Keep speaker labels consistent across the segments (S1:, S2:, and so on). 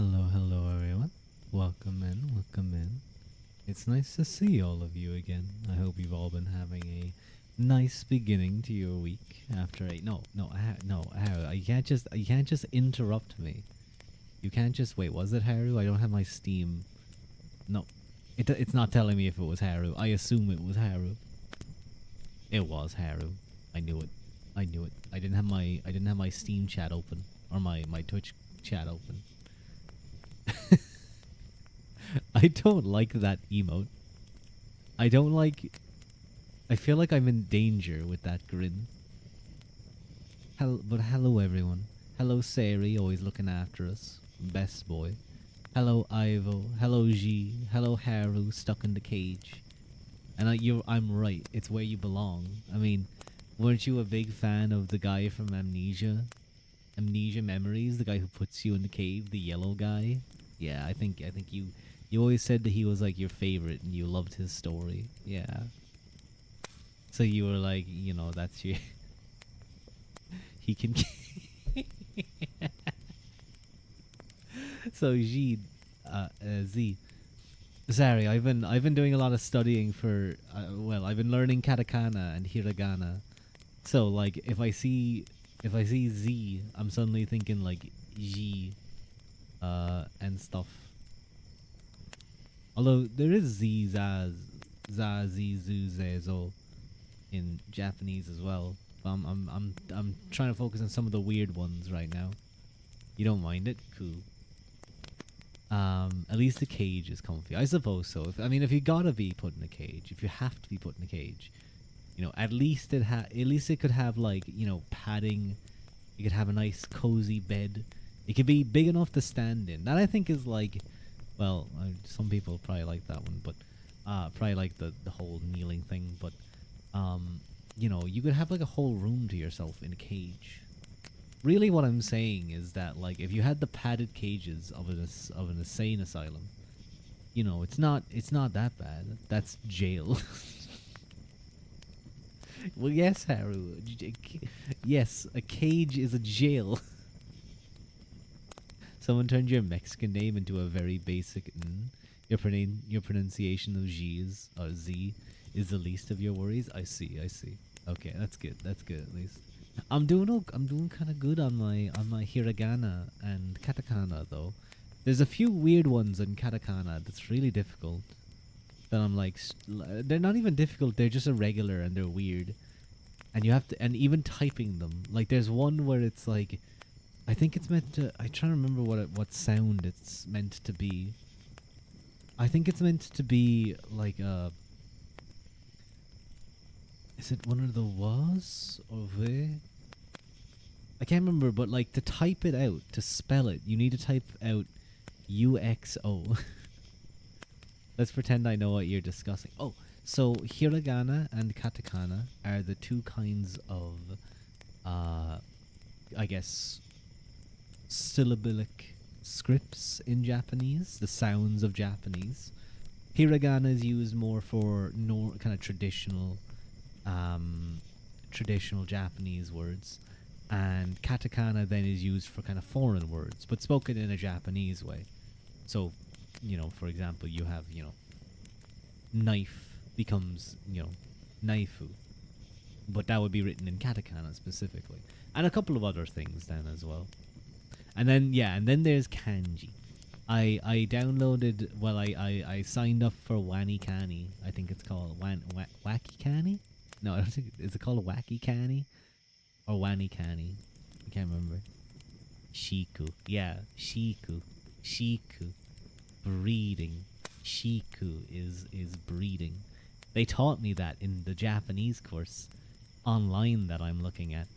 S1: Hello, hello, everyone. Welcome in, welcome in. It's nice to see all of you again. I hope you've all been having a nice beginning to your week after a you can't just interrupt me. You can't just wait. Was it Haru? I don't have my Steam. No, it's not telling me if it was Haru. I assume it was Haru. It was Haru. I knew it. I knew it. I didn't have my Steam chat open or my Twitch chat open. I don't like that emote. I don't like. I feel like I'm in danger with that grin. But hello everyone. Hello Sari, always looking after us. Best boy. Hello Ivo. Hello G. Hello Haru, stuck in the cage. And I'm right. It's where you belong. I mean, weren't you a big fan of the guy from Amnesia? Amnesia Memories, the guy who puts you in the cave, the yellow guy. Yeah, I think you always said that he was like your favorite and you loved his story. Yeah. So you were like, that's your he can So Z Sorry, I've been doing a lot of studying for I've been learning katakana and hiragana. So like if I see Z, I'm suddenly thinking like G and stuff. Although there is Z, Zaz, Za, Z, Zu, Ze, Zo in Japanese as well. I'm trying to focus on some of the weird ones right now. You don't mind it? Cool. At least the cage is comfy. I suppose so. If you gotta be put in a cage, if you have to be put in a cage, at least it could have like, padding. You could have a nice cozy bed. It could be big enough to stand in. That I think is like, well, some people probably like that one, but probably like the whole kneeling thing. But you could have like a whole room to yourself in a cage. Really, what I'm saying is that like if you had the padded cages of an insane asylum, it's not that bad. That's jail. Well, yes, Haru. Yes, a cage is a jail. Someone turned your Mexican name into a very basic N. Your pronunciation of Z is the least of your worries. I see. Okay, that's good. That's good at least. I'm doing kind of good on my hiragana and katakana though. There's a few weird ones in katakana that's really difficult. That I'm like, they're not even difficult. They're just irregular and they're weird. And you have to, and even typing them. Like there's one where it's like, I think it's meant to. I try to remember what sound it's meant to be. I think it's meant to be like a. Is it one of the was or ve? I can't remember, but like to type it out, to spell it, you need to type out UXO. Let's pretend I know what you're discussing. Oh, so hiragana and katakana are the two kinds of, I guess, syllabic scripts in Japanese, the sounds of Japanese. Hiragana is used more for kind of traditional Japanese words, and katakana then is used for kind of foreign words, but spoken in a Japanese way. So, for example, you have, knife becomes, naifu, but that would be written in katakana specifically, and a couple of other things then as well. And then there's kanji. I downloaded, I signed up for WaniKani. I think it's called WakiKani. No, I don't think, is it called WakiKani or WaniKani? I can't remember. Shiku, yeah, Shiku. Breeding. Shiku is breeding. They taught me that in the Japanese course online that I'm looking at.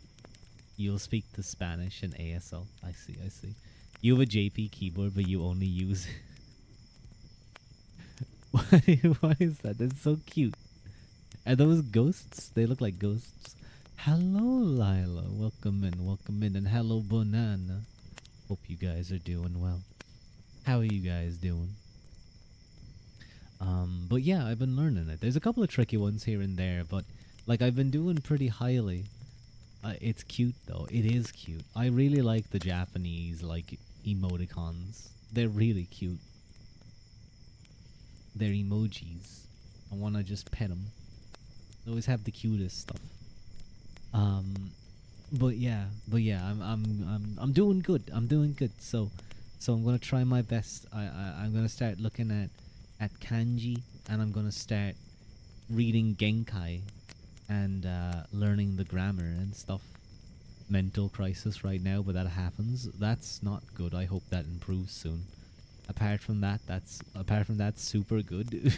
S1: You'll speak the Spanish and ASL. I see. You have a JP keyboard, but you only use. What is that? That's so cute. Are those ghosts? They look like ghosts. Hello, Lila. Welcome in. And hello, Banana. Hope you guys are doing well. How are you guys doing? But yeah, I've been learning it. There's a couple of tricky ones here and there, but like I've been doing pretty highly. It's cute though. It is cute. I really like the Japanese like emoticons. They're really cute. They're emojis. I want to just pet them. They always have the cutest stuff. Um, but yeah, I'm doing good. I'm doing good. So I'm gonna try my best. I'm gonna start looking at kanji, and I'm gonna start reading Genkai, and learning the grammar and stuff. Mental crisis right now, but that happens. That's not good. I hope that improves soon. Apart from that, super good.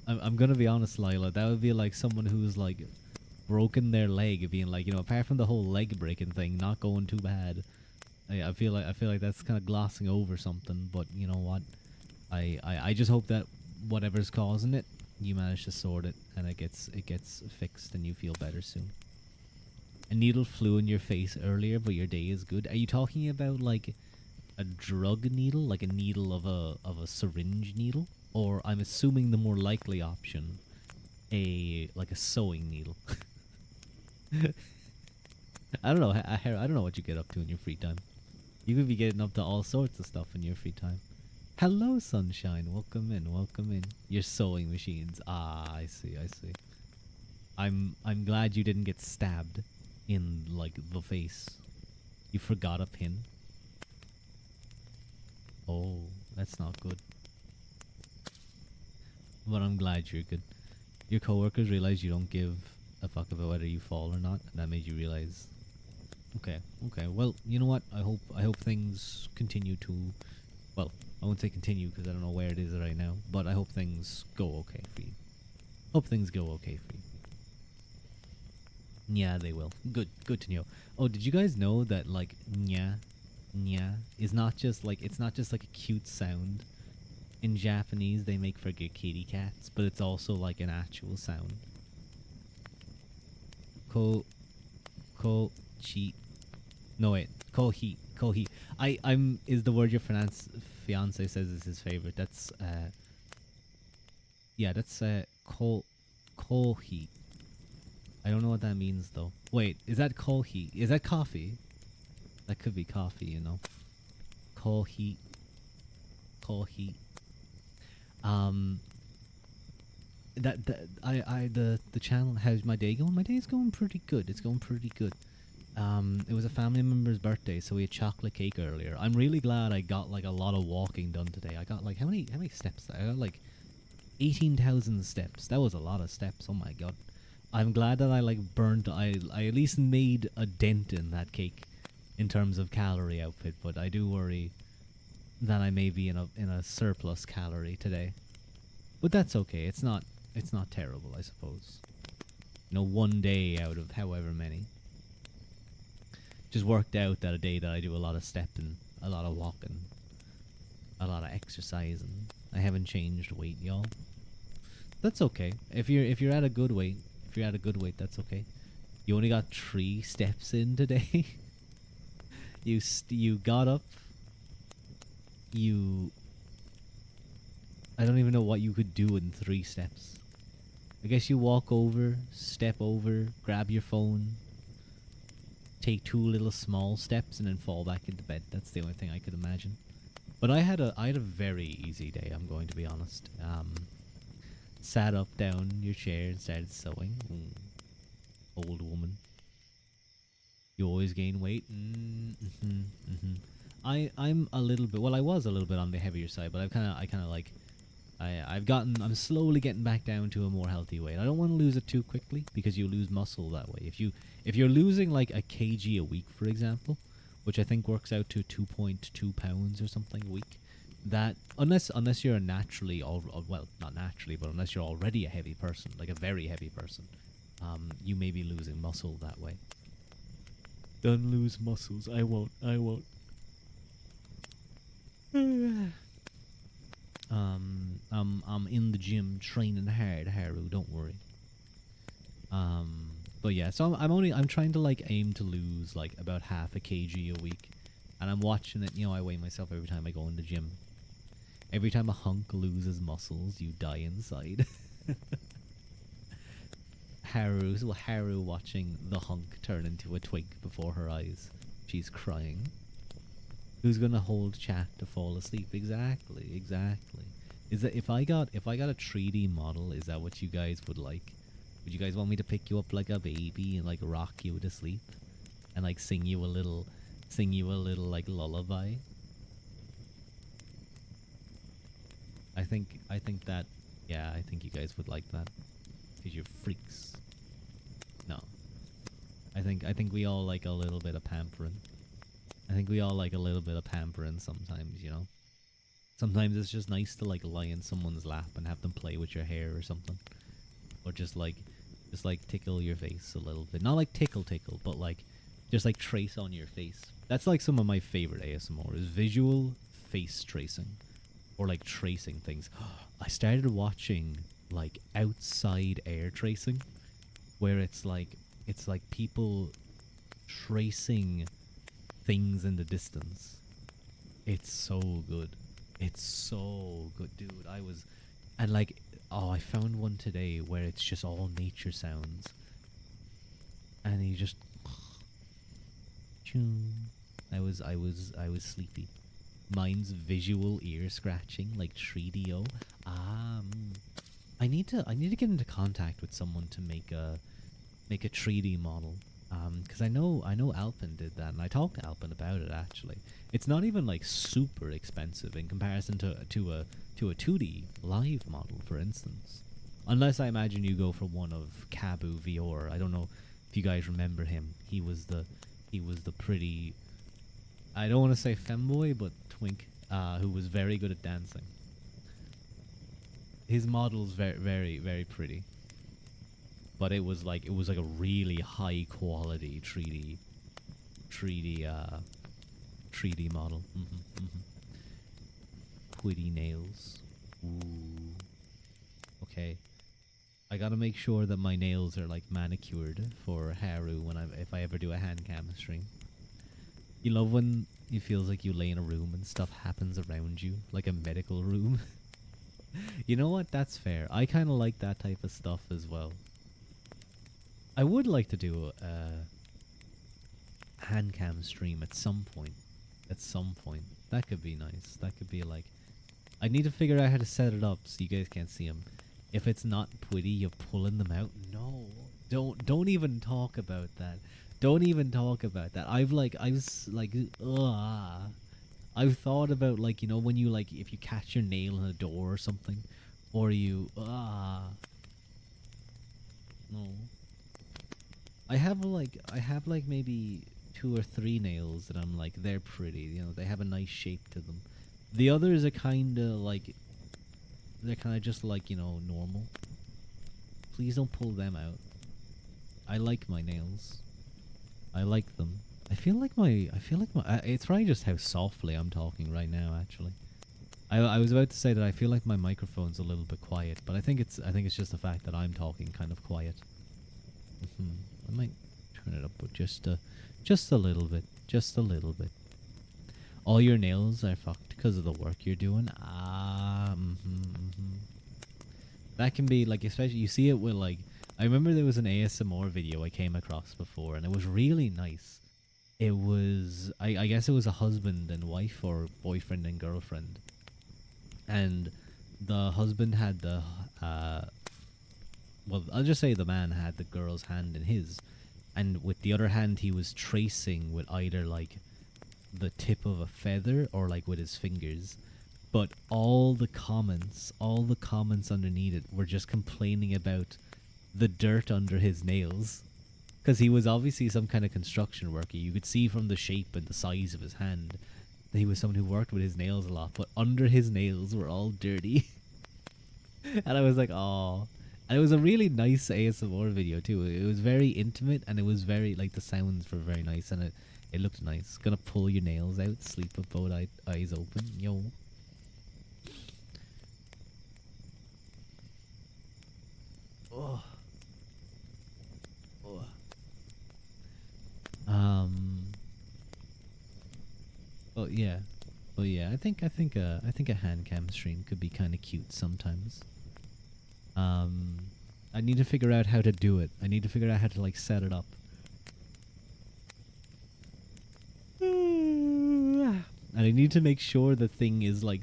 S1: I'm gonna be honest, Lila. That would be like someone who's like broken their leg, being like, apart from the whole leg breaking thing, not going too bad. I feel like that's kind of glossing over something. But you know what? I just hope that whatever's causing it, you manage to sort it, and it gets fixed, and you feel better soon. A needle flew in your face earlier, but your day is good. Are you talking about like a drug needle, like a needle of a syringe needle, or I'm assuming the more likely option, a like a sewing needle? I don't know. I don't know what you get up to in your free time. You could be getting up to all sorts of stuff in your free time. Hello, sunshine. Welcome in. Welcome in. Your sewing machines. Ah, I see. I see. I'm glad you didn't get stabbed in like the face. You forgot a pin. Oh, that's not good. But I'm glad you're good. Your coworkers realize you don't give a fuck about whether you fall or not, and that made you realize. Okay, okay. Well, you know what? I hope things continue to. Well, I won't say continue because I don't know where it is right now, but I hope things go okay for you. Hope things go okay for you. Yeah, they will. Good, good to know. Oh, did you guys know that like nya is not just like it's not just like a cute sound. In Japanese, they make for good kitty cats, but it's also like an actual sound. Ko ko chi. No wait, kohi kohi. I'm is the word your fiance says is his favorite. That's yeah, that's kohi. I don't know what that means though. Wait, is that kohi? Is that coffee? That could be coffee, you know. Kohi kohi. Um, the channel. How's my day going? My day's going pretty good. It's going pretty good. It was a family member's birthday, so we had chocolate cake earlier. I'm really glad I got like a lot of walking done today. I got like how many steps? I got like 18,000 steps. That was a lot of steps. Oh my god. I'm glad that I like burnt. I at least made a dent in that cake, in terms of calorie output. But I do worry that I may be in a surplus calorie today. But that's okay. It's not terrible, I suppose. One day out of however many. Just worked out that a day that I do a lot of stepping, a lot of walking, a lot of exercising. I haven't changed weight, y'all. That's okay. If you're at a good weight, that's okay. You only got 3 steps in today. You got up. You I don't even know what you could do in 3 steps. I guess you walk over, step over, grab your phone, take 2 little small steps, and then fall back into bed. That's the only thing I could imagine. But I had a very easy day. I'm going to be honest. Sat up down your chair and started sewing. Old woman. You always gain weight. I'm a little bit. Well, I was a little bit on the heavier side, but I'm slowly getting back down to a more healthy weight. I don't want to lose it too quickly because you lose muscle that way. If you're losing like a kg a week, for example, which I think works out to 2.2 pounds or something a week, that unless you're naturally well, not naturally, but unless you're already a heavy person, like a very heavy person, you may be losing muscle that way. Don't lose muscles. I won't. I'm in the gym training hard, Haru. Don't worry. But yeah, so I'm trying to like aim to lose like about half a kg a week, and I'm watching it. I weigh myself every time I go in the gym. Every time a hunk loses muscles, you die inside. Haru watching the hunk turn into a twig before her eyes. She's crying. Who's gonna hold chat to fall asleep? Exactly, exactly. Is that if I got a 3D model? Is that what you guys would like? Would you guys want me to pick you up like a baby and like rock you to sleep and like sing you a little like lullaby? I think that yeah, I think you guys would like that because you're freaks. No, I think we all like a little bit of pampering. I think we all like a little bit of pampering sometimes, you know. Sometimes it's just nice to like lie in someone's lap and have them play with your hair or something, or just like tickle your face a little bit. Not like tickle, but like just like trace on your face. That's like some of my favorite ASMR is visual face tracing or like tracing things. I started watching like outside air tracing where it's like people tracing things in the distance. It's so good. It's so good, dude. And like, oh, I found one today where it's just all nature sounds, and you just, I was sleepy. Mine's visual ear scratching, like 3DO. Ah, I need to get into contact with someone to make a 3D model. Because I know Alpin did that, and I talked to Alpin about it actually. It's not even like super expensive in comparison to a 2D live model, for instance. Unless I imagine you go for one of Cabu Vior. I don't know if you guys remember him. He was the pretty, I don't want to say femboy, but twink, who was very good at dancing. His model's very very very pretty, but it was like a really high quality 3D 3D model. Pretty nails. Ooh. Okay. I gotta make sure that my nails are like manicured for Haru when if I ever do a hand cam stream. You love when it feels like you lay in a room and stuff happens around you, like a medical room. You know what? That's fair. I kind of like that type of stuff as well. I would like to do a hand cam stream at some point. At some point. That could be nice. That could be like, I need to figure out how to set it up so you guys can't see them. If it's not pretty, you're pulling them out. No, don't even talk about that. Don't even talk about that. I was like, ugh. I've thought about like when you like if you catch your nail in a door or something, or you no. I have like maybe two or three nails that I'm like they're pretty. They have a nice shape to them. The others are kind of like they're kind of just like normal. Please don't pull them out. I like my nails. I like them. I feel like my it's probably just how softly I'm talking right now actually. I was about to say that I feel like my microphone's a little bit quiet, but I think it's just the fact that I'm talking kind of quiet. I might turn it up but just a little bit, just a little bit. All your nails are fucked because of the work you're doing. That can be like, especially you see it with like, I remember there was an ASMR video I came across before, and it was really nice. It was, I guess it was a husband and wife or boyfriend and girlfriend, and the husband had well, I'll just say the man had the girl's hand in his, and with the other hand he was tracing with either like the tip of a feather or like with his fingers. But all the comments underneath it were just complaining about the dirt under his nails. Because he was obviously some kind of construction worker. You could see from the shape and the size of his hand that he was someone who worked with his nails a lot. But under his nails were all dirty. And I was like, oh. And it was a really nice ASMR video too. It was very intimate, and it was very, like, the sounds were very nice, and it looked nice. Gonna pull your nails out, sleep with both eyes open. Yo. Oh. Oh. Um. Oh yeah. Oh yeah. I think a hand cam stream could be kind of cute sometimes. Um. I need to figure out how to do it. I need to figure out how to like set it up. And I need to make sure the thing is like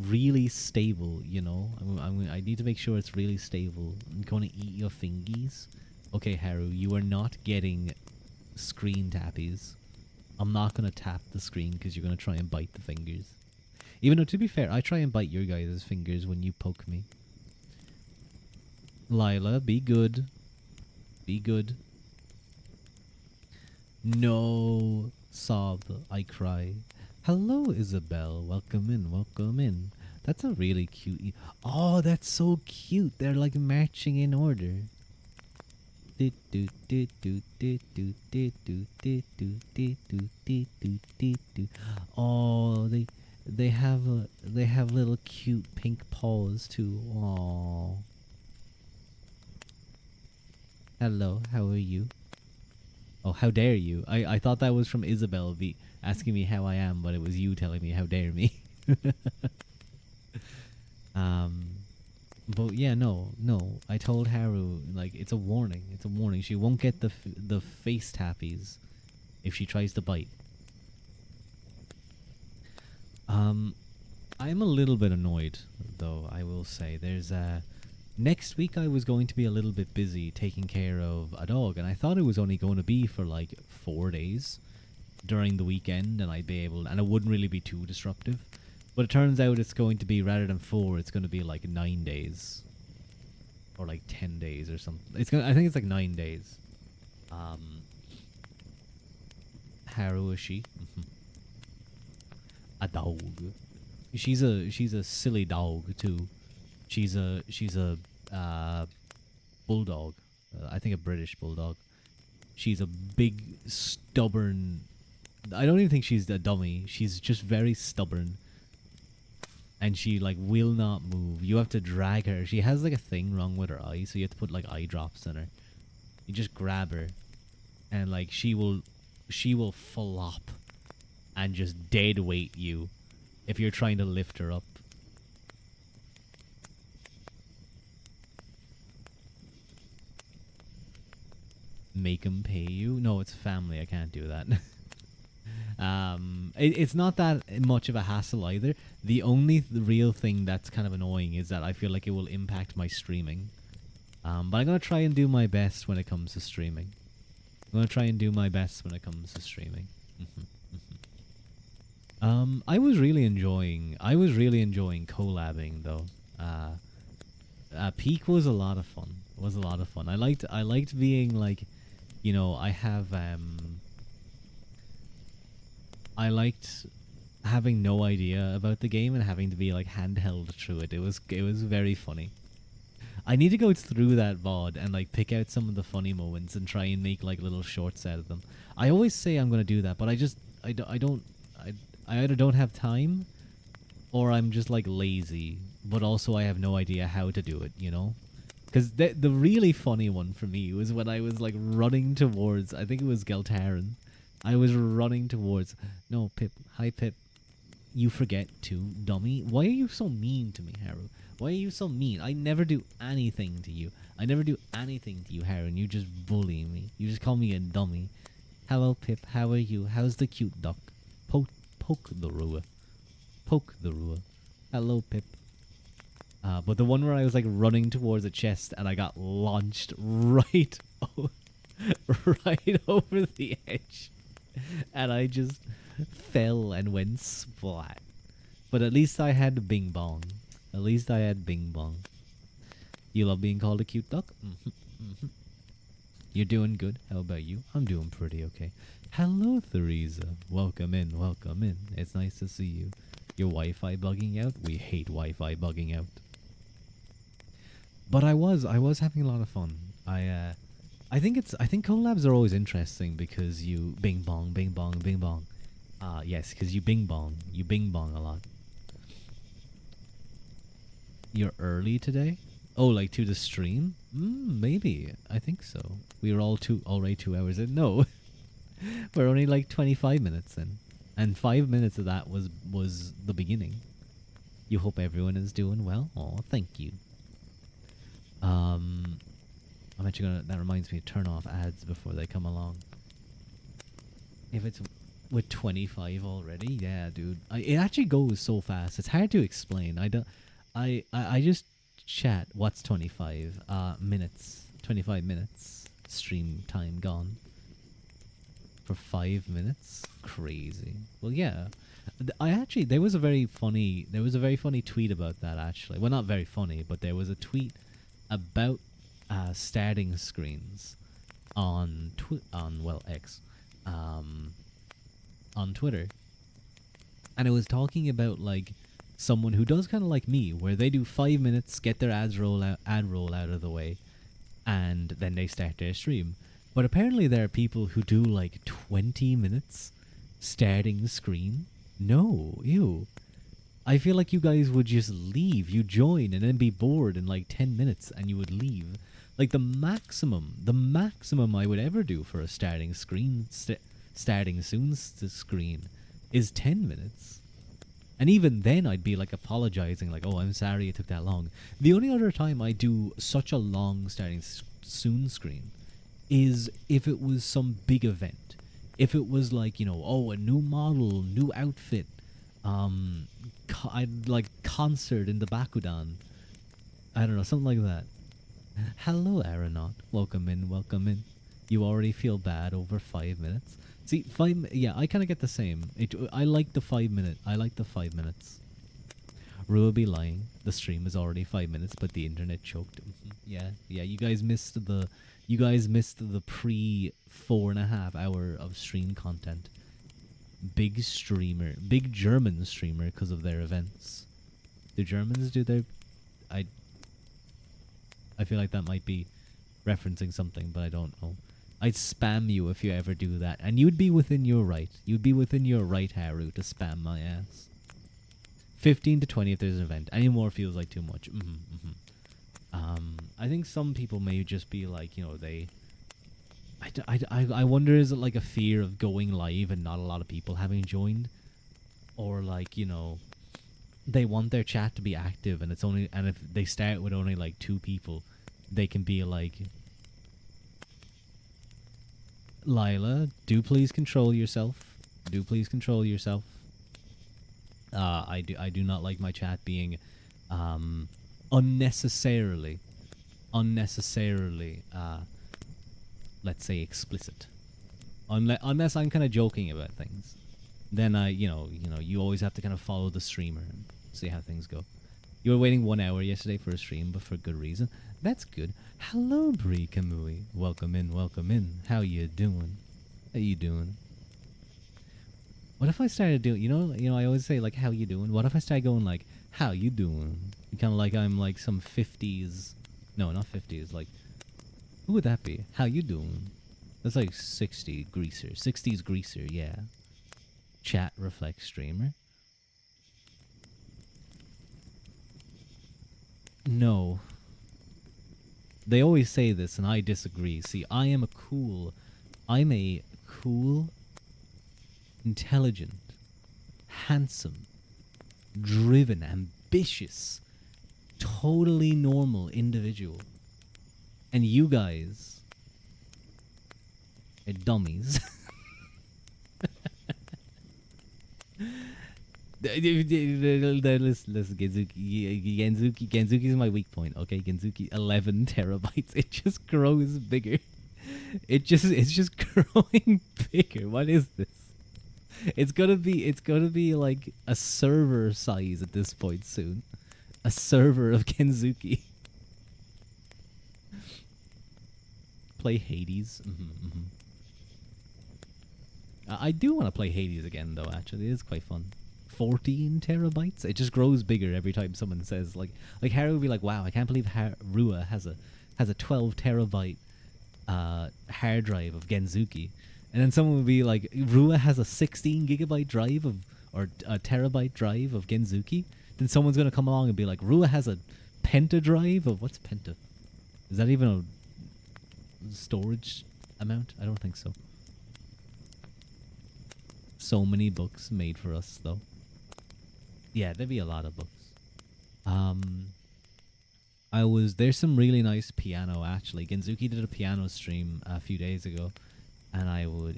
S1: really stable. You know, I need to make sure it's really stable. I'm gonna eat your fingies. Okay, Haru, you are not getting screen tappies. I'm not gonna tap the screen because you're gonna try and bite the fingers. Even though, to be fair, I try and bite your guys' fingers when you poke me. Lila, be good. Be good. No, sob, I cry. Hello, Isabel. Welcome in, welcome in. That's a really cute. Oh, that's so cute. They're like marching in order. Oh, they have little cute pink paws too. Oh. Hello, how are you? Oh, how dare you? I thought that was from Isabel asking me how I am, but it was you telling me how dare me. um, but yeah, no. I told Haru like it's a warning. It's a warning. She won't get the face tappies if she tries to bite. I'm a little bit annoyed though. I will say there's next week I was going to be a little bit busy taking care of a dog, and I thought it was only going to be for like 4 days during the weekend, and I'd be able, and it wouldn't really be too disruptive. But it turns out it's going to be, rather than 4, it's going to be like 9 days, or like 10 days or something. I think it's like 9 days. Haru is she? A dog. She's a silly dog too. She's a bulldog. I think a British bulldog. She's a big, stubborn. I don't even think she's a dummy. She's just very stubborn, and she like will not move. You have to drag her. She has like a thing wrong with her eye, so you have to put like eye drops in her. You just grab her, and like she will flop, and just dead weight you, if you're trying to lift her up. Make them pay you? No, it's family. I can't do that. It's not that much of a hassle either. The only real thing that's kind of annoying is that I feel like it will impact my streaming. But I'm gonna try and do my best when it comes to streaming. I'm gonna try and do my best when it comes to streaming. I was really enjoying collabing though. Peak was a lot of fun. It was a lot of fun. I liked being like, you know, I liked having no idea about the game and having to be like handheld through it. It was very funny. I need to go through that VOD and like pick out some of the funny moments and try and make like little shorts out of them. I always say I'm gonna do that, but I either don't have time, or I'm just like lazy, but also I have no idea how to do it, you know? Because the really funny one for me was when I was like running towards, I think it was Geltarin. I was running towards, no, Pip, hi Pip. You forget to, dummy. Why are you so mean to me, Haru? Why are you so mean? I never do anything to you. I never do anything to you, Haru, and you just bully me. You just call me a dummy. Hello, Pip. How are you? How's the cute duck? Poke the Rua. Poke the Rua. Hello, Pip. But the one where I was like running towards a chest and I got launched right over the edge, and I just fell and went splat. But at least I had Bing Bong. At least I had Bing Bong. You love being called a cute duck? You're doing good. How about you? I'm doing pretty okay. Hello, Theresa. Welcome in, welcome in. It's nice to see you. Your Wi-Fi bugging out? We hate Wi-Fi bugging out. But I was having a lot of fun. I think collabs are always interesting because you bing bong, bing bong, bing bong. Yes, because you bing bong a lot. You're early today? Oh, like to the stream? Maybe. I think so. We were already 2 hours in. No, we're only like 25 minutes in, and 5 minutes of that was the beginning. You hope everyone is doing well. Oh, thank you. I'm actually gonna. That reminds me to turn off ads before they come along. If it's With 25 already, yeah, dude. It actually goes so fast. It's hard to explain. I don't. I just chat. What's 25 minutes? 25 minutes. Stream time gone for 5 minutes. Crazy. Well, yeah. I actually there was a very funny tweet about that actually. Well, not very funny, but there was a tweet about starting screens on well X, um, on Twitter, and it was talking about like someone who does kind of like me, where they do 5 minutes, get their ad roll out of the way, and then they start their stream. But apparently there are people who do like 20 minutes starting the screen. No, ew. I feel like you guys would just leave. You join and then be bored in like 10 minutes and you would leave. Like the maximum I would ever do for a starting soon screen is 10 minutes. And even then I'd be like apologizing like, "Oh, I'm sorry it took that long." The only other time I do such a long starting soon screen is if it was some big event. If it was like, oh, a new model, new outfit, um, I'd like concert in the Bakudan. I don't know, something like that. Hello, Aeronaut. Welcome in, welcome in. You already feel bad over 5 minutes. See, yeah, I kind of get the same. I like the 5 minute. I like the 5 minutes. Rua be lying. The stream is already 5 minutes, but the internet choked. Yeah, yeah. You guys missed the pre 4.5 hour of stream content. Big streamer, big German streamer, because of their events. Do Germans do their? I. I feel like that might be referencing something, but I don't know. I'd spam you if you ever do that, and you'd be within your right. You'd be within your right, Haru, to spam my ass. 15 to 20 if there's an event. Any more feels like too much. I think some people may just be like, they... I wonder, is it like a fear of going live and not a lot of people having joined? Or like, they want their chat to be active and if they start with only like 2 people, they can be like... Lila, do please control yourself. Do please control yourself. I do not like my chat being unnecessarily let's say explicit. Unless I'm kind of joking about things, then you always have to kind of follow the streamer and see how things go. You were waiting 1 hour yesterday for a stream, but for good reason. That's good. Hello, Brie Kamui. Welcome in, welcome in. How you doing? How you doing? What if I started doing, I always say like, how you doing? What if I started going like, how you doing? Kind of like I'm like some 50s, no, not 50s, like, who would that be? How you doing? That's like 60s greaser, yeah. Chat reflect streamer. No. They always say this and I disagree. See, I'm a cool, intelligent, handsome, driven, ambitious, totally normal individual. And you guys are dummies. Listen, Genzuki is my weak point. Okay, Genzuki, 11 terabytes. It just grows bigger. It's just growing bigger. What is this? It's gonna be like a server size at this point soon. A server of Genzuki. Play Hades. I do want to play Hades again, though. Actually, it is quite fun. 14 terabytes. It just grows bigger every time someone says like Harry would be like, "Wow, I can't believe Rua has a 12 terabyte hard drive of Genzuki," and then someone would be like, "Rua has a 16 gigabyte drive or a terabyte drive of Genzuki." Then someone's gonna come along and be like, "Rua has a penta drive of what's penta? Is that even a storage amount? I don't think so." So many books made for us, though. Yeah, there'd be a lot of books. There's some really nice piano, actually. Genzuki did a piano stream a few days ago, and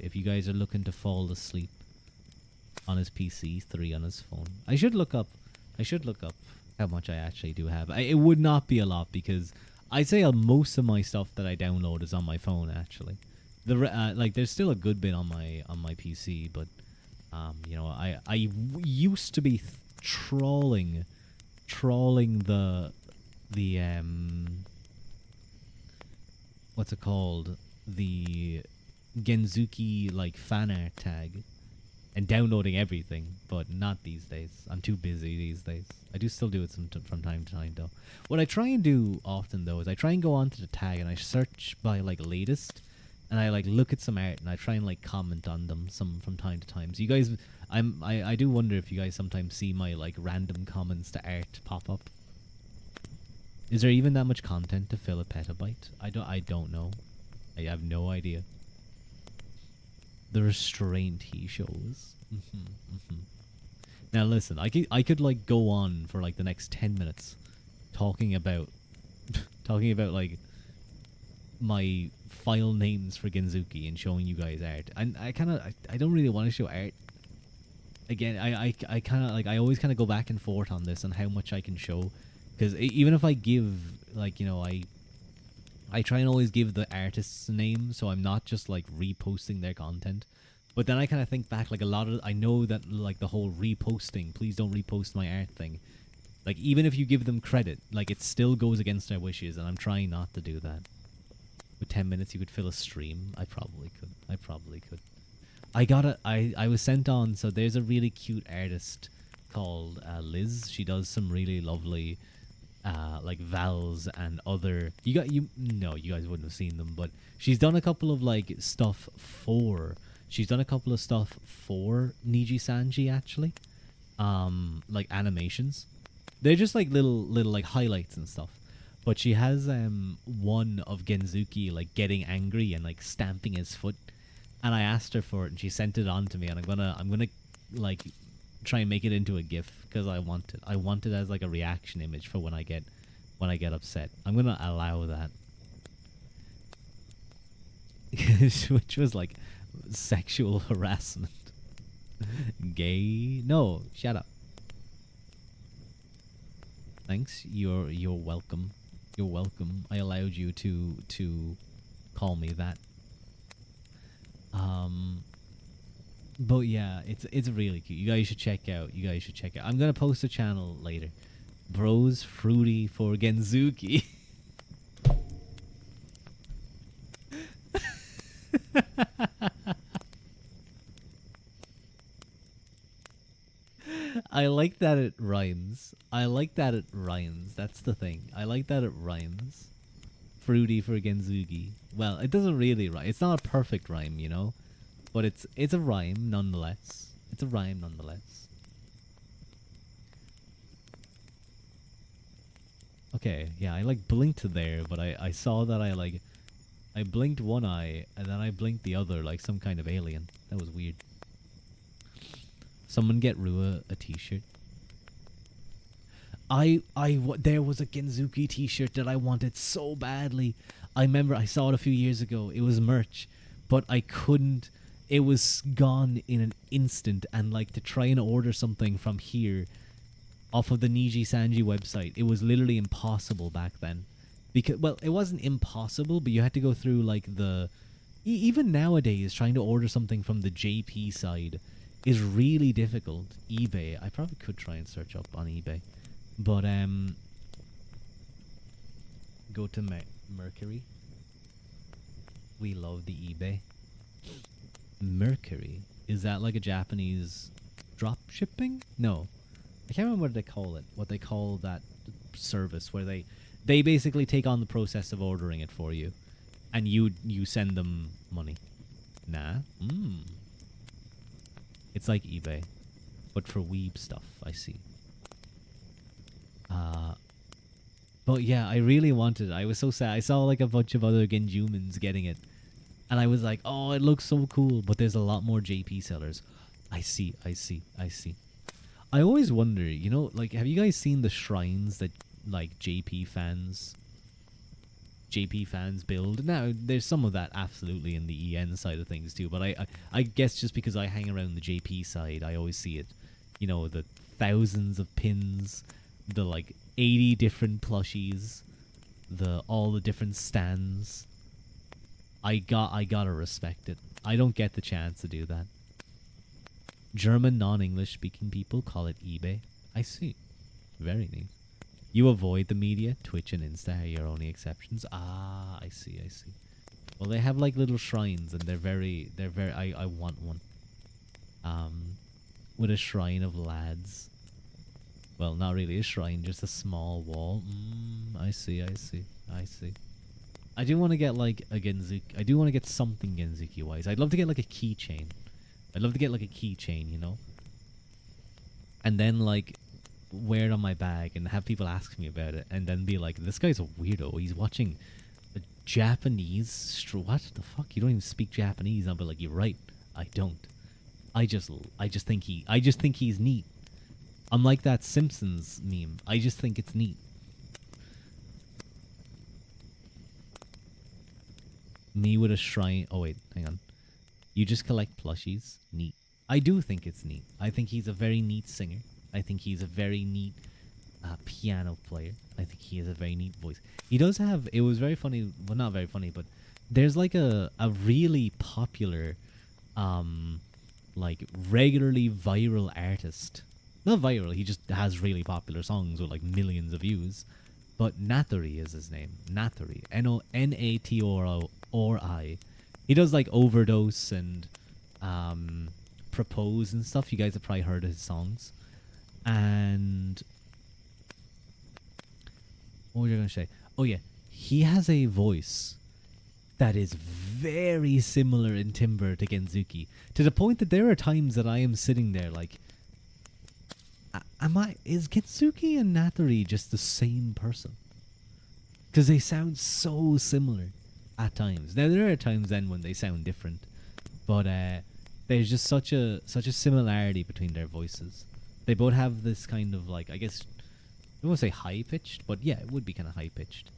S1: if you guys are looking to fall asleep, on his PC, 3 on his phone. I should look up. I should look up how much I actually do have. It would not be a lot because I'd say most of my stuff that I download is on my phone. Actually, like there's still a good bit on my PC, but you know, used to be trawling the what's it called, the Genzuki like fan art tag and downloading everything, but not these days. I'm too busy these days. I do still do it from time to time though. What I try and do often though is I try and go onto the tag and I search by like latest, and I like look at some art and I try and like comment on them some from time to time. So you guys, I do wonder if you guys sometimes see my like random comments to art pop up. Is there even that much content to fill a petabyte? I don't know. I have no idea. The restraint he shows. Now listen, I could like go on for like the next 10 minutes talking about talking about like my file names for Genzuki and showing you guys art. And I don't really want to show art. Again, I kind of like, I always kind of go back and forth on this and how much I can show, because even if I give like, you know, I try and always give the artist's name, so I'm not just like reposting their content. But then I kind of think back, like a lot of, I know that like the whole reposting, please don't repost my art thing. Like even if you give them credit, like it still goes against their wishes, and I'm trying not to do that. With 10 minutes you could fill a stream. I probably could. I was sent on, so there's a really cute artist called Liz. She does some really lovely like vals and other, you guys wouldn't have seen them, but she's done a couple of like stuff for Niji Sanji actually, like animations. They're just like little like highlights and stuff, but she has one of Genzuki like getting angry and like stamping his foot, and I asked her for it and she sent it on to me, and I'm gonna like try and make it into a GIF because I want it as like a reaction image for when I get upset. I'm gonna allow that. Which was like sexual harassment. Gay? No, shut up. Thanks. You're welcome. You're welcome. I allowed you to call me that. But yeah, it's really cute. You guys should check out. I'm gonna post a channel later. Bros Fruity for Genzuki. I like that it rhymes. That's the thing. I like that it rhymes. Fruity for Genzuki. Well, it doesn't really rhyme. It's not a perfect rhyme, you know? But it's a rhyme nonetheless. Okay, yeah, I like blinked there, but I saw that I blinked one eye and then I blinked the other like some kind of alien. That was weird. Someone get Rua a t-shirt. There was a Genzuki t-shirt that I wanted so badly. I remember I saw it a few years ago. It was merch, but I couldn't. It was gone in an instant, and like to try and order something from here off of the Niji Sanji website, it was literally impossible back then. Because, well, it wasn't impossible, but you had to go through like the even nowadays trying to order something from the JP side is really difficult. eBay, I probably could try and search up on eBay, but go to Mercury. We love the eBay. Mercury, is that like a Japanese drop shipping? No, I can't remember what they call it. What they call that service where they basically take on the process of ordering it for you, and you send them money. Nah. It's like eBay, but for weeb stuff. I see. But yeah, I really wanted it. I was so sad. I saw like a bunch of other Genjumans getting it, and I was like, oh, it looks so cool, but there's a lot more JP sellers. I see. I always wonder, you know, like, have you guys seen the shrines that, like, JP fans JP fans build. Now, there's some of that absolutely in the EN side of things too, but I guess just because I hang around the JP side, I always see it. You know, the thousands of pins, the like 80 different plushies, the all the different stands. I gotta respect it. I don't get the chance to do that. German non-English speaking people call it eBay. I see. Very neat. You avoid the media. Twitch and Insta are your only exceptions. Ah, I see, I see. Well, they have like little shrines, and I want one. With a shrine of lads. Well, not really a shrine, just a small wall. I see, I see, I see. I do want to get like a Genzuki. I do want to get something Genzuki wise. I'd love to get like a keychain. I'd love to get like a keychain, you know? And then like wear it on my bag and have people ask me about it, and then be like, this guy's a weirdo. He's watching a Japanese what the fuck? You don't even speak Japanese. I'll be like, you're right. I don't. I just think he's neat. I'm like that Simpsons meme. I just think it's neat. Me with a shrine. Oh wait, hang on. You just collect plushies. Neat. I do think it's neat. I think he's a very neat singer. I think he's a very neat piano player. I think he has a very neat voice. He does have. It was very funny. Well, not very funny, but there's like a really popular, like regularly viral artist. Not viral. He just has really popular songs with like millions of views. But Natori is his name. Natori. Natori. He does like Overdose and Propose and stuff. You guys have probably heard of his songs. And what was I going to say? Oh yeah, he has a voice that is very similar in timbre to Genzuki, to the point that there are times that I am sitting there like, is Genzuki and Natori just the same person? Because they sound so similar at times. Now there are times then when they sound different, but there's just such a similarity between their voices. They both have this kind of like, I guess, I don't want to say high pitched, but yeah, it would be kind of high pitched.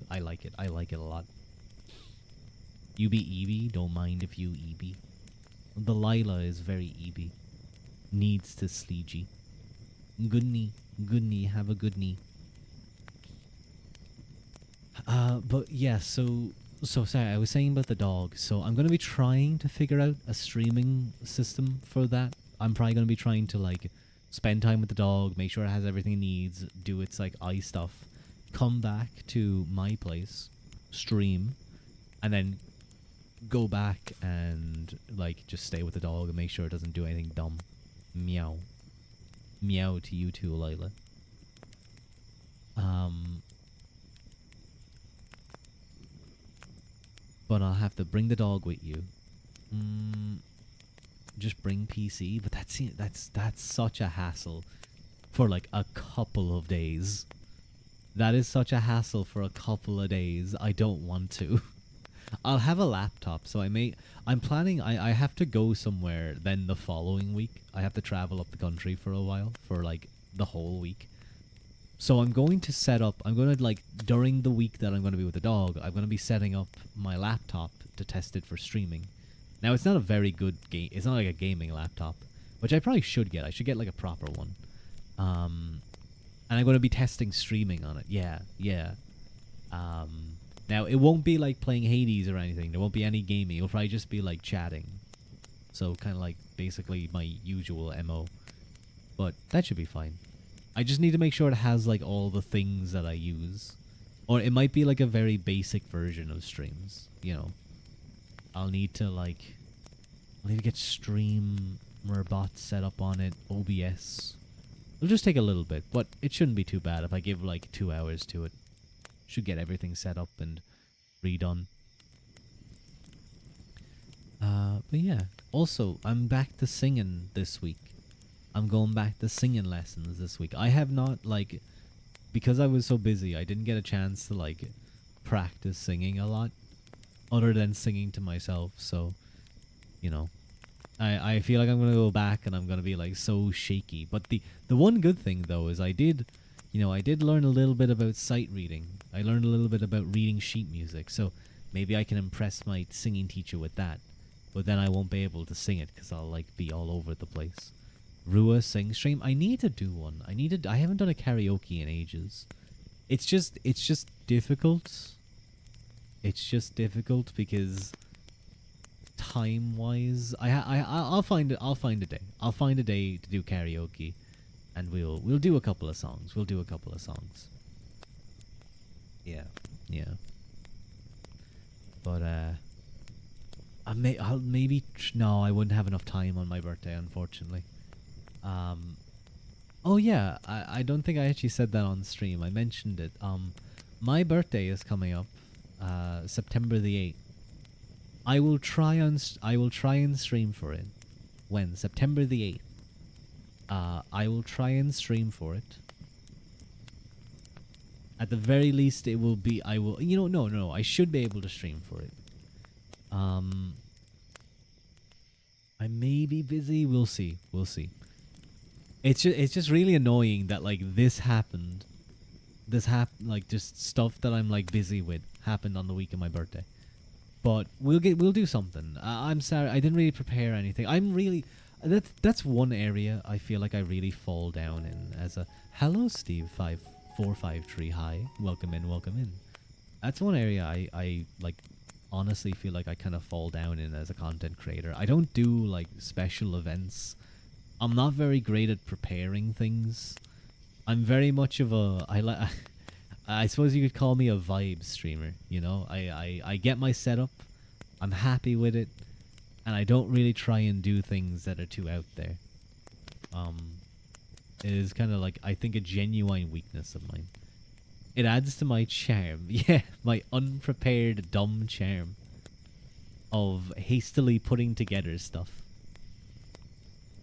S1: I like it. I like it a lot. You be Eevee, don't mind if you Eevee. The Lila is very Eevee. Needs to sleegey. Good knee, have a good knee. But yeah, so sorry, I was saying about the dog. So I'm gonna be trying to figure out a streaming system for that. I'm probably gonna be trying to like spend time with the dog, make sure it has everything it needs, do its like eye stuff, come back to my place, stream, and then go back and like just stay with the dog and make sure it doesn't do anything dumb. Meow. Meow to you too, Lila. But I'll have to bring the dog with you. Just bring PC, but that's such a hassle for like a couple of days. That is such a hassle for a couple of days. I don't want to. I'll have a laptop, so I'm planning. I have to go somewhere. Then the following week, I have to travel up the country for a while, for like the whole week. So I'm going to set up. I'm going to like during the week that I'm going to be with the dog, I'm going to be setting up my laptop to test it for streaming. Now it's not a very good game. It's not like a gaming laptop, which I probably should get. I should get like a proper one. And I'm going to be testing streaming on it. Yeah. Now it won't be like playing Hades or anything. There won't be any gaming. It'll probably just be like chatting. So kind of like basically my usual MO. But that should be fine. I just need to make sure it has like all the things that I use. Or it might be like a very basic version of streams, you know. I'll need to get streamer bots set up on it, OBS. It'll just take a little bit, but it shouldn't be too bad if I give like 2 hours to it. Should get everything set up and redone. But yeah. Also, I'm back to singing this week. I'm going back to singing lessons this week. I have not, like, because I was so busy, I didn't get a chance to, like, practice singing a lot, other than singing to myself, so, you know. I feel like I'm going to go back and I'm going to be, like, so shaky. But the one good thing, though, is I did, I did learn a little bit about sight reading. I learned a little bit about reading sheet music, so maybe I can impress my singing teacher with that. But then I won't be able to sing it because I'll like be all over the place. Rua sing stream. I need to do one. I haven't done a karaoke in ages. It's just difficult. It's just difficult because time wise, I'll find it. I'll find a day. I'll find a day to do karaoke, and we'll do a couple of songs. We'll do a couple of songs. Yeah, yeah. But I'll maybe no, I wouldn't have enough time on my birthday, unfortunately. Um, oh yeah, I don't think I actually said that on stream. I mentioned it. My birthday is coming up, September the 8th. I will try and stream for it. When? September the 8th. I will try and stream for it. At the very least, it will be. I will. No. I should be able to stream for it. I may be busy. We'll see. We'll see. It's just really annoying that like this happened. Like just stuff that I'm like busy with happened on the week of my birthday. But we'll do something. I'm sorry, I didn't really prepare anything. That's one area I feel like I really fall down in as a hello Steve 5453 hi, welcome in. That's one area I like honestly feel like I kind of fall down in as a content creator. I don't do like special events. I'm not very great at preparing things. I'm very much of a I suppose you could call me a vibe streamer, I get my setup, I'm happy with it, and I don't really try and do things that are too out there. It is kind of like, I think, a genuine weakness of mine. It adds to my charm, yeah, my unprepared dumb charm of hastily putting together stuff.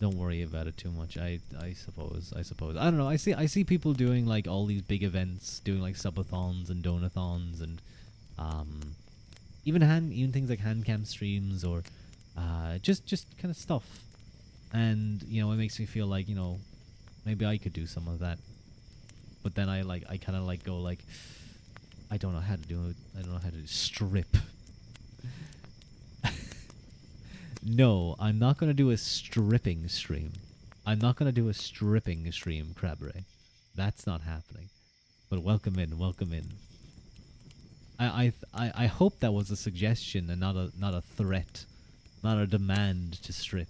S1: Don't worry about it too much. I suppose. I don't know. I see people doing like all these big events, doing like subathons and donathons and even things like hand cam streams or just kind of stuff. And it makes me feel like maybe I could do some of that. But then I kind of like go like I don't know how to do it. I don't know how to strip. No, I'm not going to do a stripping stream. I'm not going to do a stripping stream, Crabray. That's not happening. But welcome in, welcome in. I hope that was a suggestion and not a threat, not a demand to strip.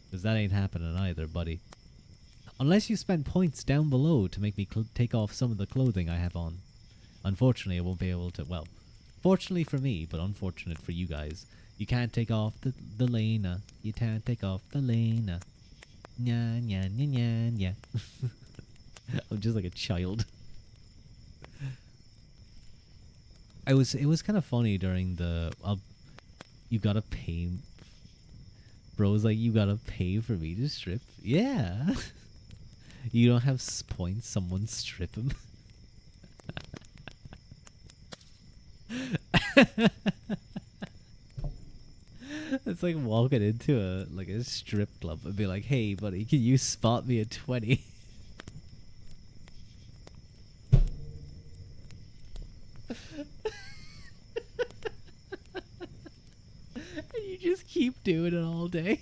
S1: Because that ain't happening either, buddy. Unless you spend points down below to make me take off some of the clothing I have on. Unfortunately, I won't be able to, well, fortunately for me, but unfortunate for you guys. You can't take off the Lena. You can't take off the Lena. Nya, nya, nya, nya, nya. I'm just like a child. It was kind of funny during the... you gotta pay... Bro's like, you gotta pay for me to strip? Yeah. You don't have points, someone strip him. It's like walking into a strip club and be like, hey buddy, can you spot me at 20? And you just keep doing it all day.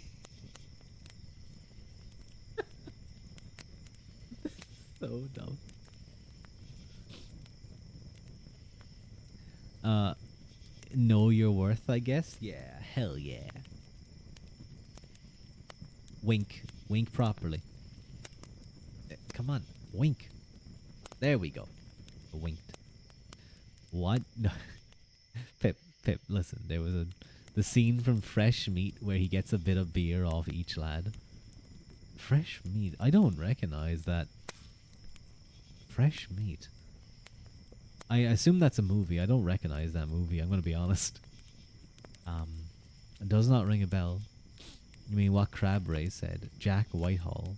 S1: So dumb. Know your worth, I guess? Yeah, hell yeah. Wink. Wink properly. Come on, wink. There we go. Winked. What? No. Pip, listen, there was the scene from Fresh Meat where he gets a bit of beer off each lad. Fresh Meat? I don't recognize that. Fresh Meat. I assume that's a movie. I don't recognize that movie. I'm going to be honest. It does not ring a bell. You mean what Crabray said? Jack Whitehall.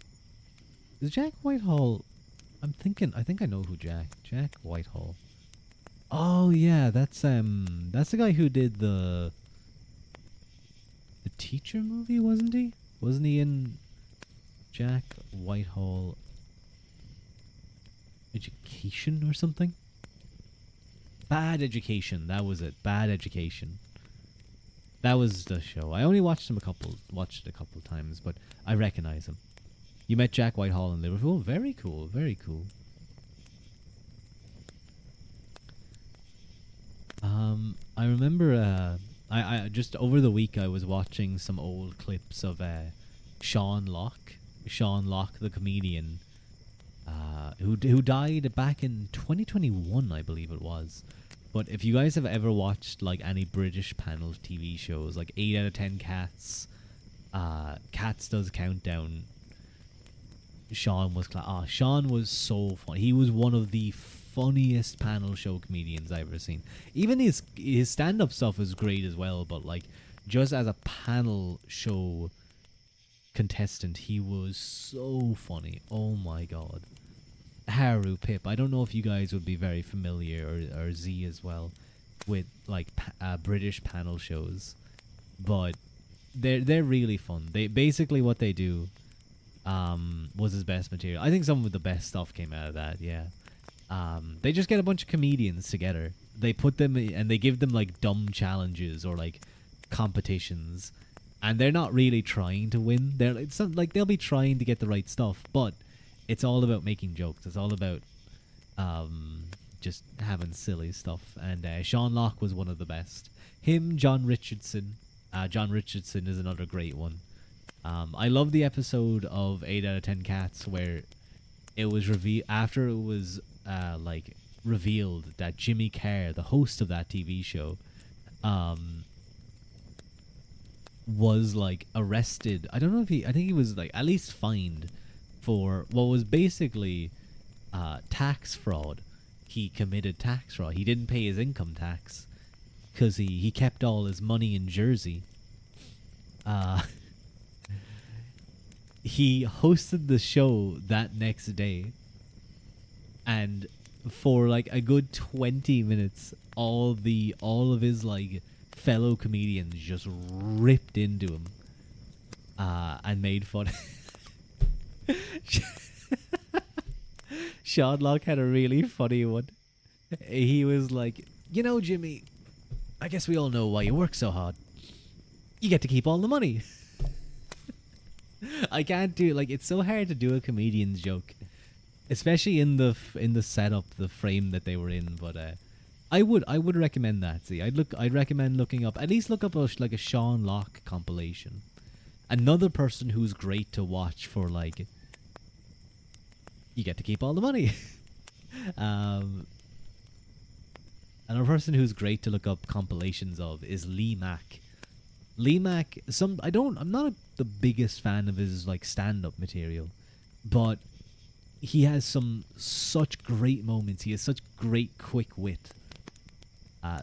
S1: Is Jack Whitehall... I think I know who Jack Whitehall. Oh yeah, that's the guy who did the Teacher movie, wasn't he? Wasn't he in Jack Whitehall? Education or something. Bad Education. That was it. Bad Education. That was the show. I only watched watched it a couple times, but I recognize him. You met Jack Whitehall in Liverpool. Very cool. Very cool. I remember. I just over the week I was watching some old clips of Sean Locke. Sean Locke, the comedian, who died back in 2021, I believe it was. But if you guys have ever watched like any British panel TV shows, like 8 out of 10 Cats, Cats Does Countdown, Sean was so funny. He was one of the funniest panel show comedians I've ever seen. Even his stand up stuff is great as well, but like just as a panel show contestant, he was so funny. Oh my god. Haru Pip. I don't know if you guys would be very familiar, or Z as well, with like British panel shows, but they're really fun. They basically what they do was his best material. I think some of the best stuff came out of that. Yeah. They just get a bunch of comedians together. They put them and they give them like dumb challenges or like competitions, and they're not really trying to win. Like they'll be trying to get the right stuff, but it's all about making jokes. It's all about just having silly stuff. And Sean Locke was one of the best. Him, John Richardson. John Richardson is another great one. I love the episode of 8 out of 10 Cats where it was after it was like revealed that Jimmy Carr, the host of that TV show, was like arrested. I don't know if I think he was like at least fined for what was basically tax fraud. He committed tax fraud. He didn't pay his income tax because he kept all his money in Jersey. He hosted the show that next day, and for like a good 20 minutes, all of his like fellow comedians just ripped into him and made fun. Sean Locke had a really funny one. He was like, Jimmy, I guess we all know why you work so hard. You get to keep all the money. I can't do like it's so hard to do a comedian's joke, especially in the setup, the frame that they were in. But I would recommend that. See, I'd recommend looking up, at least look up like a Sean Locke compilation. Another person who's great to watch for like, you get to keep all the money. Another person who's great to look up compilations of is Lee Mack. Lee Mack, I'm not the biggest fan of his like stand-up material, but he has such great moments. He has such great quick wit,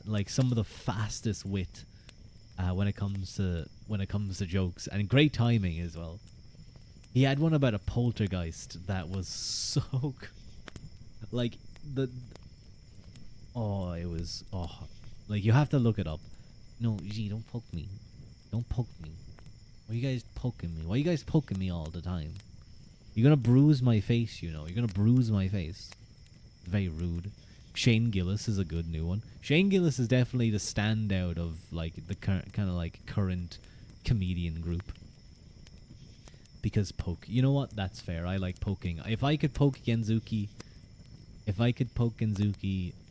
S1: like some of the fastest wit when it comes to jokes, and great timing as well. He had one about a poltergeist that was so like like you have to look it up. No, gee, don't poke me. Don't poke me. Why are you guys poking me? Why are you guys poking me all the time? You're gonna bruise my face, You're gonna bruise my face. Very rude. Shane Gillis is a good new one. Shane Gillis is definitely the standout of like the kind of like current comedian group. Because poke. You know what? That's fair. I like poking. If I could poke Genzuki,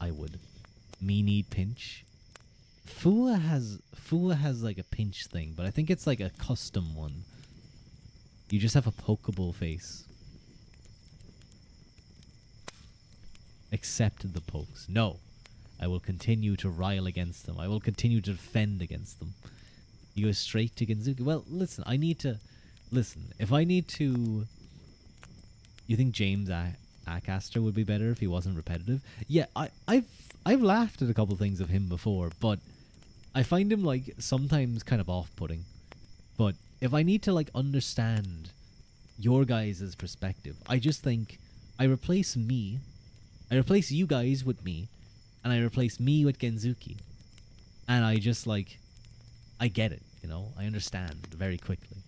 S1: I would. Me need pinch. Fua has like a pinch thing, but I think it's like a custom one. You just have a pokeable face. Accept the pokes. No. I will continue to rile against them. I will continue to defend against them. You go straight to Genzuki. Well, listen, if I need to... You think James Acaster would be better if he wasn't repetitive? Yeah, I've laughed at a couple things of him before, but I find him like sometimes kind of off-putting. But if I need to like understand your guys' perspective, I just think I replace you guys with me, and I replace me with Genzuki. And I just like, I get it, I understand very quickly.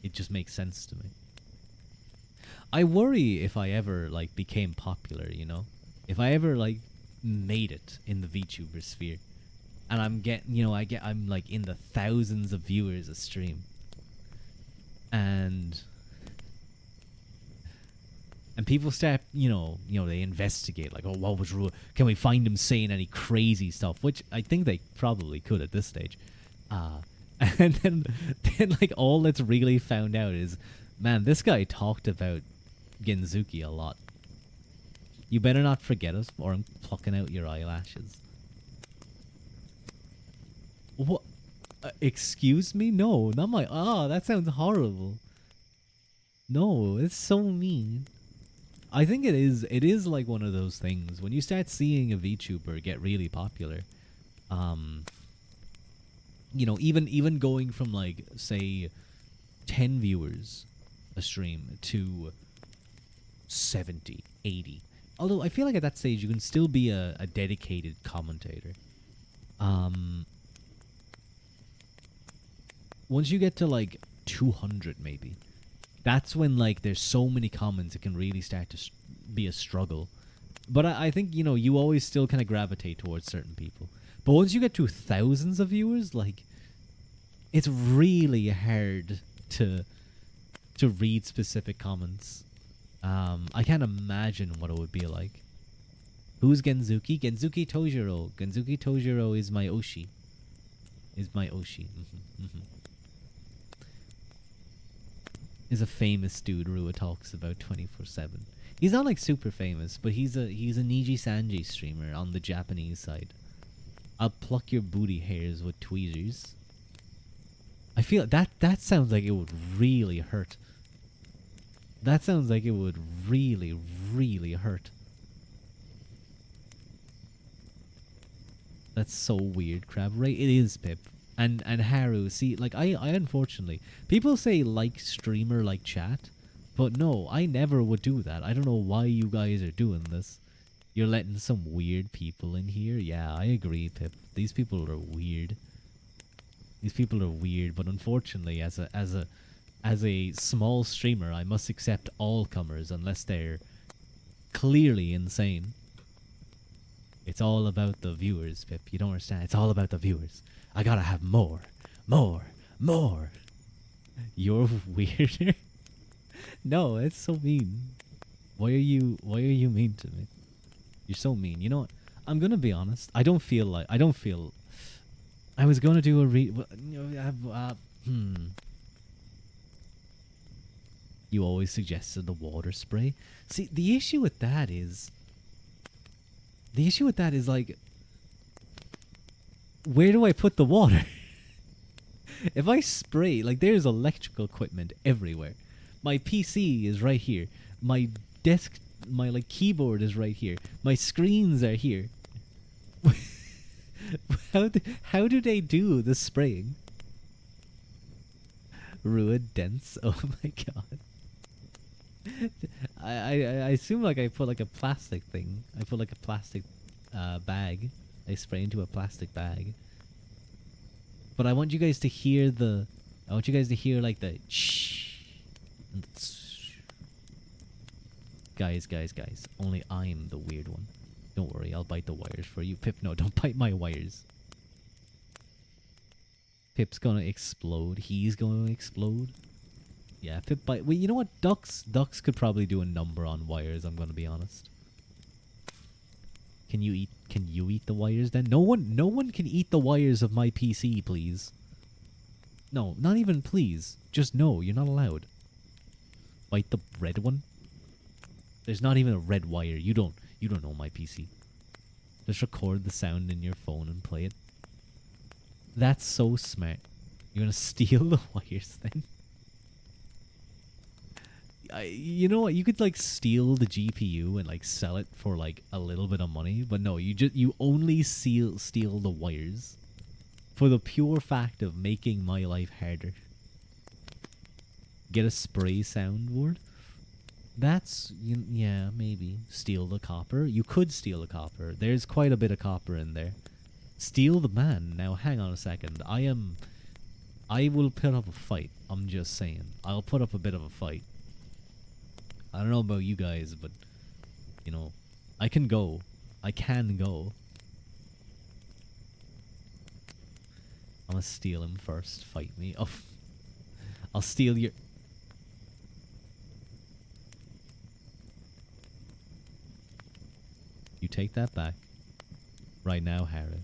S1: It just makes sense to me. I worry if I ever like became popular, you know? If I ever like made it in the VTuber sphere and I'm getting, I'm like in the thousands of viewers a stream and people start, they investigate like, oh, what was Ruadh? Can we find him saying any crazy stuff? Which I think they probably could at this stage. And then like all that's really found out is, man, this guy talked about Genzuki a lot. You better not forget us, or I'm plucking out your eyelashes. What? Excuse me? No, not my. Ah, that sounds horrible. No, it's so mean. I think it is. It is like one of those things when you start seeing a VTuber get really popular. Even going from like say 10 viewers a stream to 70, 80. Although I feel like at that stage you can still be a dedicated commentator. Once you get to like 200 maybe, that's when like there's so many comments it can really start to be a struggle. But I think, you always still kind of gravitate towards certain people. But once you get to thousands of viewers, like, it's really hard to read specific comments. I can't imagine what it would be like. Who's Genzuki? Genzuki Tojiro. Genzuki Tojiro is my Oshi. Is a famous dude Ruadh talks about 24/7. He's not like super famous, but he's a Niji Sanji streamer on the Japanese side. I'll pluck your booty hairs with tweezers. I feel that sounds like it would really hurt. That sounds like it would really, really hurt. That's so weird, Crab. Right? It is, Pip. And Haru, see, like, I unfortunately... People say like streamer, like chat. But no, I never would do that. I don't know why you guys are doing this. You're letting some weird people in here? Yeah, I agree, Pip. These people are weird. These people are weird, but unfortunately, as a small streamer, I must accept all comers unless they're clearly insane. It's all about the viewers, Pip. You don't understand. It's all about the viewers. I gotta have more. You're weirder. No, it's so mean. Why are you mean to me? You're so mean. You know what? I'm gonna be honest. I was gonna do a You always suggested the water spray. See, the issue with that is like, where do I put the water? If I spray, like, there's electrical equipment everywhere. My PC is right here. My desk, my like keyboard is right here. My screens are here. How do they do the spraying? Ruadh dense. Oh my god. I assume like I put like a plastic thing. I put like a plastic bag. I spray into a plastic bag. But I want you guys to hear like the shh and the tsh. Guys. Only I'm the weird one. Don't worry, I'll bite the wires for you. Pip, no, don't bite my wires. Pip's gonna explode. He's gonna explode. Yeah, Pip bite. Wait, you know what? Ducks could probably do a number on wires, I'm gonna be honest. Can you eat the wires then? No one can eat the wires of my PC, please. No, not even please. Just no, you're not allowed. Bite the red one? There's not even a red wire. You don't know my PC. Just record the sound in your phone and play it. That's so smart. You're gonna steal the wires then? You know what? You could like steal the GPU and like sell it for like a little bit of money, but no, you only steal the wires for the pure fact of making my life harder. Get a spray soundboard. That's yeah, maybe steal the copper. You could steal the copper. There's quite a bit of copper in there. Steal the man. Now hang on a second. I will put up a fight. I'm just saying. I'll put up a bit of a fight. I don't know about you guys, but you know, I can go. I can go. I'm gonna steal him first. Fight me. Oh, I'll steal your. You take that back. Right now, Harry.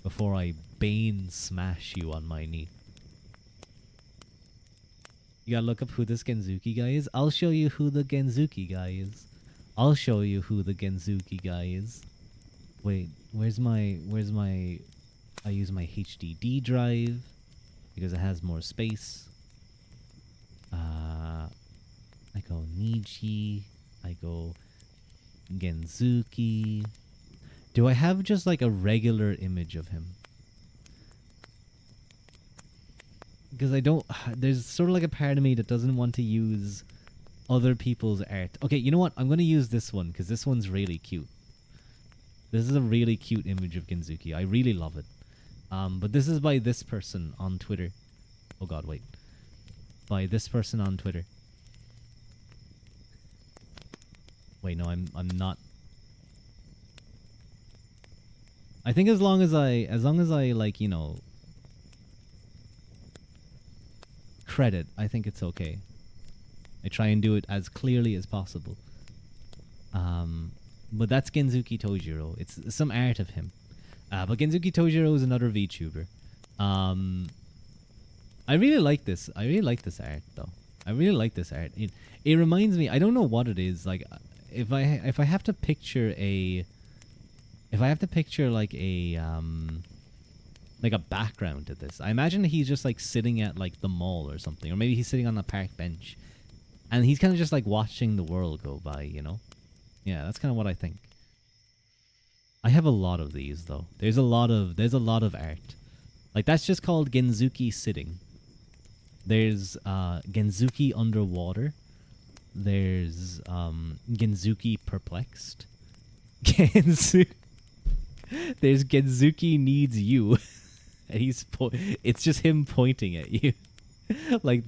S1: Before I bane smash you on my knee. You gotta look up who this Genzuki guy is. I'll show you who the Genzuki guy is. I'll show you who the Genzuki guy is. Wait, where's my... I use my HDD drive because it has more space. I go Niji. I go Genzuki. Do I have just like a regular image of him? Because I don't... There's sort of like a part of me that doesn't want to use other people's art. Okay, you know what? I'm going to use this one because this one's really cute. This is a really cute image of Genzuki. I really love it. But this is by this person on Twitter. Oh god, wait. By this person on Twitter. Wait, no, I'm not. I think as long as I like, you know, credit, I think it's okay. I try and do it as clearly as possible. But that's Genzuki Tojiro. It's some art of him. But Genzuki Tojiro is another VTuber. I really like this. I really like this art, though. I really like this art. It reminds me. I don't know what it is. Like, if I have to picture like a background to this, I imagine he's just like sitting at like the mall or something, or maybe he's sitting on a park bench, and he's kind of just like watching the world go by. You know? Yeah, that's kind of what I think. I have a lot of these though. There's a lot of art. Like that's just called Genzuki sitting. There's Genzuki underwater. There's Genzuki perplexed. There's Genzuki needs you. And it's just him pointing at you. like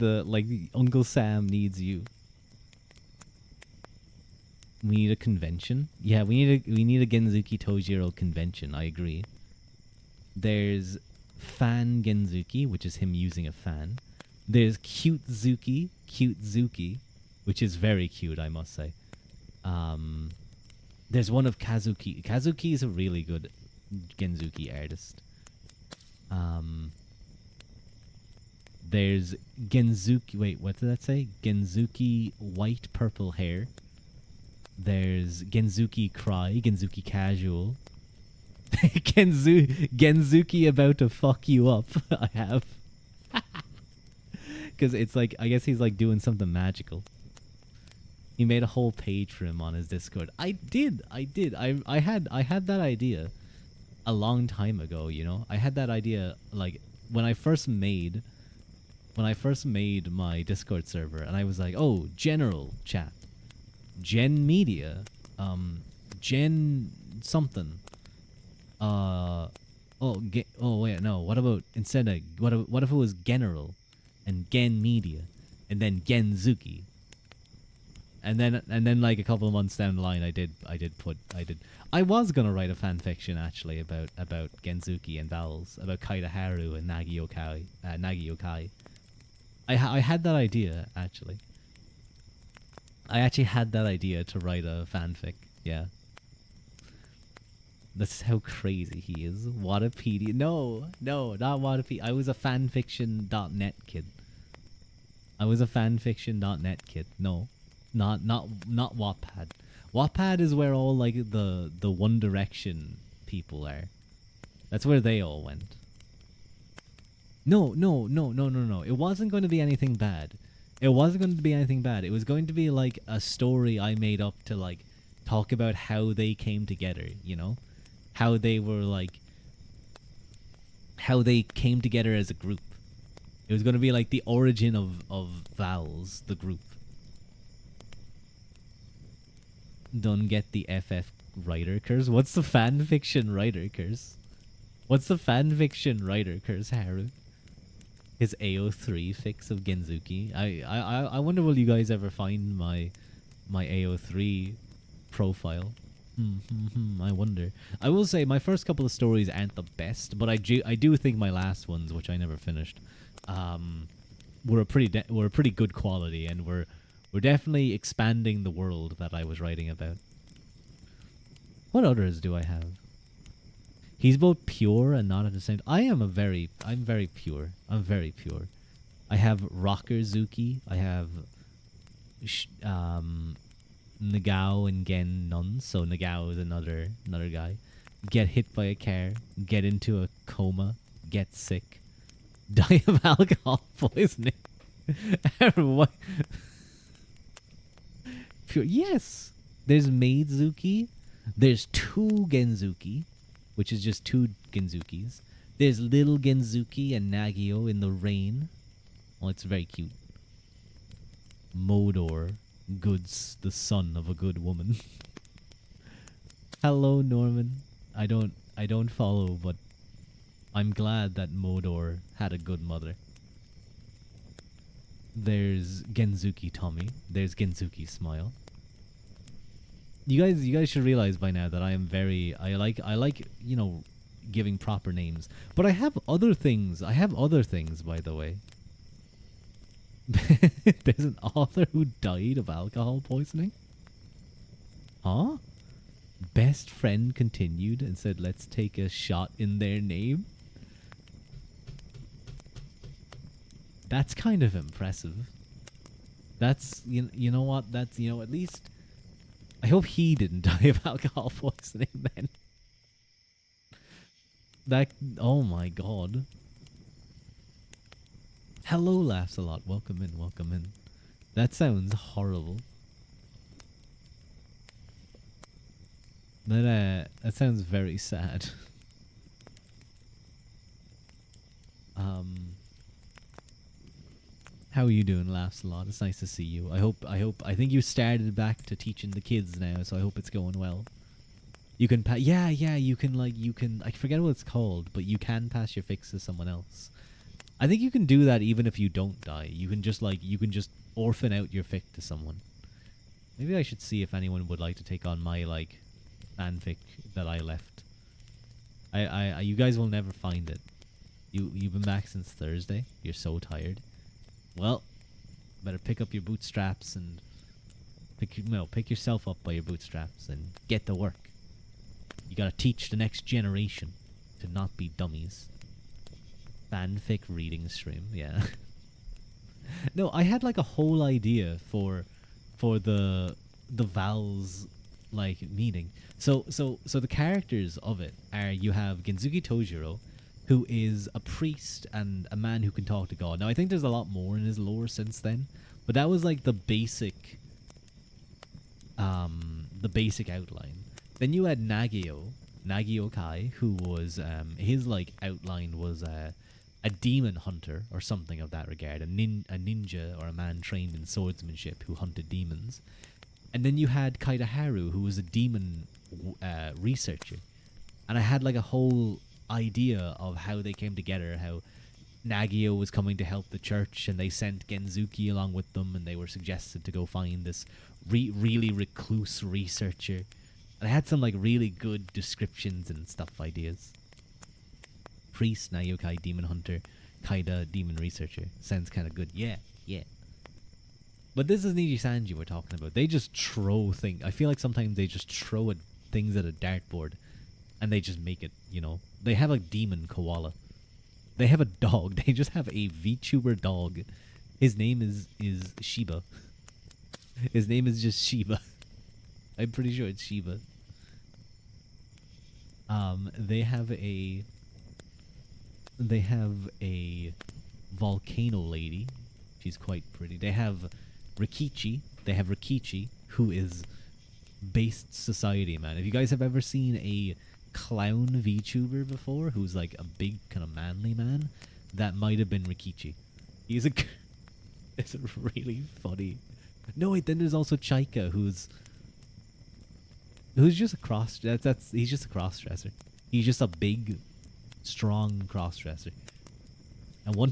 S1: Uncle Sam needs you. We need a convention. Yeah, we need a Genzuki Tojiro convention. I agree. There's Fan Genzuki, which is him using a fan. There's Cute Zuki, which is very cute, I must say. There's one of Kazuki. Kazuki is a really good Genzuki artist. There's Genzuki. Wait, what did that say? Genzuki white purple hair. There's Genzuki Cry, Genzuki Casual. Genzuki about to fuck you up. I have. Because it's like, I guess he's like doing something magical. He made a whole page for him on his Discord. I did. I had that idea a long time ago, you know? I had that idea like when I first made my Discord server, and I was like, oh, general chat. Gen Media, Gen something. Oh wait, no. What about instead of what if it was General, and Gen Media, and then Genzuki, and then like a couple of months down the line, I was gonna write a fan fiction actually about Genzuki and vowels, about Kaidaharu and Nagi-yokai. I had that idea actually. I actually had that idea to write a fanfic. Yeah. That's how crazy he is. Wattapedia. No, not Wattapedia. I was a fanfiction.net kid. No. Not Wattpad. Wattpad is where all like the One Direction people are. That's where they all went. No. It wasn't going to be anything bad. It was going to be like a story I made up to like talk about how they came together, you know? How they came together as a group. It was going to be like the origin of Vowels, the group. Don't get the FF writer curse. What's the fanfiction writer curse? Haru? his AO3 fix of Genzuki. I wonder will you guys ever find my AO3 profile? I wonder. I will say my first couple of stories aren't the best, but I do think my last ones, which I never finished, were a pretty good quality, and we're definitely expanding the world that I was writing about. What others do I have? He's both pure and not at the same. I'm very pure. I'm very pure. I have Rocker Zuki. I have Nagao and Gen Nun. So Nagao is another guy. Get hit by a car. Get into a coma. Get sick. Die of alcohol poisoning. Everyone. Pure. Yes. There's Maidzuki. There's 2 Genzuki, which is just 2 Genzukis. There's little Genzuki and Nagio in the rain. Oh, it's very cute. Modor, the son of a good woman. Hello, Norman. I don't follow, but I'm glad that Modor had a good mother. There's Genzuki Tommy. There's Genzuki Smile. You guys should realize by now that I like giving proper names. But I have other things. By the way. There's an author who died of alcohol poisoning. Huh? Best friend continued and said, "Let's take a shot in their name." That's kind of impressive. That's you know what? That's at least I hope he didn't die of alcohol poisoning then. Oh my god. Hello, Laughs a Lot. Welcome in. That sounds horrible. That sounds very sad. How are you doing, Laughs a Lot? It's nice to see you. I think you started back to teaching the kids now, so I hope it's going well. You can you can I forget what it's called, but you can pass your fix to someone else. I think you can do that even if you don't die. You can just orphan out your fic to someone. Maybe I should see if anyone would like to take on my fanfic that I left. You guys will never find it. You've been back since Thursday. You're so tired. Well, better pick up your bootstraps and pick yourself up by your bootstraps and get to work. You gotta teach the next generation to not be dummies. Fanfic reading stream, yeah. No, I had a whole idea for the Val's meeting. So the characters of it are, you have Genzuki Tojiro, who is a priest and a man who can talk to God. Now, I think there's a lot more in his lore since then, but that was the basic outline. Then you had Nagio Kai, who was his outline was a demon hunter or something of that regard, a ninja or a man trained in swordsmanship who hunted demons. And then you had Kaida Haru, who was a demon researcher. And I had a whole idea of how they came together, how Nagio was coming to help the church and they sent Genzuki along with them, and they were suggested to go find this really recluse researcher. And I had some really good descriptions and stuff ideas. Priest, Nayokai, demon hunter, Kaida, demon researcher. Sounds kind of good. Yeah. But this is Niji Sanji we're talking about. They just throw things. I feel like sometimes they just throw things at a dartboard and they just make it, They have a demon koala. They have a dog. They just have a VTuber dog. His name is Shiba. His name is just Shiba. I'm pretty sure it's Shiba. They have a volcano lady. She's quite pretty. They have Rikichi, who is based society, man. If you guys have ever seen a clown VTuber before, who's a big kind of manly man, that might have been Rikichi. It's really funny. No, wait, then there's also Chaika, who's just a he's just a cross-dresser. He's just a big, strong cross-dresser. And one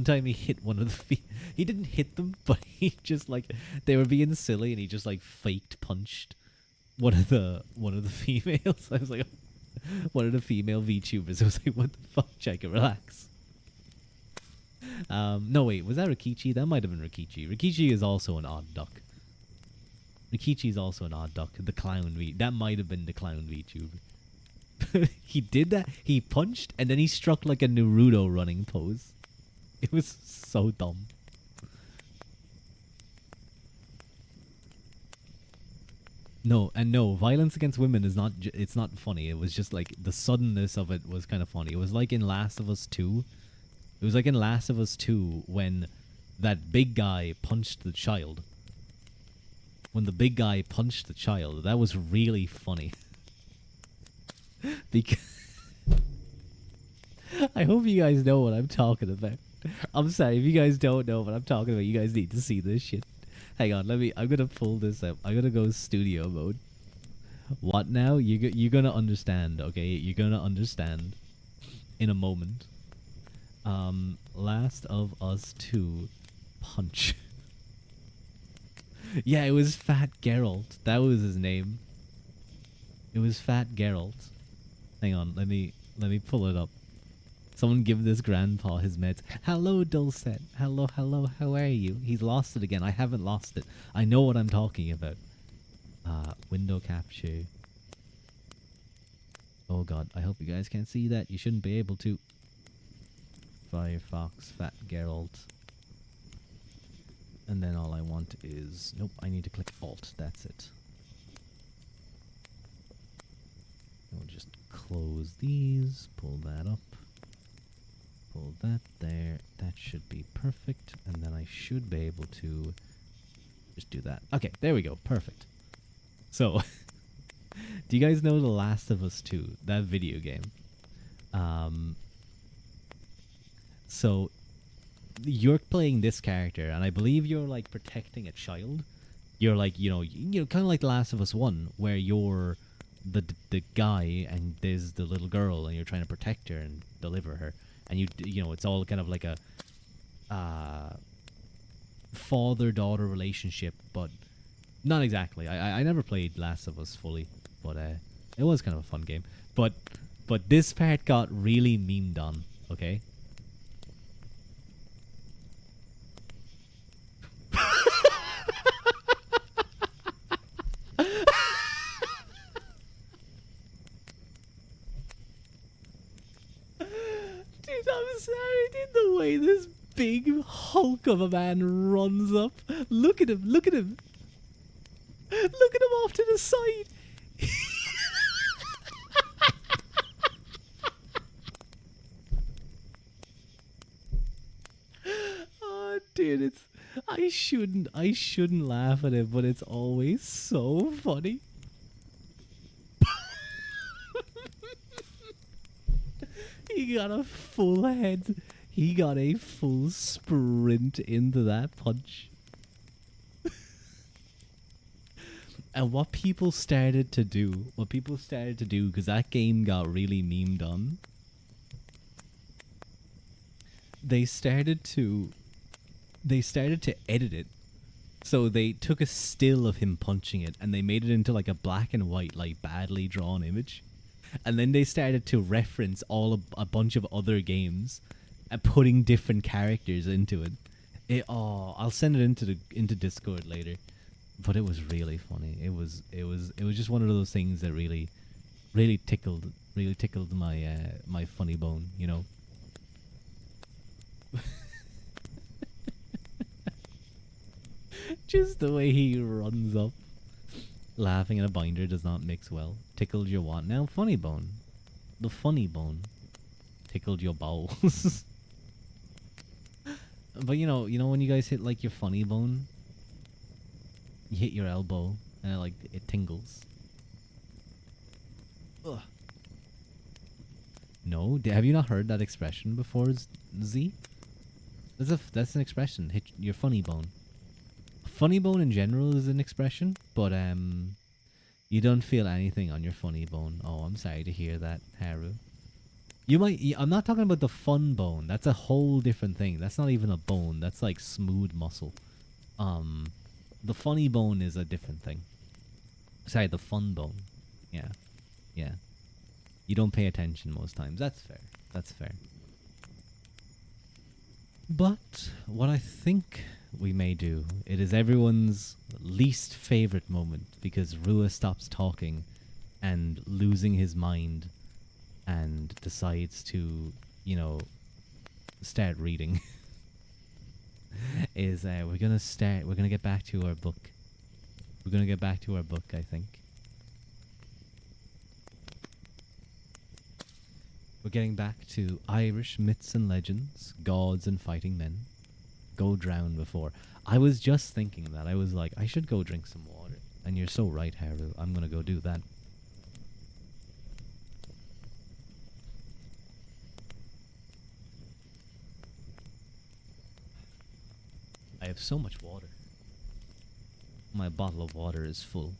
S1: time he hit one of the he didn't hit them, but he just like they were being silly, and he just like faked punched one of the females. I was like, one of the female VTubers. I was like, what the fuck, Jacob, relax. No wait, was that Rikichi? That might have been Rikichi. Rikichi is also an odd duck. Rikichi is also an odd duck. The clown that might have been the clown VTuber. He did that. He punched and then he struck like a Naruto running pose. It was so dumb. No, and no, violence against women is not. It's not funny. It was just like the suddenness of it was kind of funny. It was like in Last of Us 2. It was like in Last of Us 2 when that big guy punched the child. When the big guy punched the child, that was really funny. Because I hope you guys know what I'm talking about. I'm sorry if you guys don't know what I'm talking about. You guys need to see this shit. Hang on, I'm gonna pull this up. I'm gonna go studio mode. What now? You're gonna understand, okay? You're gonna understand in a moment. Last of Us 2 punch. Yeah, it was Fat Geralt. That was his name. It was Fat Geralt. Hang on, let me pull it up. Someone give this grandpa his meds. Hello, Dulcet. Hello, how are you? He's lost it again. I haven't lost it. I know what I'm talking about. Window capture. Oh god, I hope you guys can't see that. You shouldn't be able to. Firefox, Fat Geralt. And then all I want is... Nope, I need to click Alt. That's it. We'll just close these. Pull that up. Pull that there. That should be perfect. And then I should be able to just do that. Okay, there we go. Perfect. So, do you guys know The Last of Us 2? That video game. So, you're playing this character, and I believe you're like protecting a child. You're like, you know, kind of like The Last of Us 1, where you're the guy and there's the little girl, and you're trying to protect her and deliver her. And you know, it's all kind of like a father-daughter relationship, but not exactly. I never played Last of Us fully, but it was kind of a fun game. But this part got really memed on, okay? Dude, I'm sorry, dude, the way this big hulk of a man runs up. Look at him, look at him. Look at him off to the side. Oh, dude, it's... I shouldn't laugh at it, but it's always so funny. He got a full head. He got a full sprint into that punch. And what people started to do, because that game got really memed on, they started to edit it. So they took a still of him punching it and they made it into like a black and white, like badly drawn image. And then they started to reference a bunch of other games and putting different characters into it. I'll send it into Discord later. But it was really funny. It was just one of those things that really tickled my my funny bone, you know. Just the way he runs up. Laughing in a binder does not mix well. Tickled your what now? Funny bone. The funny bone. Tickled your bowels. But you know when you guys hit like your funny bone, you hit your elbow and it tingles. Ugh. No, have you not heard that expression before, Z? That's an expression. Hit your funny bone. Funny bone in general is an expression, but you don't feel anything on your funny bone. Oh, I'm sorry to hear that, Haru. I'm not talking about the fun bone. That's a whole different thing. That's not even a bone. That's like smooth muscle. Um, the funny bone is a different thing. Sorry, the fun bone. Yeah, yeah. You don't pay attention most times. That's fair. That's fair. But what I think we may do, it is everyone's least favorite moment because Rua stops talking and losing his mind and decides to, you know, start reading. Is we're gonna get back to our book. We're gonna get back to our book, I think. We're getting back to Irish myths and legends, gods and fighting men. Go drown before. I was just thinking that. I was like, I should go drink some water. And you're so right, Haru. I'm gonna go do that. I have so much water. My bottle of water is full.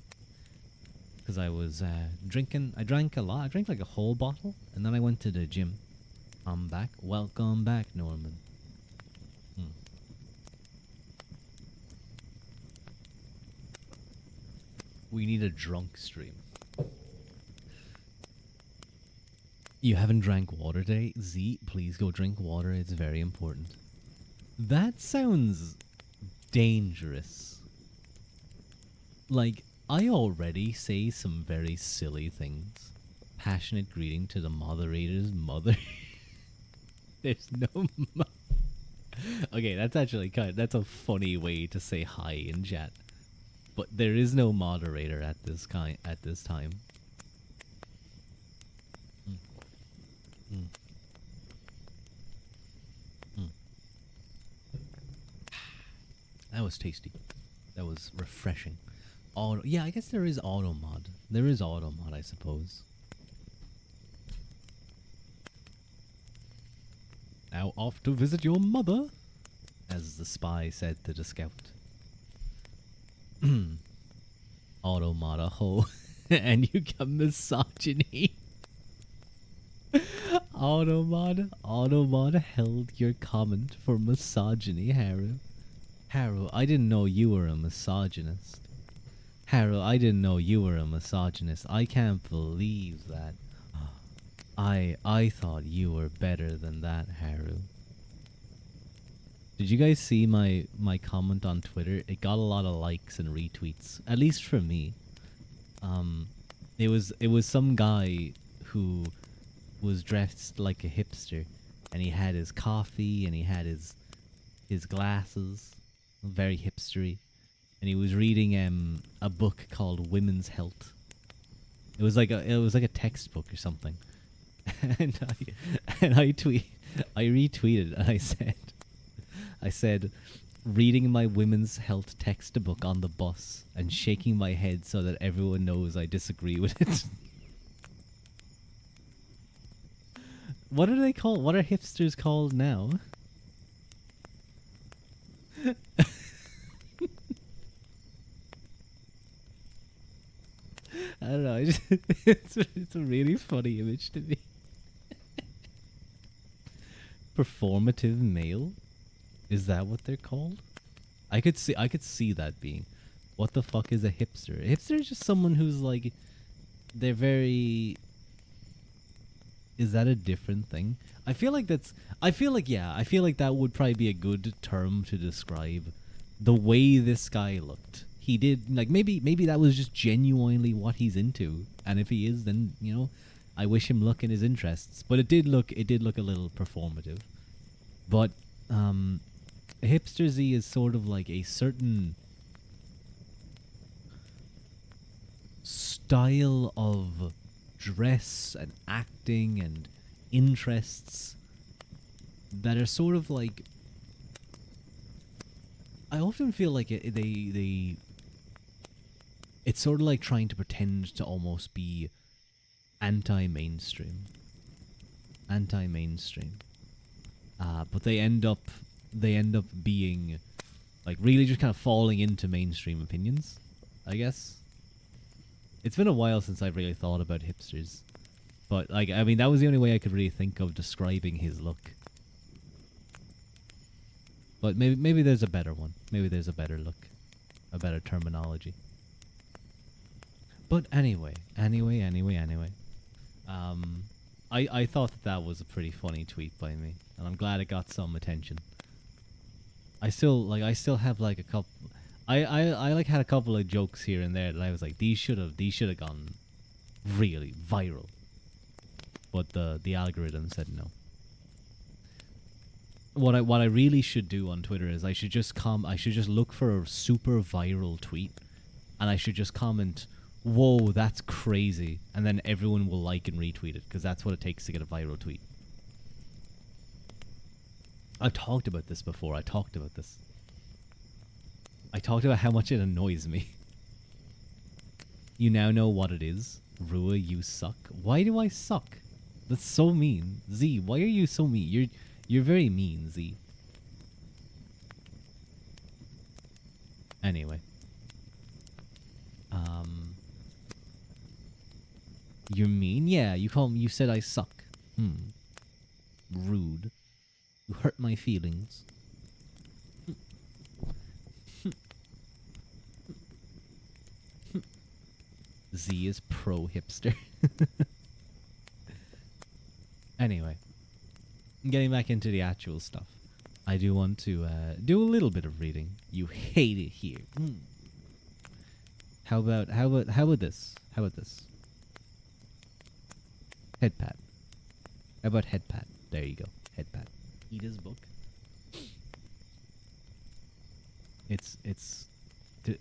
S1: Because I was drinking. I drank a lot. I drank like a whole bottle. And then I went to the gym. I'm back. Welcome back, Norman. We need a drunk stream. You haven't drank water today? Z, please go drink water. It's very important. That sounds dangerous. Like, I already say some very silly things. Passionate greeting to the moderator's mother. There's no Okay, that's actually that's a funny way to say hi in chat. But there is no moderator at this time. Mm. Mm. Mm. That was tasty. That was refreshing. Yeah, I guess there is auto mod. There is auto mod, I suppose. Now off to visit your mother, as the spy said to the scout. Auto mod a hoe, and you got misogyny. Auto mod held your comment for misogyny, Haru. Haru, I didn't know you were a misogynist. Haru, I didn't know you were a misogynist. I can't believe that. I thought you were better than that, Haru. Did you guys see my comment on Twitter? It got a lot of likes and retweets, at least for me. It was some guy who was dressed like a hipster, and he had his coffee and he had his glasses, very hipstery, and he was reading a book called Women's Health. It was like a textbook or something. and I retweeted and I said reading my women's health textbook on the bus and shaking my head so that everyone knows I disagree with it. What are they called? What are hipsters called now? I don't know. It's a really funny image to me. Performative male? Is that what they're called? I could see that being. What the fuck is a hipster? A hipster is just someone who's like, they're very. Is that a different thing? I feel like that would probably be a good term to describe the way this guy looked. He did, like, maybe that was just genuinely what he's into, and if he is, then, you know, I wish him luck in his interests. But it did look a little performative. But hipster Z is sort of like a certain style of dress and acting and interests that are sort of like, I often feel like it's sort of like trying to pretend to almost be anti-mainstream. But they end up being like really just kind of falling into mainstream opinions, I guess. It's been a while since I've really thought about hipsters. But like, I mean, that was the only way I could really think of describing his look. But maybe there's a better one. Maybe there's a better look, a better terminology. But anyway. I thought that was a pretty funny tweet by me, and I'm glad it got some attention. I still have like a couple. I like had a couple of jokes here and there that I was like, these should have gone really viral. But the algorithm said no. What I really should do on Twitter is I should just look for a super viral tweet, and I should just comment, "Whoa, that's crazy," and then everyone will like and retweet it, because that's what it takes to get a viral tweet. I've talked about this before. I talked about how much it annoys me. You now know what it is. Ruadh, you suck. Why do I suck? That's so mean. Z, why are you so mean? You're very mean, Z. Anyway. You're mean? Yeah, you said I suck. Rude. You hurt my feelings. Z is pro hipster. Anyway, getting back into the actual stuff, I do want to do a little bit of reading. You hate it here. How about this? How about this? Head pat. How about head pat? There you go. Head pat. Ida's book.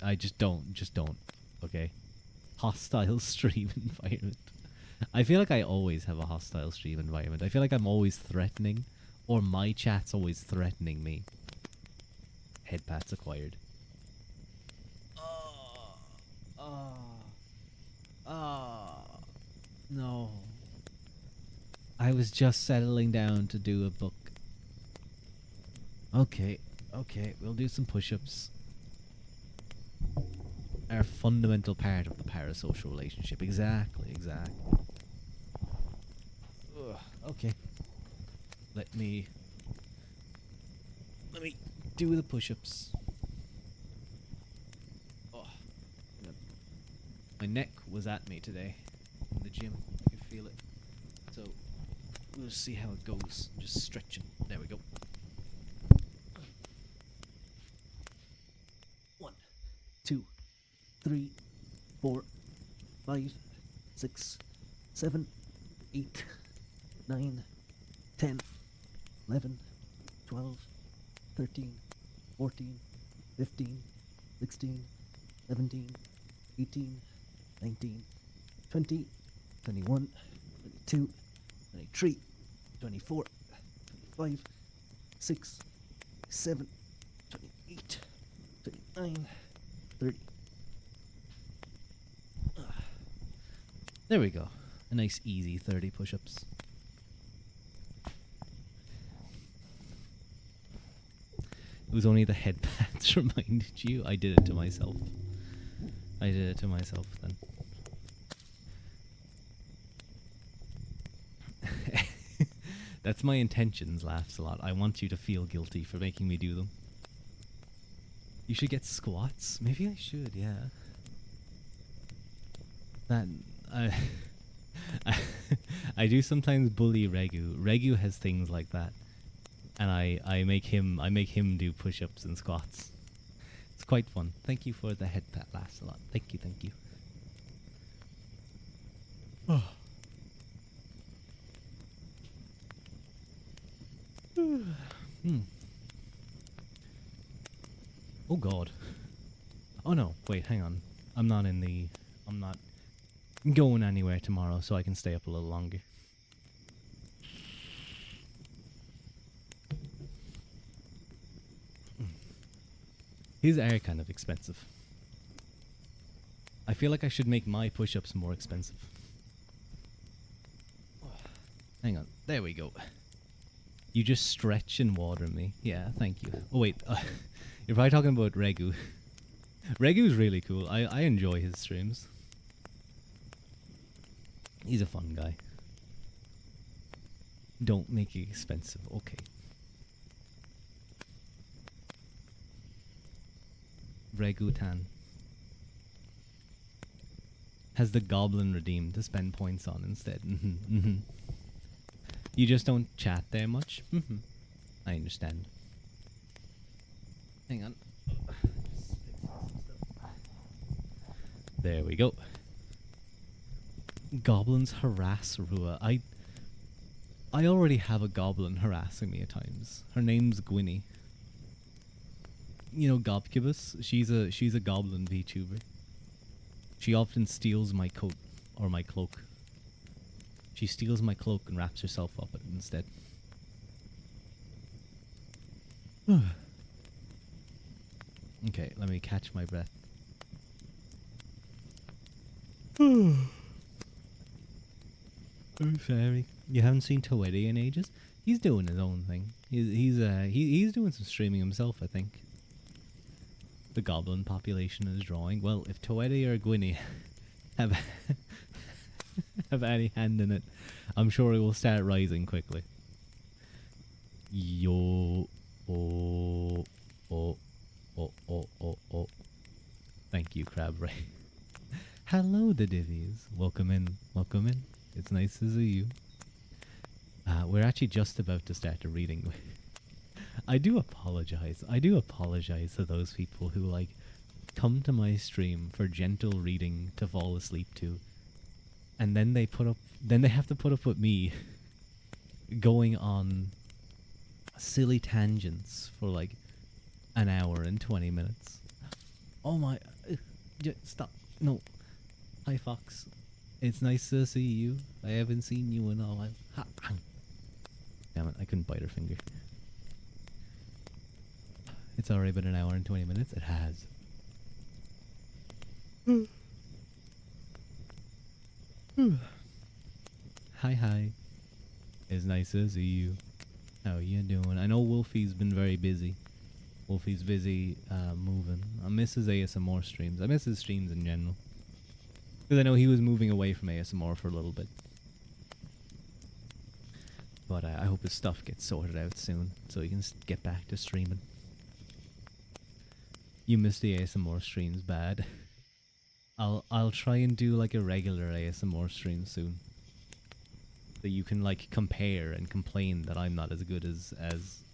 S1: I just don't. Okay. Hostile stream environment. I feel like I always have a hostile stream environment. I feel like I'm always threatening, or my chat's always threatening me. Head pats acquired. No. I was just settling down to do a book. Okay, we'll do some push-ups. Are a fundamental part of the parasocial relationship. Exactly. Okay. Let me do the push-ups. Oh, my neck was at me today in the gym. I could feel it. So we'll see how it goes. Just stretching. There we go. 1, 2, 3, 4, 5, 6, 7, 8, 9, 10, 11, 12, 13, 14, 15, 16, 17, 18, 19, 20, 21, 22, 23, 24, 25, 6, 7, 28, 29, 30. There we go. A nice easy 30 push-ups. It was only the head pats reminded you. I did it to myself. Then. That's my intentions, laughs a lot. I want you to feel guilty for making me do them. You should get squats. Maybe I should, yeah. I do sometimes bully Regu. Regu has things like that. And I make him do push-ups and squats. It's quite fun. Thank you for the head pat, laughs a lot. Thank you. Oh. Oh god. Oh no, wait, hang on. I'm not going anywhere tomorrow, so I can stay up a little longer. His are kind of expensive. I feel like I should make my push-ups more expensive. Hang on, there we go. You just stretch and water me. Yeah, thank you. Oh wait, you're probably talking about Regu. Regu's really cool. I enjoy his streams. He's a fun guy. Don't make it expensive. Okay. Regutan. Has the goblin redeemed to spend points on instead. You just don't chat there much? I understand. Hang on. There we go. Goblins harass Ruadh. I already have a goblin harassing me at times. Her name's Gwynny. You know Gobcubus? She's a goblin VTuber. She often steals my coat or my cloak. She steals my cloak and wraps herself up in it instead. Okay, let me catch my breath. I'm sorry. You haven't seen Toetti in ages? He's doing his own thing. He's doing some streaming himself, I think. The goblin population is drawing. Well, if Toetti or Gwynny have have any hand in it, I'm sure it will start rising quickly. Yo, oh, oh, oh, oh, oh, oh. Thank you, Crab Ray. Hello, the Divvies. Welcome in. Welcome in. It's nice to see you. We're actually just about to start a reading. I do apologize. I do apologize to those people who like come to my stream for gentle reading to fall asleep to, and then they have to put up with me going on silly tangents for like an hour and 20 minutes. Oh my! Stop! No. Hi, Fox. It's nice to see you. I haven't seen you in a while. Ha. Damn it! I couldn't bite her finger. It's already been an hour and 20 minutes. It has. Hi. It's nice to see you. How you doing? I know Wolfie's been very busy. Wolfie's busy moving. I miss his ASMR streams. I miss his streams in general. Because I know he was moving away from ASMR for a little bit. But I hope his stuff gets sorted out soon so he can get back to streaming. You missed the ASMR streams bad. I'll try and do like a regular ASMR stream soon. So you can like compare and complain that I'm not as good as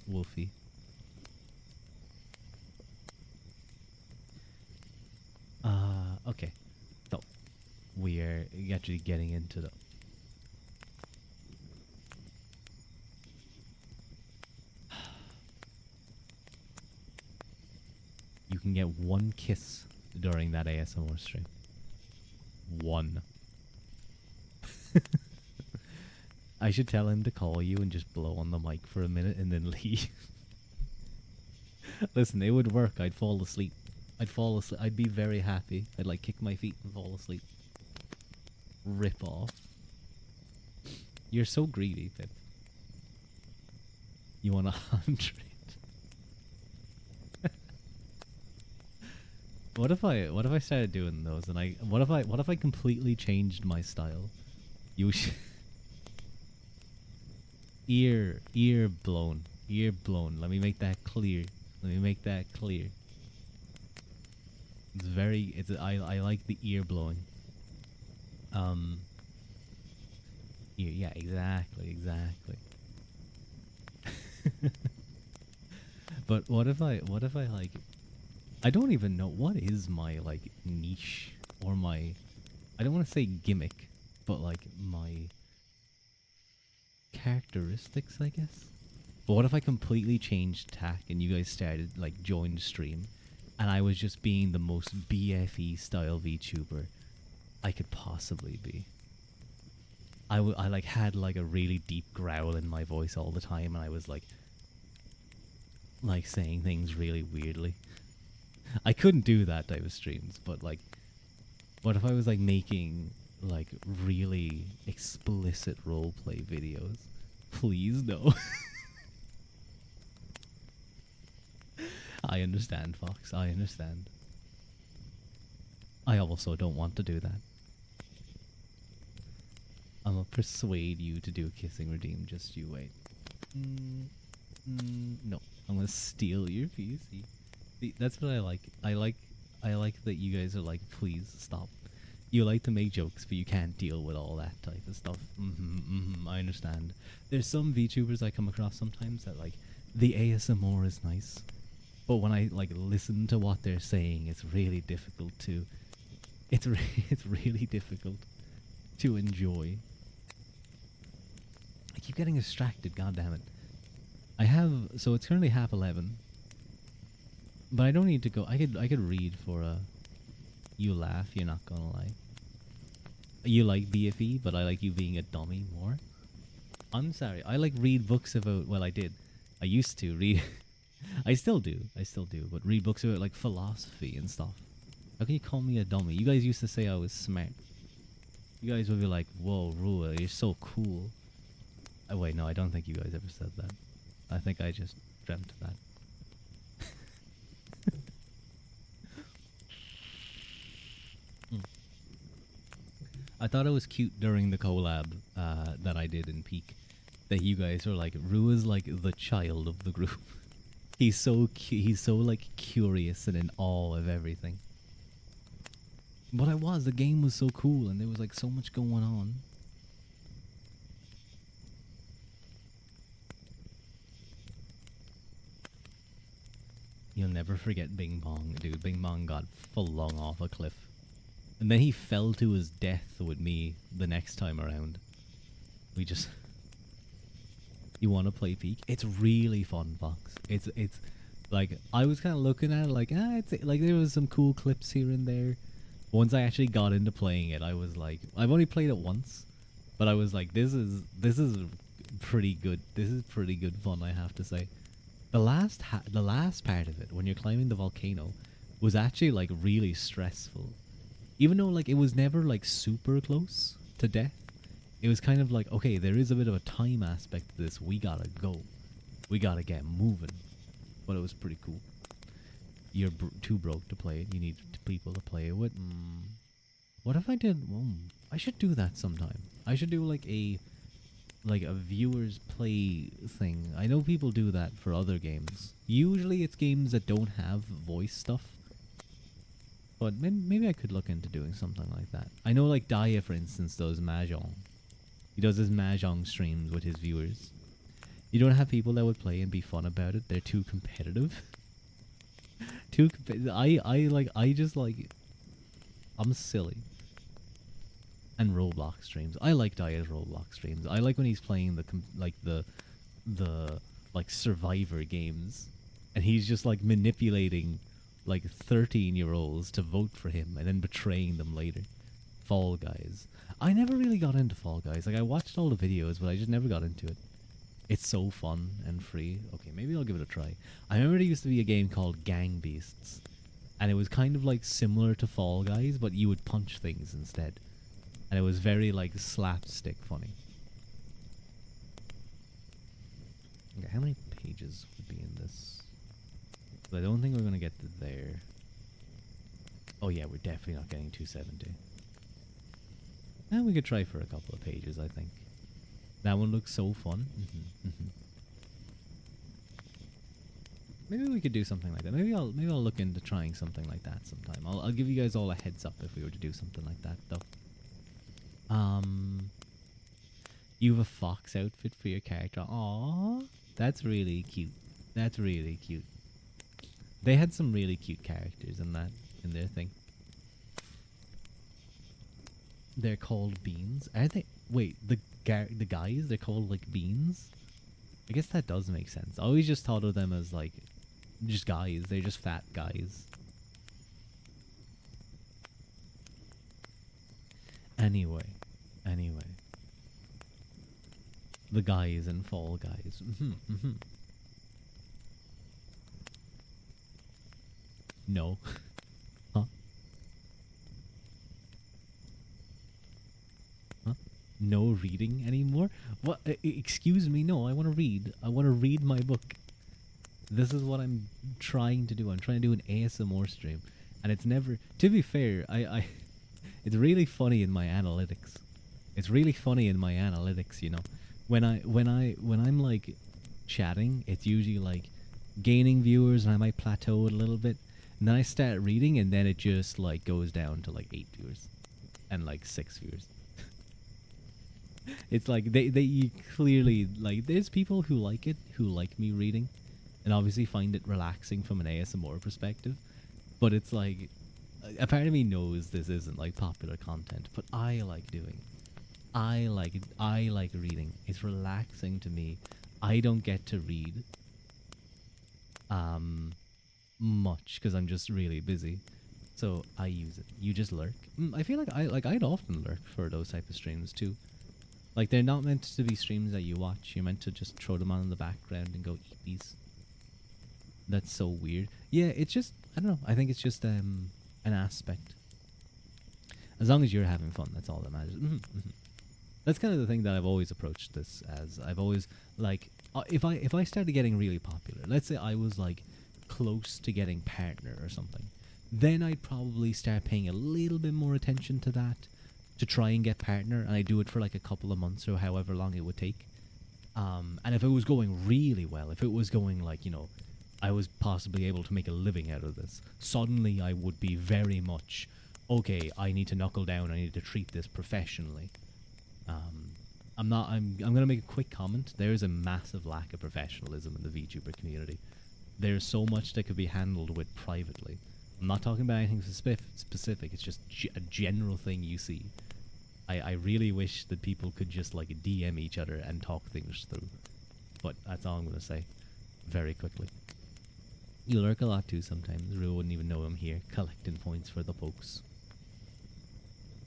S1: Wolfie. Okay. So we're actually getting into the you can get one kiss during that ASMR stream. One. I should tell him to call you and just blow on the mic for a minute and then leave. Listen, it would work. I'd fall asleep. I'd be very happy. I'd like kick my feet and fall asleep. Rip off. You're so greedy, Pip. You want 100? What if I started doing those and what if I completely changed my style? You ear blown. Let me make that clear. I like the ear blowing. Yeah, exactly. But what if I like, I don't even know what is my like niche or my, I don't want to say gimmick, but like my characteristics, I guess. But what if I completely changed tack and you guys started like joined stream and I was just being the most BFE style VTuber I could possibly be? I like had like a really deep growl in my voice all the time and I was like saying things really weirdly. I couldn't do that type of streams, but like, what if I was like making like really explicit roleplay videos? Please no. I understand, Fox. I understand. I also don't want to do that. I'm gonna persuade you to do a kissing redeem. Just you wait. No, I'm gonna steal your PC. See, that's what I like. I like that you guys are like, please stop. You like to make jokes, but you can't deal with all that type of stuff. I understand. There's some VTubers I come across sometimes that like the ASMR is nice, but when I like listen to what they're saying, it's really difficult to. It's really difficult to enjoy. I keep getting distracted. God damn it! I have so it's currently 11:30, but I don't need to go. I could read for a. You laugh. You're not gonna lie. You like BFE, but I like you being a dummy more. I'm sorry. I like read books about. Well, I did. I used to read. I still do. But read books about like philosophy and stuff. How can you call me a dummy? You guys used to say I was smart. You guys would be like, "Whoa, Ruadh, you're so cool." Oh, wait, no, I don't think you guys ever said that. I think I just dreamt that. I thought it was cute during the collab that I did in Peak that you guys were like, Ruadh's like the child of the group. He's so he's so like curious and in awe of everything. But the game was so cool and there was like so much going on. You'll never forget Bing Bong, dude. Bing Bong got flung off a cliff. And then he fell to his death with me the next time around. We just... You want to play Peak? It's really fun, Fox. It's like, I was kind of looking at it like, it's like there was some cool clips here and there. Once I actually got into playing it, I was like, I've only played it once, but I was like, this is pretty good. This is pretty good fun, I have to say. The last part of it, when you're climbing the volcano, was actually like really stressful. Even though like it was never like super close to death, it was kind of like, okay, there is a bit of a time aspect to this. We gotta go. We gotta get moving. But it was pretty cool. You're too broke to play it. You need people to play it with. What if I did? I should do that sometime. I should do like a viewers play thing. I know people do that for other games. Usually it's games that don't have voice stuff. But maybe I could look into doing something like that. I know like Daya, for instance, does Mahjong. He does his Mahjong streams with his viewers. You don't have people that would play and be fun about it. They're too competitive. I'm silly. And Roblox streams. I like Daya's Roblox streams. I like when he's playing the Survivor games, and he's just like manipulating like 13-year-olds to vote for him and then betraying them later. Fall Guys. I never really got into Fall Guys. Like I watched all the videos, but I just never got into it. It's so fun and free. Okay, maybe I'll give it a try. I remember there used to be a game called Gang Beasts, and it was kind of like similar to Fall Guys, but you would punch things instead. And it was very like slapstick funny. Okay, how many pages would be in this? I don't think we're gonna get to there. Oh yeah, we're definitely not getting 270. And we could try for a couple of pages, I think. That one looks so fun. Maybe we could do something like that. Maybe I'll look into trying something like that sometime. I'll give you guys all a heads up if we were to do something like that, though. You have a fox outfit for your character. Aww, that's really cute. That's really cute. They had some really cute characters in their thing. They're called beans. Are they? Wait, the guys, they're called like beans? I guess that does make sense. I always just thought of them as like just guys. They're just fat guys. Anyway. The guys in Fall Guys. No. Huh? Huh? No reading anymore? What? Excuse me, no, I want to read. I want to read my book. This is what I'm trying to do. I'm trying to do an ASMR stream. And it's never... To be fair, it's really funny in my analytics. It's really funny in my analytics, you know. When I'm like chatting, it's usually like gaining viewers and I might plateau it a little bit. And then I start reading and then it just like goes down to like 8 viewers and like 6 viewers. It's like they you clearly like there's people who like it, who like me reading and obviously find it relaxing from an ASMR perspective. But it's like a part of me knows this isn't like popular content, but I like doing it. I like it. I like reading. It's relaxing to me. I don't get to read um much because I'm just really busy. So I use it. You just lurk. I feel like I'd often lurk for those type of streams too. Like they're not meant to be streams that you watch. You're meant to just throw them on in the background and go eat these. That's so weird. Yeah, it's just I don't know. I think it's just an aspect. As long as you're having fun, that's all that matters. That's kind of the thing that I've always approached this as. I've always like if I started getting really popular, let's say I was like close to getting partner or something, then I'd probably start paying a little bit more attention to that to try and get partner, and I do it for like a couple of months or however long it would take. And if it was going really well, if it was going like, you know, I was possibly able to make a living out of this, suddenly I would be very much, okay, I need to knuckle down, I need to treat this professionally. I'm going to make a quick comment. There's a massive lack of professionalism in the VTuber community. There's so much that could be handled with privately. I'm not talking about anything specific, it's just a general thing you see. I really wish that people could just like DM each other and talk things through. But that's all I'm going to say very quickly. You lurk a lot too sometimes. Rue wouldn't even know I'm here, collecting points for the pokes.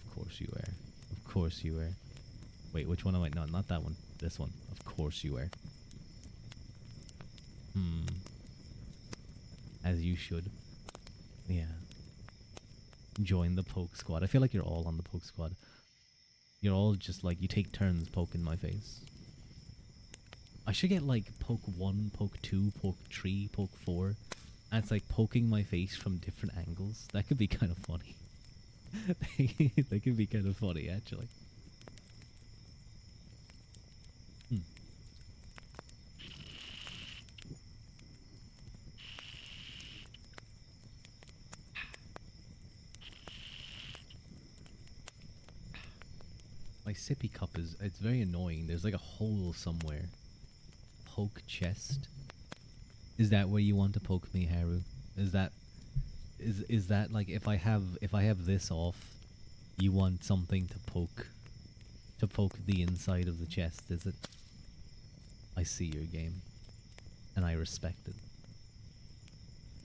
S1: Of course you are. Of course you are. Wait, which one am I? No, not that one. This one. Of course you are. As you should. Yeah. Join the poke squad. I feel like you're all on the poke squad. You're all just like, you take turns poking my face. I should get like poke 1, poke 2, poke 3, poke 4. And it's like poking my face from different angles. That could be kind of funny. That could be kind of funny, actually. My sippy cup is, it's very annoying. There's like a hole somewhere. Poke chest. Is that where you want to poke me, Haru? Is that like if I have this off, you want something to poke the inside of the chest, is it? I see your game. And I respect it.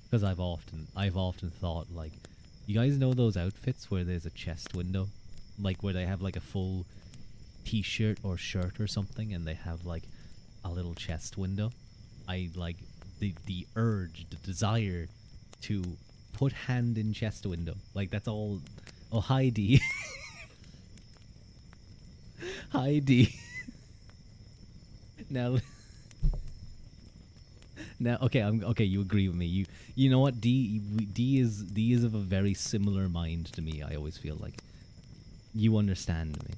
S1: Because I've often thought like, you guys know those outfits where there's a chest window? Like where they have like a full t-shirt or shirt or something and they have like a little chest window. I like the urge, the desire to put hand in chest window. Like that's all. Oh, hi D. Hi D. Now okay, okay, you agree with me. You know what, D is of a very similar mind to me. I always feel like you understand me.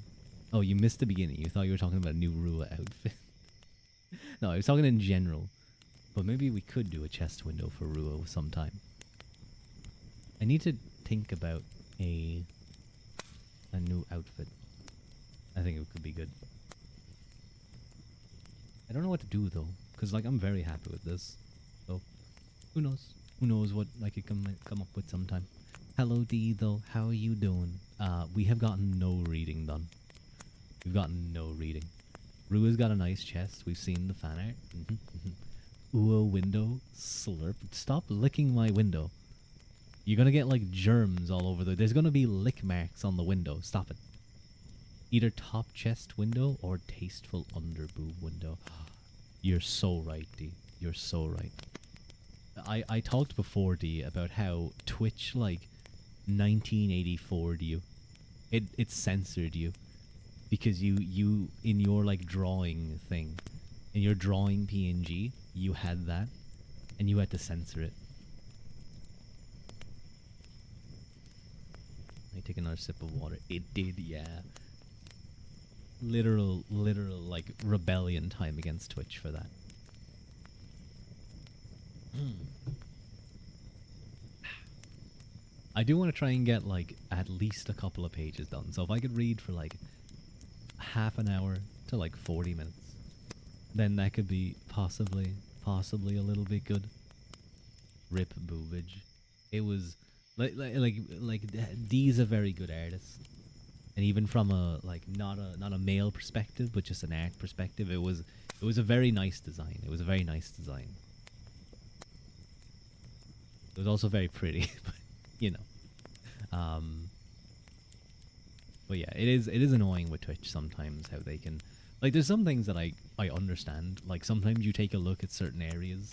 S1: Oh, you missed the beginning. You thought you were talking about a new Ruadh outfit. No, I was talking in general. But maybe we could do a chest window for Ruadh sometime. I need to think about a new outfit. I think it could be good. I don't know what to do though, because like I'm very happy with this. So who knows? Who knows what I could come up with sometime. Hello D though, how are you doing? We have gotten no reading done. We've gotten no reading. Rua's got a nice chest. We've seen the fan art. Ooh, window slurp. Stop licking my window. You're gonna get like germs all over there's gonna be lick marks on the window. Stop it. Either top chest window or tasteful under boob window. You're so right, D. You're so right. I talked before, D, about how Twitch like 1984'd you. It censored you. Because you in your like drawing thing, in your drawing PNG, you had that, and you had to censor it. I take another sip of water. It did, yeah. literal like rebellion time against Twitch for that. I do want to try and get like at least a couple of pages done. So if I could read for like half an hour to like 40 minutes, then that could be possibly a little bit good. Rip Boobage. It was Dee's a very good artist, and even from a like not a male perspective, but just an art perspective, it was a very nice design. It was a very nice design. It was also very pretty, but you know. But yeah, it is annoying with Twitch sometimes how they can like there's some things that I understand. Like sometimes you take a look at certain areas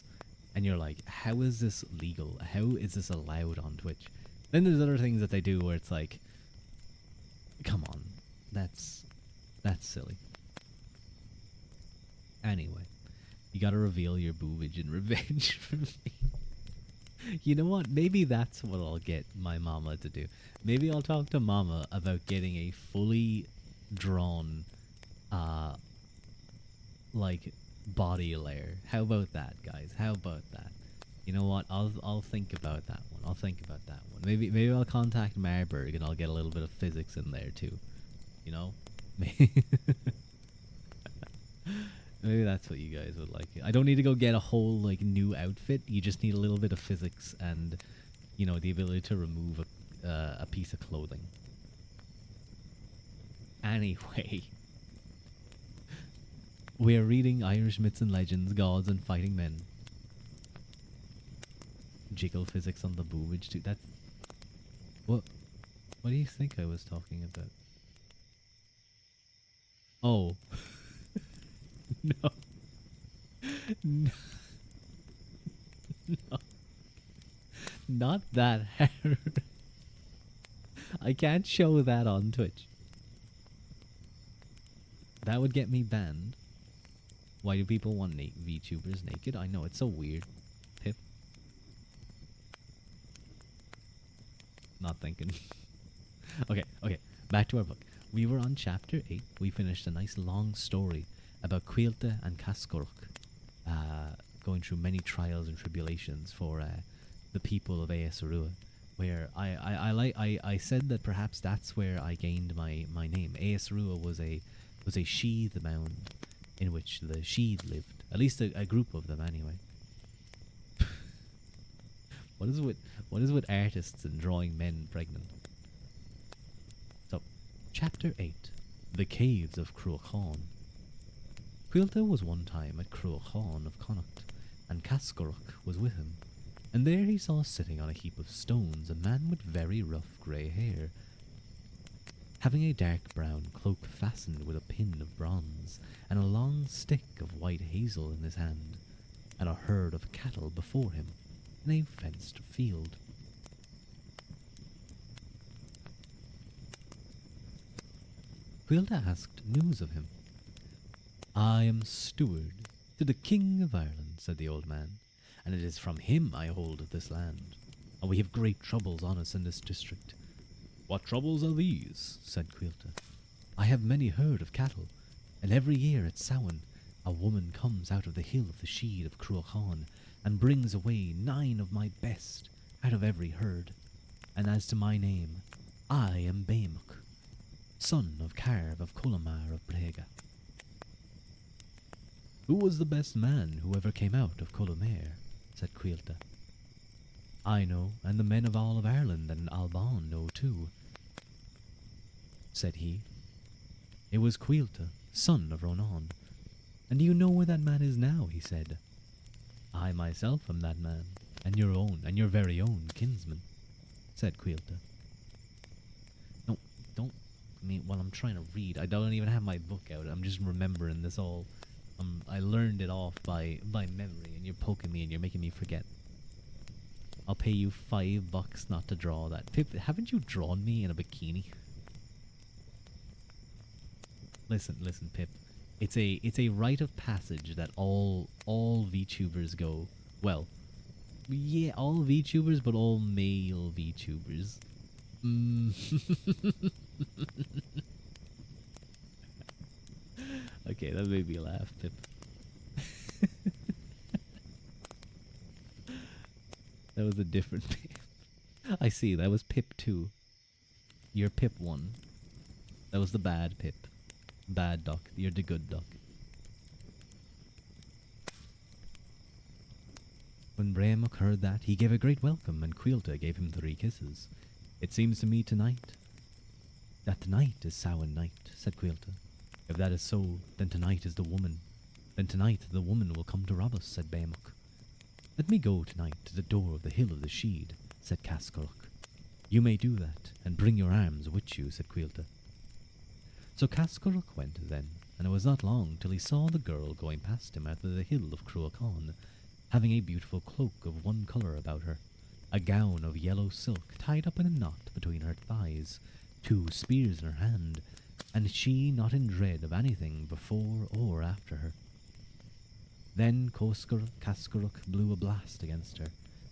S1: and you're like, how is this legal? How is this allowed on Twitch? Then there's other things that they do where it's like, come on, that's silly. Anyway, you gotta reveal your boobage in revenge for me. You know what? Maybe that's what I'll get my mama to do. Maybe I'll talk to mama about getting a fully drawn, uh, like body layer. How about that, guys? How about that? You know what? I'll think about that one. I'll think about that one. Maybe I'll contact Marburg and I'll get a little bit of physics in there too. You know? Maybe that's what you guys would like. I don't need to go get a whole like new outfit. You just need a little bit of physics and, you know, the ability to remove a piece of clothing. Anyway, we are reading Irish Myths and Legends, Gods and Fighting Men. Jiggle physics on the boobage too. That's what. What do you think I was talking about? Oh. No. No. No. Not that hair. I can't show that on Twitch. That would get me banned. Why do people want VTubers naked? I know, it's so weird. Pip. Not thinking. Okay. Back to our book. We were on chapter 8. We finished a nice long story about Cuilta and Cascorch, going through many trials and tribulations for the people of Aesarua, where I said that perhaps that's where I gained my name. Aesarua was a sheath mound in which the Sheed lived, at least a group of them anyway. What is with artists and drawing men pregnant? So, chapter 8, The Caves of Cruachan. Cuilta was one time at Cruachan of Connacht, and Cascorch was with him, and there he saw sitting on a heap of stones a man with very rough grey hair, having a dark brown cloak fastened with a pin of bronze, and a long stick of white hazel in his hand, and a herd of cattle before him in a fenced field. Cuilta asked news of him. I am steward to the King of Ireland, said the old man, and it is from him I hold this land, and we have great troubles on us in this district. What troubles are these? Said Cuilta. I have many herd of cattle, and every year at Samhain a woman comes out of the hill of the Sheed of Cruachan and brings away 9 of my best out of every herd. And as to my name, I am Baemach, son of Carve of Colomar of Brega. Who was the best man who ever came out of Colomare? Said Cuilta. I know, and the men of all of Ireland and Alban know too, said he. It was Cuilta, son of Ronan. And do you know where that man is now? He said. I myself am that man, and your very own kinsman, said Cuilta. No, don't. I mean, while I'm trying to read, I don't even have my book out. I'm just remembering this all. I learned it off by memory, and you're poking me and you're making me forget. I'll pay you $5 not to draw that. Pip, haven't you drawn me in a bikini? Listen, Pip. It's a rite of passage that all VTubers go. Well, yeah, all VTubers, but all male VTubers. Okay, that made me laugh, Pip. That was a different Pip. I see, that was Pip 2. You're Pip 1. That was the bad Pip. Bad duck. You're the good duck. When Brahmach heard that, he gave a great welcome, and Quilta gave him 3 kisses. It seems to me tonight that tonight is Samhain night, said Quilta. If that is so, then tonight is the woman. Then tonight the woman will come to rob us, said Brahmach. Let me go tonight to the door of the hill of the Sheed, said Cascarach. You may do that, and bring your arms with you, said Quilta. So Cascarach went then, and it was not long till he saw the girl going past him out of the hill of Cruachan, having a beautiful cloak of one colour about her, a gown of yellow silk tied up in a knot between her thighs, 2 spears in her hand, and she not in dread of anything before or after her. Then Cascarach blew a blast against her,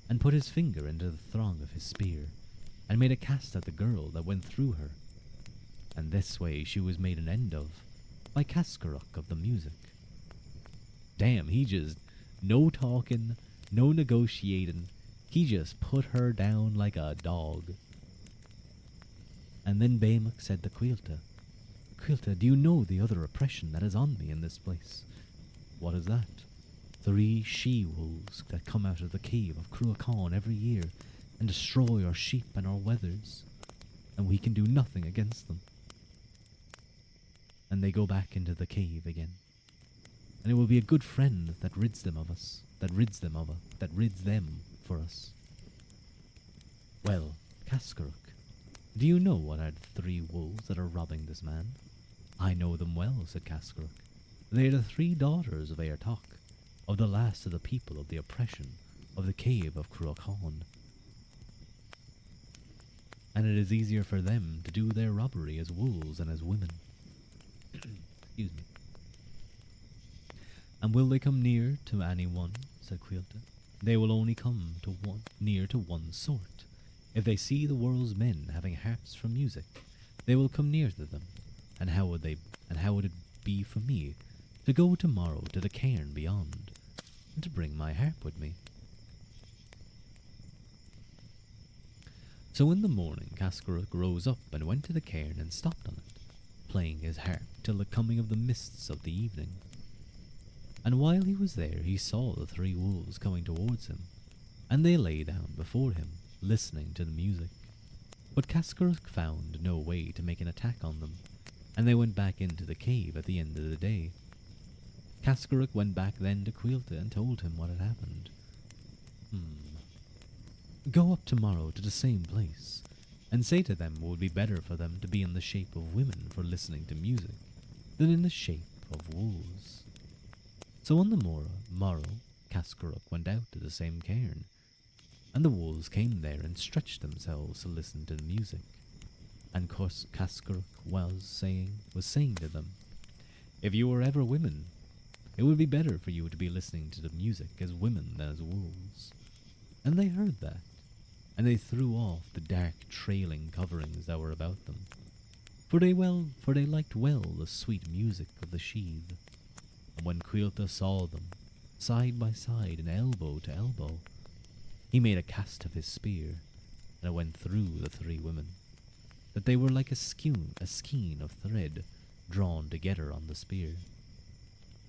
S1: and put his finger into the throng of his spear, and made a cast at the girl that went through her. And this way she was made an end of, by Cascarach of the music. Damn, he just, no talking, no negotiating, he just put her down like a dog. And then Brahmach said to Quilta, Quilta, do you know the other oppression that is on me in this place? What is that? 3 she-wolves that come out of the cave of Cruachan every year and destroy our sheep and our wethers, and we can do nothing against them. And they go back into the cave again. And it will be a good friend that rids them of us, that rids them for us. Well, Cascarach, do you know what are the 3 wolves that are robbing this man? I know them well, said Cascarach. They are the 3 daughters of Aertok, of the last of the people of the oppression of the cave of Cruachan. And it is easier for them to do their robbery as wolves than as women. Excuse me. And will they come near to any one? Said Quilta. They will only come to near to one sort. If they see the world's men having harps for music, they will come near to them. And how would it be for me to go tomorrow to the cairn beyond, and to bring my harp with me? So in the morning Cascarach rose up and went to the cairn and stopped on it, playing his harp till the coming of the mists of the evening. And while he was there he saw the 3 wolves coming towards him, and they lay down before him, listening to the music. But Cascarach found no way to make an attack on them, and they went back into the cave at the end of the day. Cascarach went back then to Quilta and told him what had happened. Go up tomorrow to the same place, and say to them it would be better for them to be in the shape of women for listening to music, than in the shape of wolves. So on the morrow, Cascarach went out to the same cairn, and the wolves came there and stretched themselves to listen to the music. And Cascarach was saying to them, if you were ever women, it would be better for you to be listening to the music as women than as wolves. And they heard that, and they threw off the dark trailing coverings that were about them, for they liked well the sweet music of the sheath. And when Quilta saw them, side by side and elbow to elbow, he made a cast of his spear, and it went through the 3 women, that they were like a skein of thread drawn together on the spear.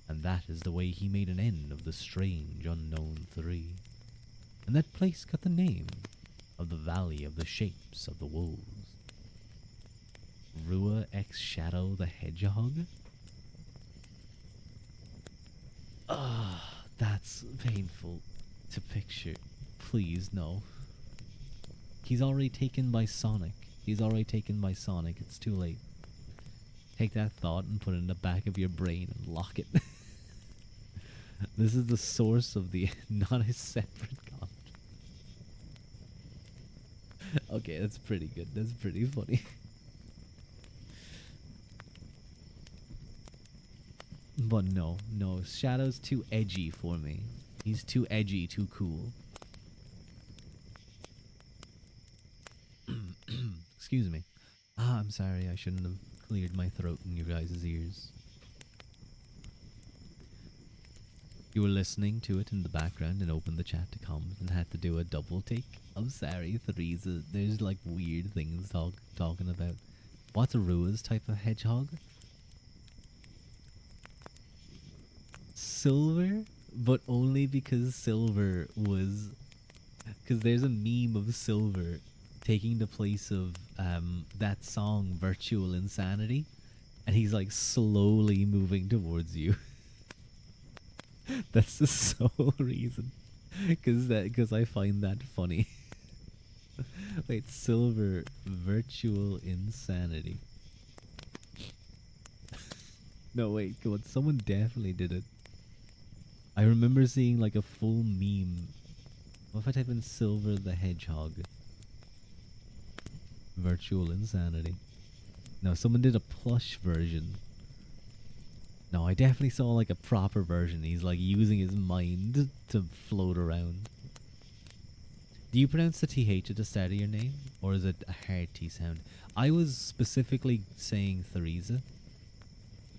S1: And that is the way he made an end of the strange unknown 3. And that place got the name of the Valley of the Shapes of the Wolves. Ruadh X Shadow the Hedgehog? That's painful to picture. Please, no. He's already taken by Sonic. It's too late. Take that thought and put it in the back of your brain and lock it. This is the source of the not a separate god. Okay, that's pretty good. That's pretty funny. But no, Shadow's too edgy for me. He's too edgy, too cool. Excuse me. I'm sorry, I shouldn't have cleared my throat in your guys' ears. You were listening to it in the background and opened the chat to comment and had to do a double take. I'm sorry, Theresa. There's like weird things talking about. What's a Rua's type of hedgehog? Silver, but only because Silver was. Because there's a meme of Silver taking the place of that song Virtual Insanity, and he's like slowly moving towards you. That's the sole reason. Because I find that funny. Wait, Silver Virtual Insanity. No, wait, come on. Someone definitely did it. I remember seeing like a full meme. What if I type in Silver the Hedgehog? Virtual Insanity. No, someone did a plush version. No, I definitely saw like a proper version. He's like using his mind to float around. Do you pronounce the TH at the start of your name? Or is it a hard T sound? I was specifically saying Theresa.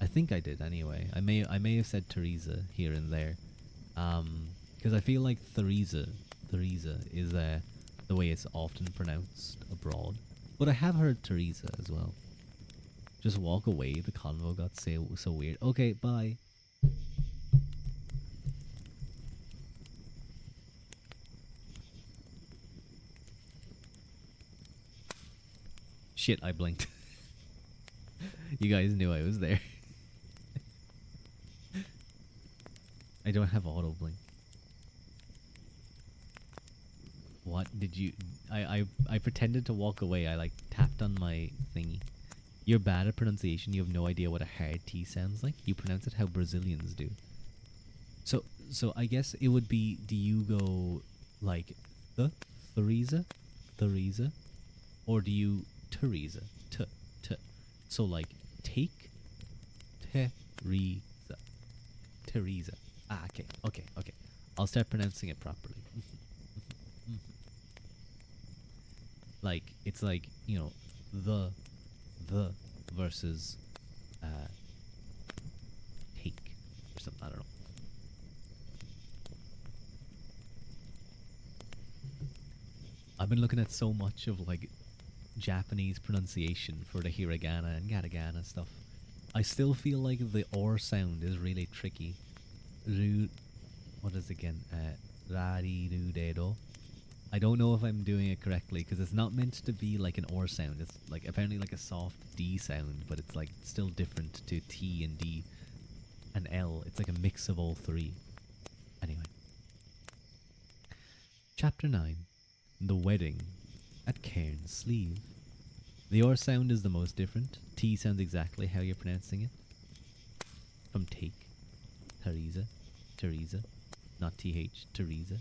S1: I think I did anyway. I may have said Teresa here and there. Because I feel like Theresa is the way it's often pronounced abroad. But I have heard Teresa as well. Just walk away. The convo got so weird. Okay, bye. Shit, I blinked. You guys knew I was there. I don't have auto blink. What did you... I pretended to walk away. I like tapped on my thingy. You're bad at pronunciation. You have no idea what a hard T sounds like. You pronounce it how Brazilians do. So I guess it would be, do you go like Theresa? Theresa? Or do you Teresa? T. So like take Teresa. Teresa. Ah, okay. I'll start pronouncing it properly. Like, it's like, you know, the versus take or something. I don't know. I've been looking at so much of like Japanese pronunciation for the hiragana and katakana stuff. I still feel like the or sound is really tricky. What is it again? Rari ru dedo. I don't know if I'm doing it correctly because it's not meant to be like an or sound. It's like apparently like a soft D sound, but it's like still different to T and D and L. It's like a mix of all three. Anyway. Chapter 9. The Wedding at Cairns Sleeve. The or sound is the most different. T sounds exactly how you're pronouncing it. From take. Teresa. Not TH. Teresa.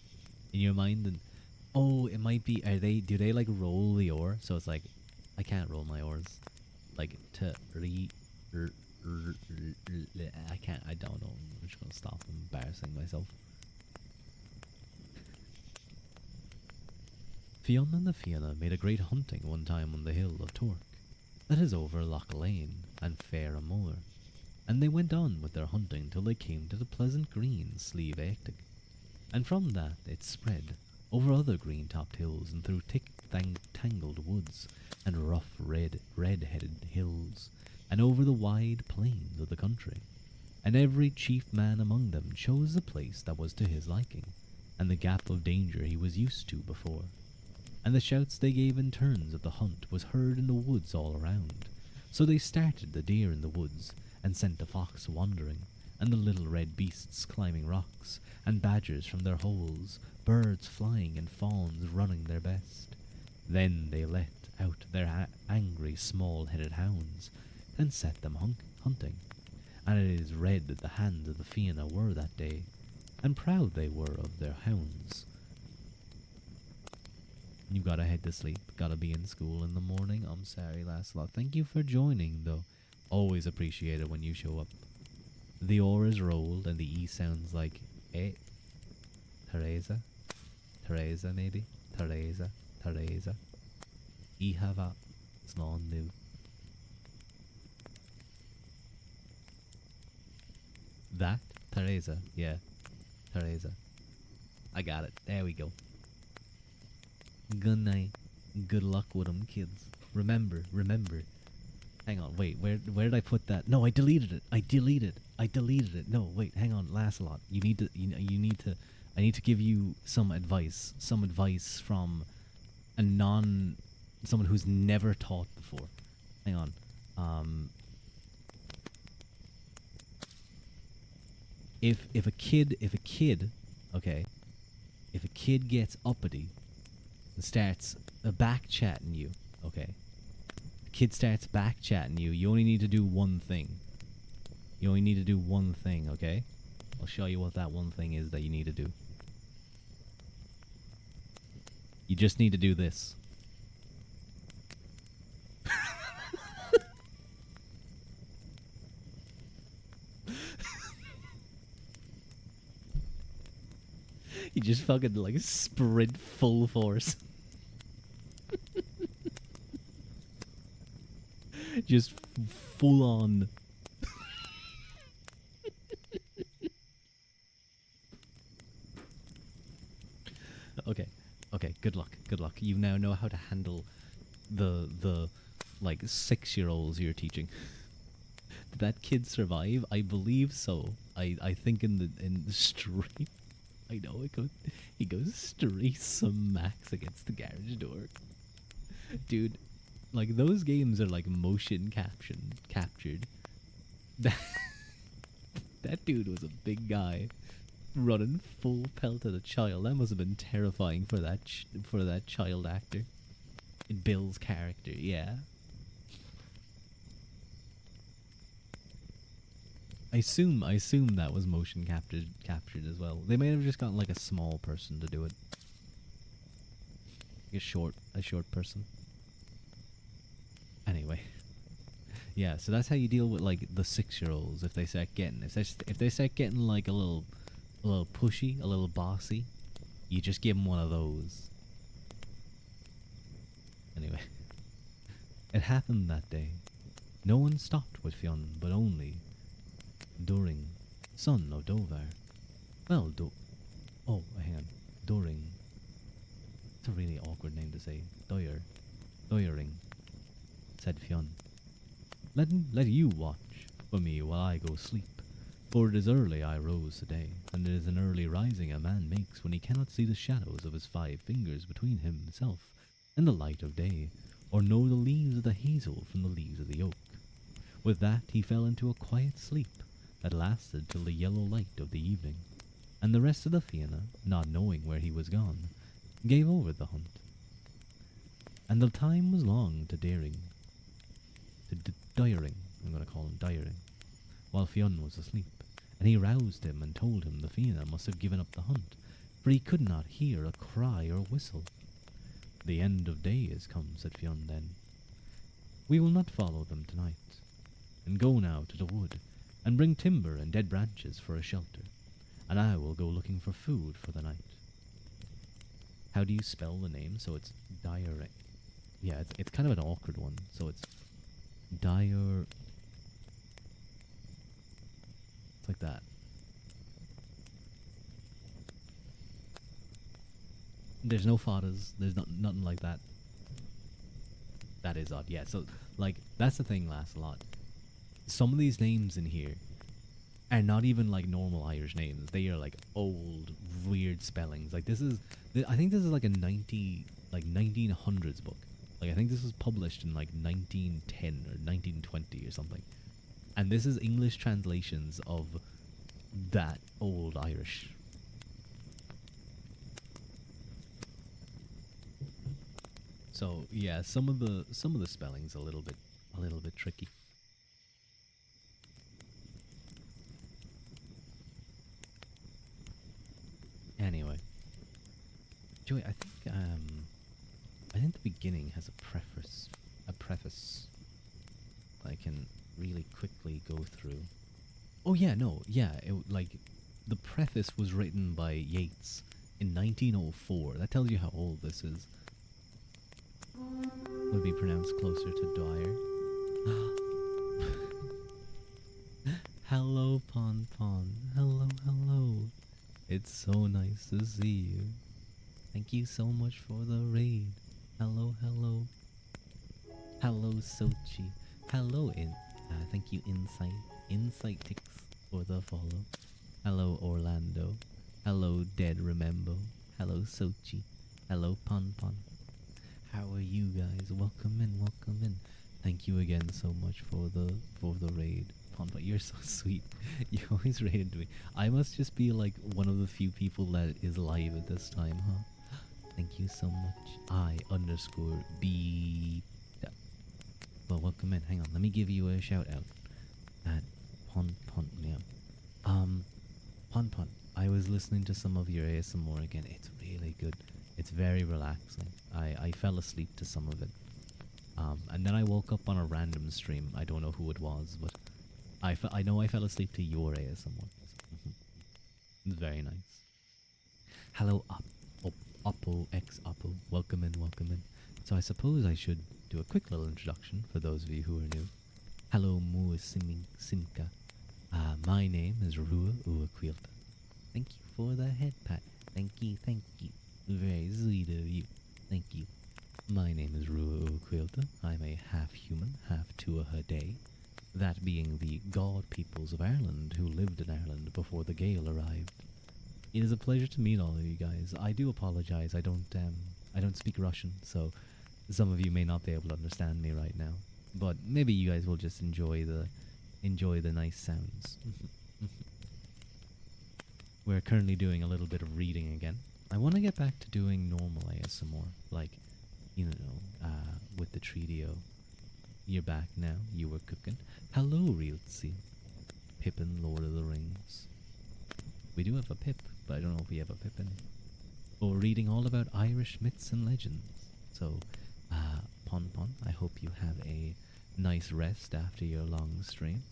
S1: In your mind, and oh, it might be. Do they like roll the or? So it's like, I can't roll my oars. Like I can't. I don't know. I'm just gonna stop embarrassing myself. Fionn and the Fianna made a great hunting one time on the hill of Torque, that is over Loch Lane and Fair Moor, and they went on with their hunting till they came to the pleasant green Slieve Eachtig, and from that it spread over other green-topped hills and through thick tangled woods and rough red-headed hills, and over the wide plains of the country, and every chief man among them chose the place that was to his liking, and the gap of danger he was used to before. And the shouts they gave in turns of the hunt was heard in the woods all around. So they started the deer in the woods, and sent the fox wandering, and the little red beasts climbing rocks, and badgers from their holes, birds flying and fawns running their best. Then they let out their angry small-headed hounds, and set them hunting. And it is read that the hands of the Fianna were that day, and proud they were of their hounds. You gotta head to sleep. Gotta be in school in the morning. I'm sorry, Lancelot. Thank you for joining, though. Always appreciate it when you show up. The or is rolled, and the E sounds like eh. Teresa? Teresa, maybe? Teresa. Ihava. Slán nu. That? Teresa, yeah. Teresa. I got it. There we go. Good night. Good luck with them, kids. Remember, remember. Hang on, wait. Where did I put that? No, I deleted it. I deleted it. No, wait. Hang on, Lancelot. You need to. You need to. I need to give you some advice. Some advice from a someone who's never taught before. Hang on. If a kid, okay, if a kid gets uppity and starts back chatting you, okay, the kid starts back chatting you, you only need to do one thing. You only need to do one thing, okay? I'll show you what that one thing is that you need to do. You just need to do this. You just fucking like sprint full force. Just full on. Okay. Okay, good luck. Good luck. You now know how to handle the like 6-year-olds you're teaching. Did that kid survive? I believe so. I think in the stream. I know he goes straight some max against the garage door. Dude, like those games are like motion captured. That dude was a big guy running full pelt at a child. That must have been terrifying for that child actor. In Bill's character, yeah. I assume that was motion captured as well. They may have just gotten like a small person to do it. A short person. Anyway. Yeah, so that's how you deal with like the 6-year-olds if they start getting like a little pushy, a little bossy, you just give them one of those. Anyway. It happened that day. No one stopped with Fionn, but only Doring, son of Dovar. Well, oh, hang on. Doring. It's a really awkward name to say. Doyering, said Fionn. Let you watch for me while I go sleep. For it is early I rose today, and it is an early rising a man makes when he cannot see the shadows of his 5 fingers between himself and the light of day, or know the leaves of the hazel from the leaves of the oak. With that he fell into a quiet sleep that lasted till the yellow light of the evening, and the rest of the Fianna, not knowing where he was gone, gave over the hunt. And the time was long to Dyring, I'm going to call him Dyring, while Fionn was asleep, and he roused him and told him the Fianna must have given up the hunt, for he could not hear a cry or whistle. The end of day is come, said Fionn then. We will not follow them tonight, and go now to the wood, and bring timber and dead branches for a shelter, and I will go looking for food for the night. How do you spell the name? So it's Dyering. Yeah, it's kind of an awkward one. So it's Dyer. It's like that. There's no fathers. There's nothing like that. That is odd. Yeah. So like that's the thing. Lasts a lot. Some of these names in here are not even like normal Irish names. They are like old, weird spellings. Like I think this is like a 1900s book. Like I think this was published in like 1910 or 1920 or something. And this is English translations of that old Irish. So yeah, some of the spelling's a little bit tricky. Anyway, Joey, I think the beginning has a preface I can really quickly go through. Oh yeah, no, yeah, like the preface was written by Yeats in 1904. That tells you how old this is. Would be pronounced closer to Dwyer. Hello, Pon Pon. Hello. It's so nice to see you. Thank you so much for the raid. Hello, hello. Hello, Sochi. Hello, thank you, Insight for the follow. Hello, Orlando. Hello, Dead Remember. Hello, Sochi. Hello, Pon Pon. How are you guys? Welcome in, welcome in. Thank you again so much for the raid. Pon Pon, you're so sweet. You always raided me. I must just be like one of the few people that is live at this time, huh? Thank you so much. I_B. Well, welcome in. Hang on, let me give you a shout out at Pon Pon. Yeah. Pon Pon, I was listening to some of your ASMR again. It's really good. It's very relaxing. I fell asleep to some of it. And then I woke up on a random stream. I don't know who it was, but I know I fell asleep to your ASMR. It's very nice. Hello, Oppo X Oppo. Welcome in, welcome in. So I suppose I should do a quick little introduction for those of you who are new. Hello, Mu Simka. My name is Ruadh Uaquilta. Thank you for the head pat. Thank you, thank you. Very sweet of you. Thank you. My name is Ruadh Uaquilta. I'm a half-human, half-Tuatha, that being the god peoples of Ireland who lived in Ireland before the Gael arrived. It is a pleasure to meet all of you guys. I do apologize. I don't speak Russian, so some of you may not be able to understand me right now. But maybe you guys will just enjoy the nice sounds. We're currently doing a little bit of reading again. I want to get back to doing normal ASMR, like, with the Treadio. You're back now. You were cooking. Hello, Realtzy. Pippin, Lord of the Rings. We do have a Pip, but I don't know if we have a Pippin. Or reading all about Irish myths and legends. So, Pon Pon, I hope you have a nice rest after your long stream.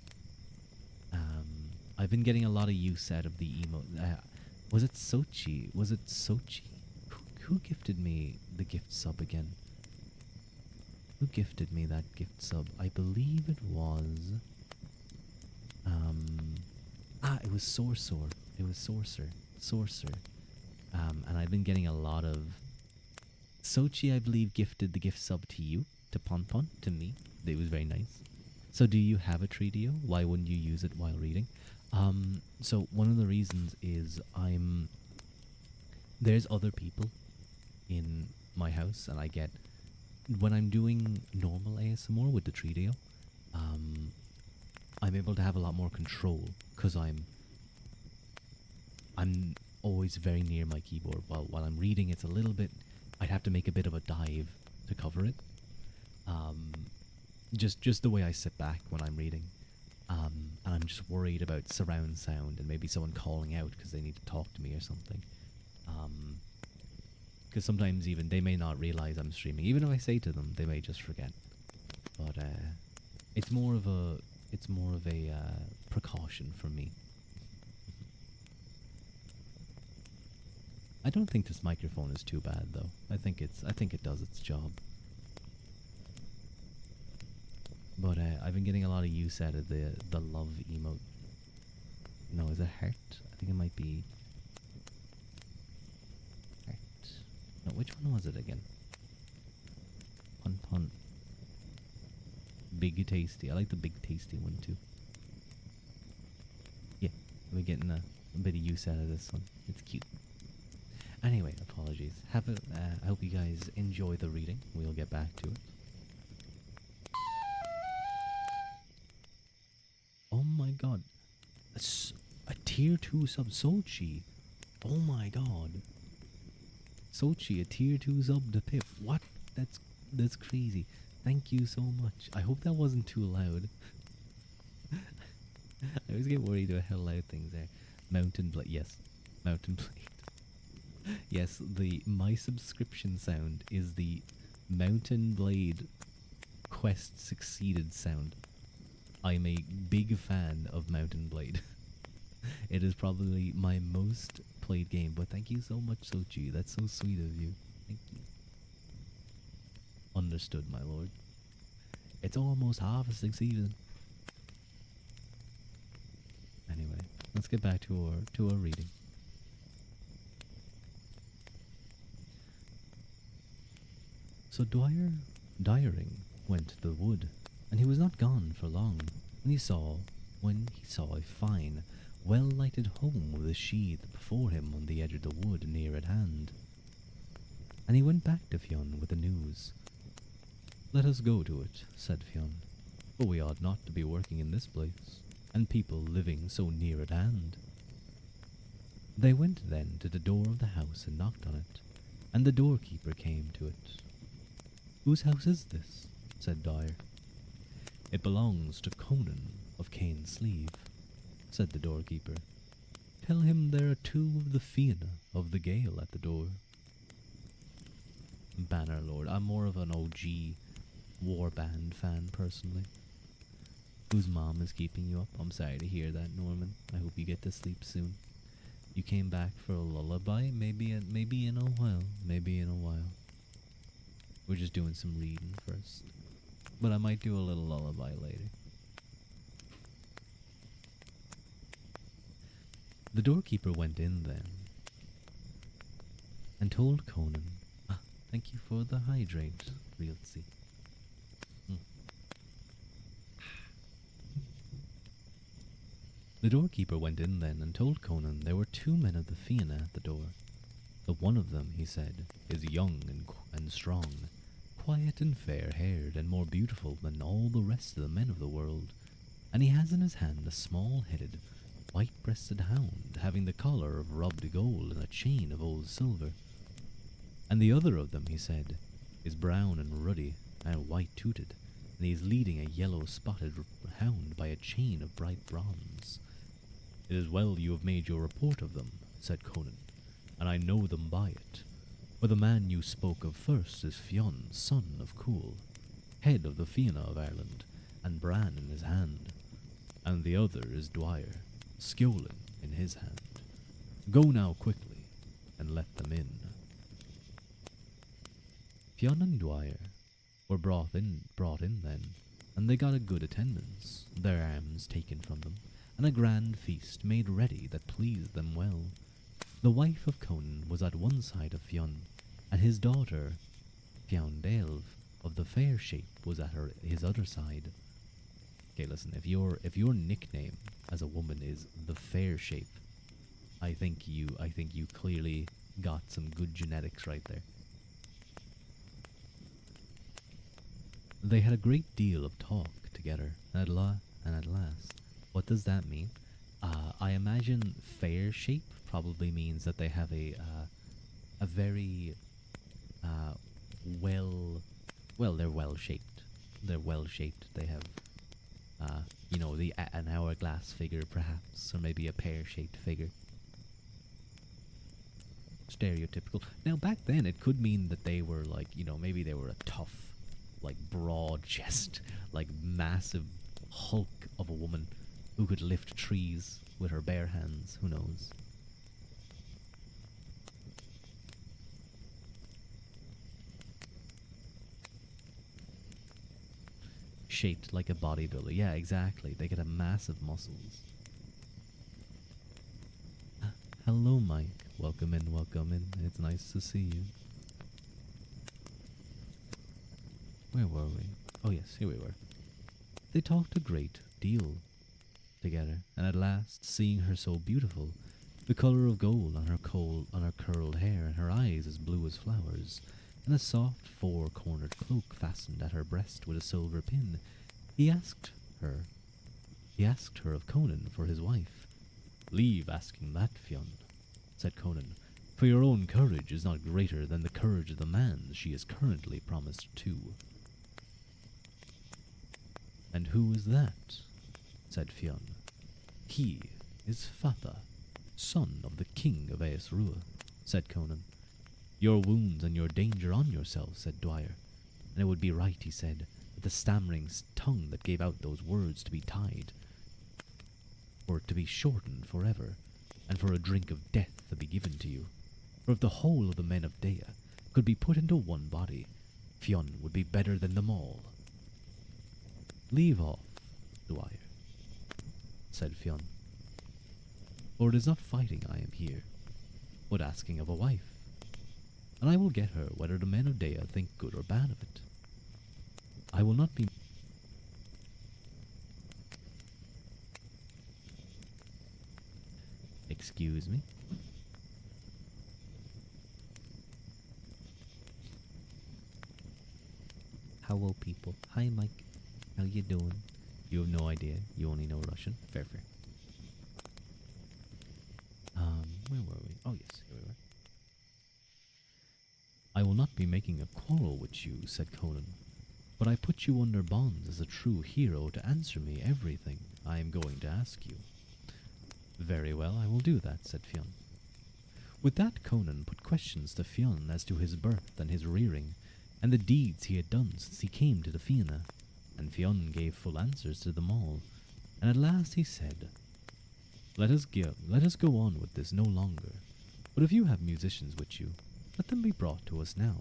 S1: I've been getting a lot of use out of the emote. Was it Sochi? Was it Sochi? Who gifted me the gift sub again? Who gifted me that gift sub? I believe it was... it was Sorcerer. It was Sorcerer. And I've been getting a lot of... Sochi, I believe, gifted the gift sub to you, to Pon Pon, to me. It was very nice. So do you have a Treadio? Why wouldn't you use it while reading? So one of the reasons is there's other people in my house, and I get... When I'm doing normal ASMR with the Treadio, I'm able to have a lot more control, because I'm always very near my keyboard. While I'm reading, it's a little bit... I'd have to make a bit of a dive to cover it. Just the way I sit back when I'm reading. And I'm just worried about surround sound and maybe someone calling out because they need to talk to me or something. Because sometimes even they may not realize I'm streaming. Even if I say to them, they may just forget. But it's more of a precaution for me. I don't think this microphone is too bad though. I think it does its job. But I've been getting a lot of use out of the love emote. No, is it heart? I think it might be heart. No, which one was it again? Pun Pun. Big Tasty. I like the Big Tasty one too. Yeah, we're getting a bit of use out of this one. It's cute. Anyway, apologies. I hope you guys enjoy the reading. We'll get back to it. Oh my god. A tier 2 sub Sochi. Oh my god. Sochi, a tier 2 sub to Pip. What? That's crazy. Thank you so much. I hope that wasn't too loud. I always get worried about how loud things are. Mountain Blade. Yes. Mountain Blade. Yes, my subscription sound is the Mountain Blade Quest Succeeded sound. I'm a big fan of Mountain Blade. It is probably my most played game, but thank you so much, Sochi. That's so sweet of you. Thank you. Understood, my lord. It's almost harvesting season. Anyway, let's get back to our reading. So Dyring went to the wood, and he was not gone for long, when he saw a fine, well-lighted home with a sheath before him on the edge of the wood near at hand. And he went back to Fionn with the news. "Let us go to it," said Fionn, "for we ought not to be working in this place, and people living so near at hand." They went then to the door of the house and knocked on it, and the doorkeeper came to it. "Whose house is this?" said Dwyer. "It belongs to Conan of Cain Sleeve," said the doorkeeper. "Tell him there are two of the Fianna of the Gale at the door." Bannerlord. I'm more of an OG warband fan, personally. Whose mom is keeping you up? I'm sorry to hear that, Norman. I hope you get to sleep soon. You came back for a lullaby? Maybe in a while. Maybe in a while. We're just doing some reading first. But I might do a little lullaby later. The doorkeeper went in then and told Conan, "Thank you for the hydrate, Realty." The doorkeeper went in then and told Conan there were two men of the Fianna at the door. The one of them, he said, is young and strong, quiet and fair-haired, and more beautiful than all the rest of the men of the world, and he has in his hand a small-headed, white-breasted hound, having the collar of rubbed gold and a chain of old silver. And the other of them, he said, is brown and ruddy and white-tooted, and he is leading a yellow-spotted hound by a chain of bright bronze. "It is well you have made your report of them," said Conan, "and I know them by it. For the man you spoke of first is Fionn, son of Cool, head of the Fianna of Ireland, and Bran in his hand, and the other is Dwyer, Skjolin in his hand. Go now quickly, and let them in." Fionn and Dwyer were brought in then, and they got a good attendance, their arms taken from them, and a grand feast made ready that pleased them well. The wife of Conan was at one side of Fionn, and his daughter, Fiondelv, of the fair shape, was at his other side. Okay, listen, if your nickname as a woman is the fair shape, I think you clearly got some good genetics right there. They had a great deal of talk together, and at last, what does that mean? I imagine fair shape probably means that they have a very they're well shaped. They're well shaped. They have an hourglass figure perhaps, or maybe a pear-shaped figure. Stereotypical. Now back then it could mean that they were like, maybe they were a tough, like broad chest, like massive hulk of a woman who could lift trees with her bare hands. Who knows? Shaped like a bodybuilder. Yeah, exactly. They could have massive muscles. Hello, Mike. Welcome in, welcome in. It's nice to see you. Where were we? Oh yes, here we were. They talked a great deal together, and at last, seeing her so beautiful, the colour of gold on her curled hair, and her eyes as blue as flowers, and a soft four-cornered cloak fastened at her breast with a silver pin, he asked her of Conan for his wife. "Leave asking that, Fionn," said Conan, "for your own courage is not greater than the courage of the man she is currently promised to." "And who is that?" said Fionn. "He is Fatha, son of the king of Ruadh," said Conan. "Your wounds and your danger on yourself," said Dwyer, "and it would be right," he said, "that the stammering tongue that gave out those words to be tied, or to be shortened forever, and for a drink of death to be given to you. For if the whole of the men of Dea could be put into one body, Fionn would be better than them all." "Leave off, Dwyer," said Fionn, "for it is not fighting I am here, but asking of a wife." and I will get her whether the men of Dea think good or bad of it. I will not be. Excuse me? Hello, people. Hi, Mike. How you doing? You have no idea. You only know Russian. Fair, fair. Where were we? Oh, yes, here we were. I will not be making a quarrel with you, said Conan, but I put you under bonds as a true hero to answer me everything I am going to ask you. Very well, I will do that, said Fionn. With that, Conan put questions to Fionn as to his birth and his rearing, and the deeds he had done since he came to the Fianna, and Fionn gave full answers to them all, and at last he said, let us go on with this no longer, but if you have musicians with you, let them be brought to us now.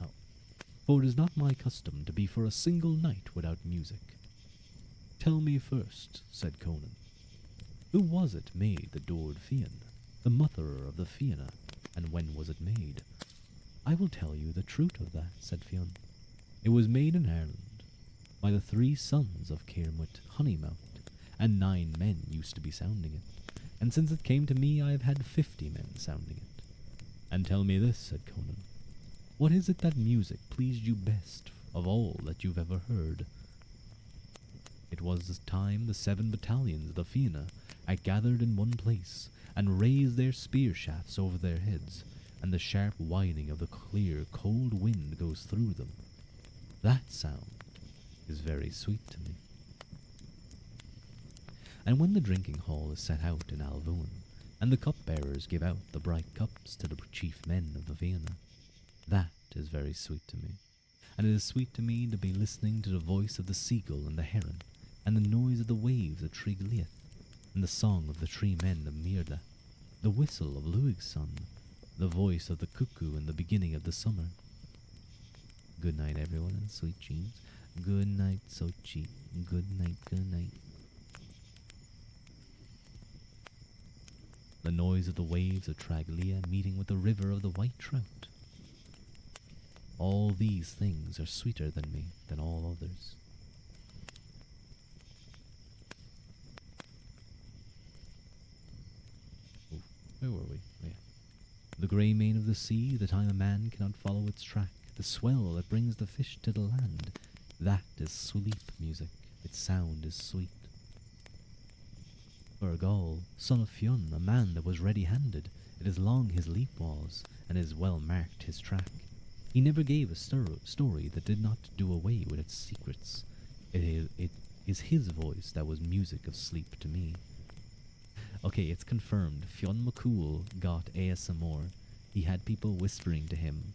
S1: Oh. For it is not my custom to be for a single night without music. Tell me first, said Conan, who was it made the Dord Fiann, the mother of the Fianna, and when was it made? I will tell you the truth of that, said Fionn. It was made in Ireland by the 3 sons of Caermut Honeymouth, and 9 men used to be sounding it, and since it came to me I have had 50 men sounding it. And tell me this, said Conan, what is it that music pleased you best of all that you've ever heard? It was the time the 7 battalions of the Fianna had gathered in one place, and raised their spear shafts over their heads, and the sharp whining of the clear, cold wind goes through them. That sound is very sweet to me. And when the drinking hall is set out in Alvoon, and the cupbearers give out the bright cups to the chief men of the Fianna, that is very sweet to me. And it is sweet to me to be listening to the voice of the seagull and the heron, and the noise of the waves of Trígleath, and the song of the 3 men of Myrda, the whistle of Luig's son, the voice of the cuckoo in the beginning of the summer. Good night, everyone, and sweet dreams. Good night, Sochi. Good night, good night. The noise of the waves of Tráglia meeting with the river of the white trout. All these things are sweeter than me, than all others. Ooh, where were we? Oh, yeah. The grey mane of the sea, the time a man cannot follow its track, the swell that brings the fish to the land, that is sleep music, its sound is sweet. Urgal, son of Fionn, a man that was ready-handed, it is long his leap was, and is well marked his track. He never gave a story that did not do away with its secrets. It is his voice that was music of sleep to me. Okay, it's confirmed. Fionn McCool got ASMR. He had people whispering to him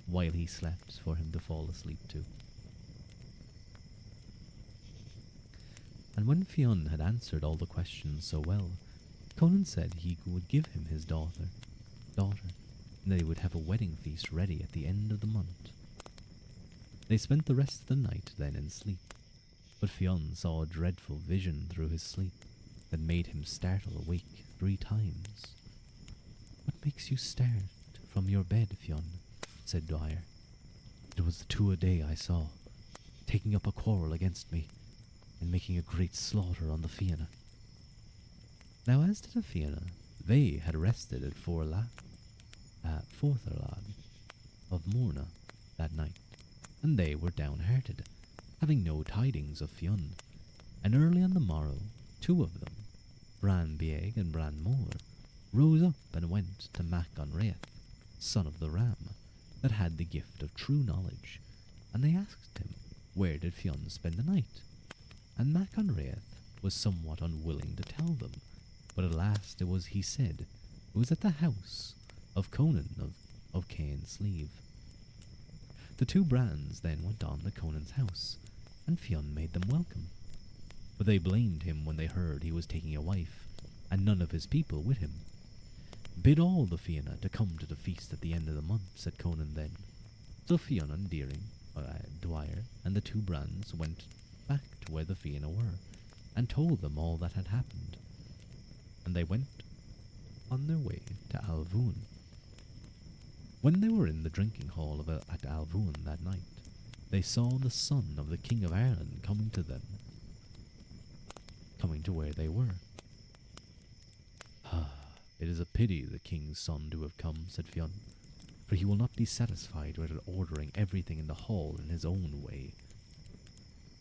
S1: while he slept for him to fall asleep to. And when Fionn had answered all the questions so well, Conan said he would give him his daughter, and that he would have a wedding feast ready at the end of the month. They spent the rest of the night then in sleep, but Fionn saw a dreadful vision through his sleep that made him startle awake 3 times. What makes you start from your bed, Fionn? Said Dwyer. It was the 2 a day I saw, taking up a quarrel against me, and making a great slaughter on the Fianna. Now as to the Fianna, they had rested at Fortherlad of Morna that night, and they were downhearted, having no tidings of Fionn, and early on the morrow 2 of them, Bran Bieg and Bran Mor, rose up and went to Mac on Raith, son of the Ram, that had the gift of true knowledge, and they asked him, where did Fionn spend the night? And Mac on Raith was somewhat unwilling to tell them, but at last he said it was at the house of Conan of Cain Sleeve. The 2 Brans then went on to Conan's house, and Fionn made them welcome. But they blamed him when they heard he was taking a wife, and none of his people with him. Bid all the Fianna to come to the feast at the end of the month, said Conan then. So Fionn and Dwyer and the 2 Brans went back to where the Fianna were, and told them all that had happened. And they went on their way to Alvoon. When they were in the drinking hall at Alvoon that night, they saw the son of the King of Ireland coming to them, coming to where they were. "Ah, it is a pity the king's son to have come," said Fionn, "for he will not be satisfied with ordering everything in the hall in his own way."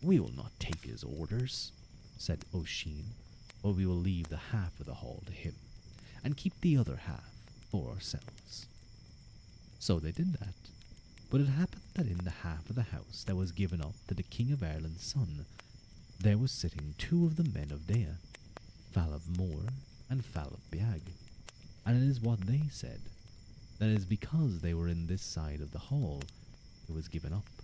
S1: "We will not take his orders," said O'Sheen, "but we will leave the half of the hall to him, and keep the other half for ourselves." So they did that, but it happened that in the half of the house that was given up to the King of Ireland's son, there was sitting two of the men of Dea, Falav Mor and Falav Biag, and it is what they said, that it is because they were in this side of the hall it was given up.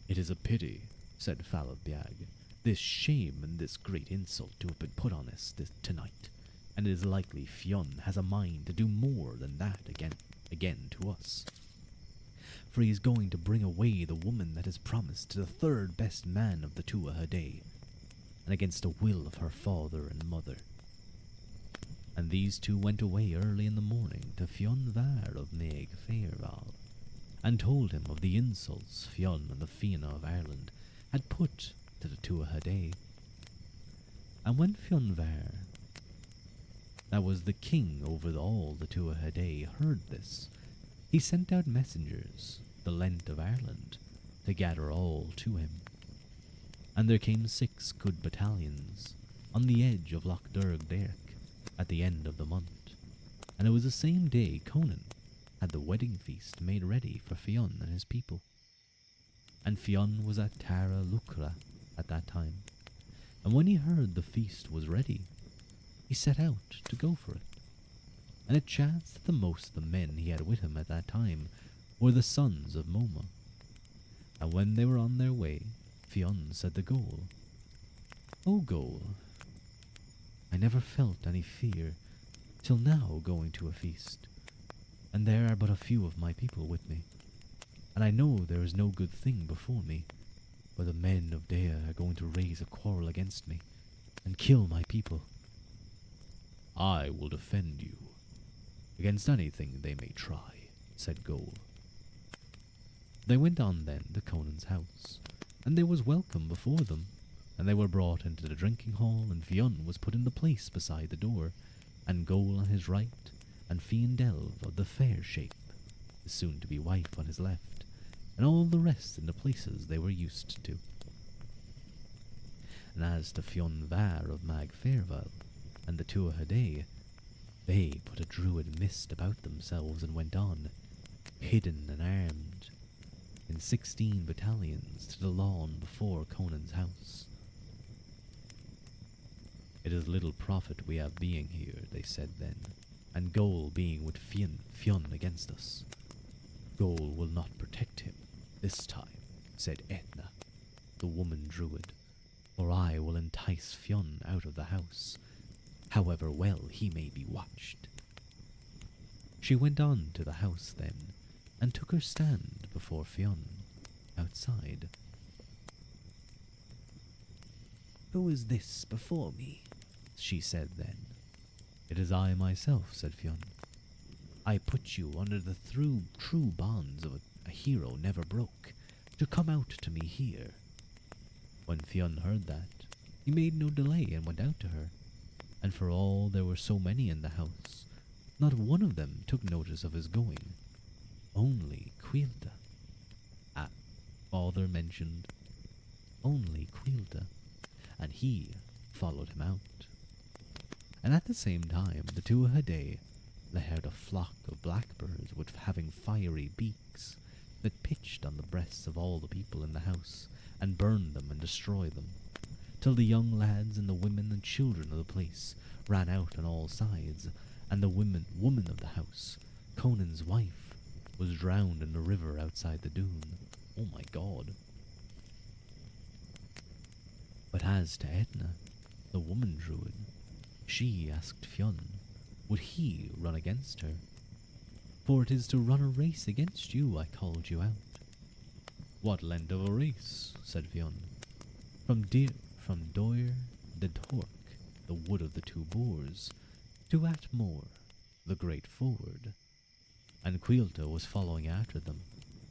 S1: "It is a pity," said Falav Biag, "this shame and this great insult to have been put on us tonight, and it is likely Fionn has a mind to do more than that again to us. For he is going to bring away the woman that is promised to the third best man of the Tuatha Dé, and against the will of her father and mother." And these two went away early in the morning to Fionn Var of Meg Fairval, and told him of the insults Fionn and the Fianna of Ireland had put to the Tuatha Dé. And when Fionn Var, that was the king over all the Tuatha Dé, heard this, he sent out messengers, the Lent of Ireland, to gather all to him. And there came 6 good battalions on the edge of Loch Derg Derg at the end of the month, and it was the same day Conan had the wedding feast made ready for Fionn and his people. And Fionn was at Tara Lucra at that time, and when he heard the feast was ready, he set out to go for it. And it chanced that the most of the men he had with him at that time were the sons of Moma. And when they were on their way, Fionn said to Goal, "O Goal, I never felt any fear till now going to a feast, and there are but a few of my people with me, and I know there is no good thing before me, but the men of Dea are going to raise a quarrel against me and kill my people. I will defend you against anything they may try," said Goal. They went on then to Conan's house, and there was welcome before them, and they were brought into the drinking hall, and Fionn was put in the place beside the door, and Goal on his right, and Fian Delve of the fair shape, his soon-to-be wife on his left, and all the rest in the places they were used to. And as to Fionn Var of Mag Fairval and the Tuatha Dé, they put a druid mist about themselves and went on, hidden and armed, in 16 battalions to the lawn before Conan's house. "It is little profit we have being here," they said then, "and Goal being with Fionn against us. Goal will not protect him this time," said Etna, the woman druid, "or I will entice Fionn out of the house, however well he may be watched." She went on to the house then, and took her stand before Fionn, outside. "Who is this before me?" she said then. "It is I myself," said Fionn. "I put you under the true bonds of a hero never broke, to come out to me here." When Fionn heard that, he made no delay and went out to her, and for all there were so many in the house, not one of them took notice of his going, only Quilta. Father mentioned only Quilta, and he followed him out. And at the same time the Tuatha Dé let out a flock of blackbirds with having fiery beaks, that pitched on the breasts of all the people in the house, and burned them and destroyed them, till the young lads and the women and children of the place ran out on all sides, and the woman of the house, Conan's wife, was drowned in the river outside the dune. Oh my God. But as to Etna, the woman druid, she asked Fionn, would he run against her? "For it is to run a race against you I called you out." "What length of a race?" said Fionn. From Doir de Torc, the wood of the two boars, to Atmore, the great ford, and Quilta was following after them,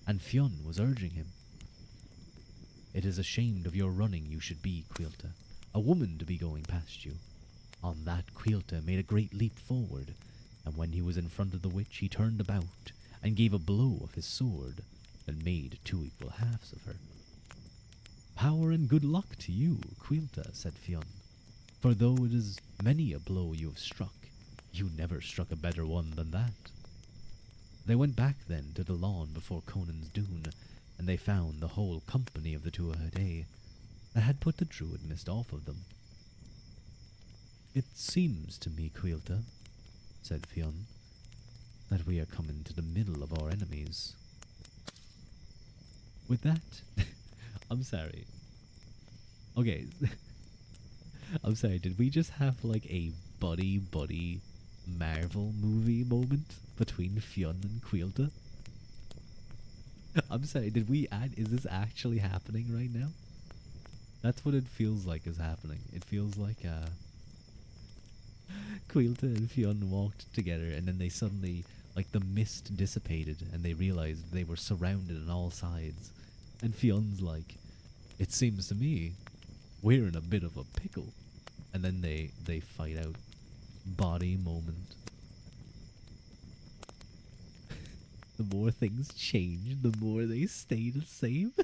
S1: and Fionn was urging him. It is ashamed of your running you should be, Quilta, a woman to be going past you. On that Quilta made a great leap forward, and when he was in front of the witch he turned about and gave a blow of his sword that made two equal halves of her. Power and good luck to you, Quilta, said Fionn, for though it is many a blow you have struck, you never struck a better one than that. They went back then to the lawn before Conan's Dune, and they found the whole company of the Tuatha that had put the druid mist off of them. It seems to me, Quilta, said Fionn, that we are coming to the middle of our enemies. With that, I'm sorry. Okay, I'm sorry, did we just have like a buddy Marvel movie moment between Fionn and Quilta? I'm sorry, is this actually happening right now? That's what it feels like is happening. It feels like, Quilta and Fionn walked together and then they suddenly, like the mist dissipated and they realized they were surrounded on all sides. And Fionn's like, it seems to me we're in a bit of a pickle. And then they fight out. Body moment. The more things change, the more they stay the same.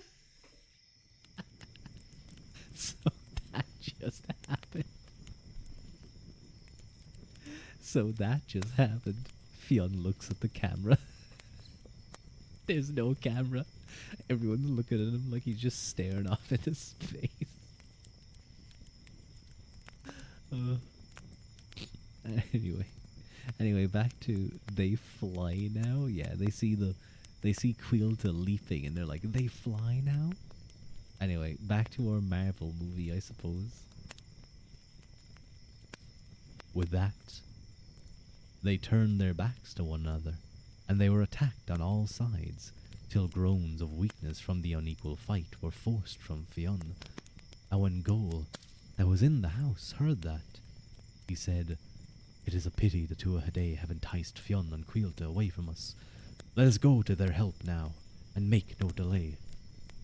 S1: So that just happened. Fionn looks at the camera. There's no camera. Everyone's looking at him like he's just staring off into space. Anyway, back to they fly now. Yeah, they see Quilta leaping, and they're like, they fly now. Anyway, back to our Marvel movie, I suppose. With that, they turned their backs to one another, and they were attacked on all sides, till groans of weakness from the unequal fight were forced from Fionn. And when Goal, that was in the house, heard that, he said, it is a pity the Tuatha have enticed Fionn and Quilta away from us. Let us go to their help now, and make no delay.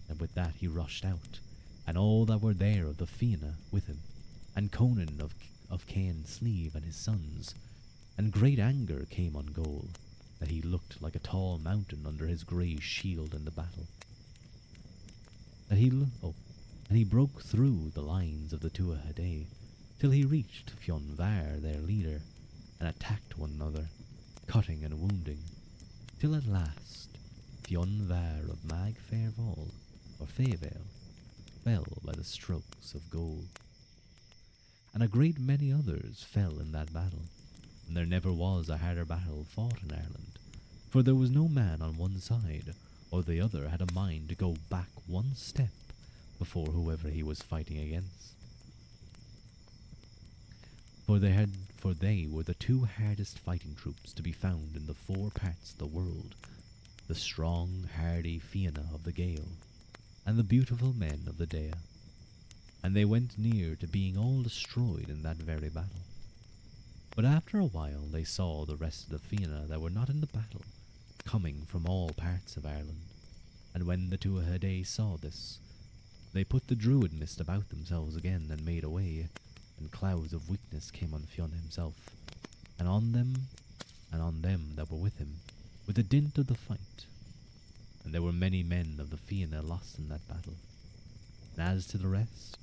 S1: And with that he rushed out, and all that were there of the Fianna with him, and Conan of Cain Sleeve and his sons. And great anger came on Goal, that he looked like a tall mountain under his grey shield in the battle. And he broke through the lines of the Tuatha till he reached Fionn Var, their leader, and attacked one another, cutting and wounding, till at last Fionn Var of Mag Fairval, or Fayvale, fell by the strokes of Goal. And a great many others fell in that battle, and there never was a harder battle fought in Ireland, for there was no man on one side or the other had a mind to go back one step before whoever he was fighting against. For they were the two hardest fighting troops to be found in the four parts of the world, the strong, hardy Fianna of the Gael, and the beautiful men of the Dea, and they went near to being all destroyed in that very battle. But after a while they saw the rest of the Fianna that were not in the battle, coming from all parts of Ireland, and when the Tuatha saw this, they put the druid mist about themselves again and made away, and clouds of weakness came on Fionn himself, and on them that were with him, with the dint of the fight. And there were many men of the Fianna lost in that battle. And as to the rest,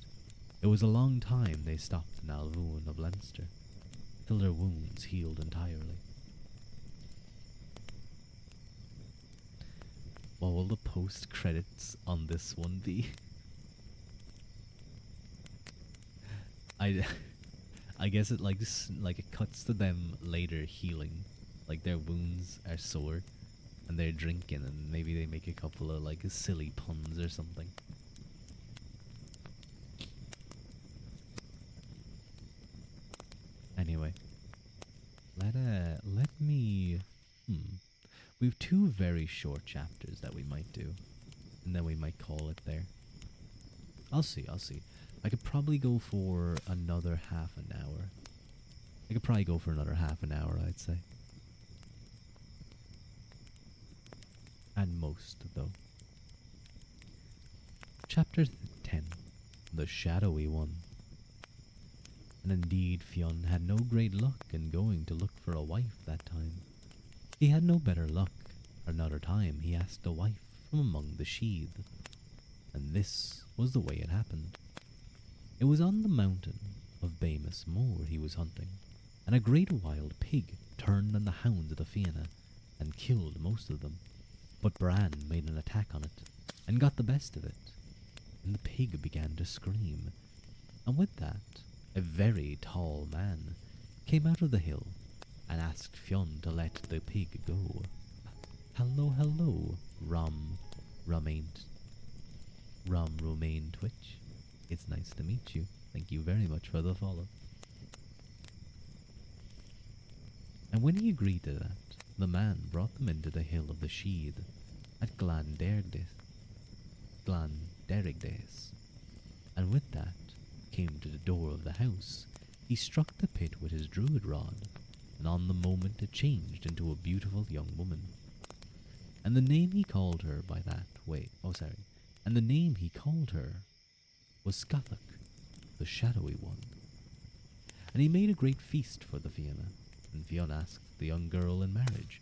S1: it was a long time they stopped in Alvoon of Leinster, till their wounds healed entirely. What will the post-credits on this one be? I guess it like it cuts to them later healing, like their wounds are sore, and they're drinking, and maybe they make a couple of like silly puns or something. Anyway, let me. We have two very short chapters that we might do, and then we might call it there. I'll see. I could probably go for another half an hour. I could probably go for another half an hour, I'd say. At most, though. Chapter 10. The Shadowy One. And indeed, Fionn had no great luck in going to look for a wife that time. He had no better luck. Another time he asked a wife from among the sheath. And this was the way it happened. It was on the mountain of Bamus Moor he was hunting, and a great wild pig turned on the hounds of the Fianna and killed most of them. But Bran made an attack on it, and got the best of it, and the pig began to scream. And with that, a very tall man came out of the hill and asked Fionn to let the pig go. Hello, hello, Romaine Twitch. It's nice to meet you. Thank you very much for the follow. And when he agreed to that, the man brought them into the hill of the Sheed at Glanderigdes. And with that, came to the door of the house. He struck the pit with his druid rod, and on the moment it changed into a beautiful young woman. And the name he called her by that and the name he called her was Scathach, the Shadowy One. And he made a great feast for the Fianna, and Fionn asked the young girl in marriage,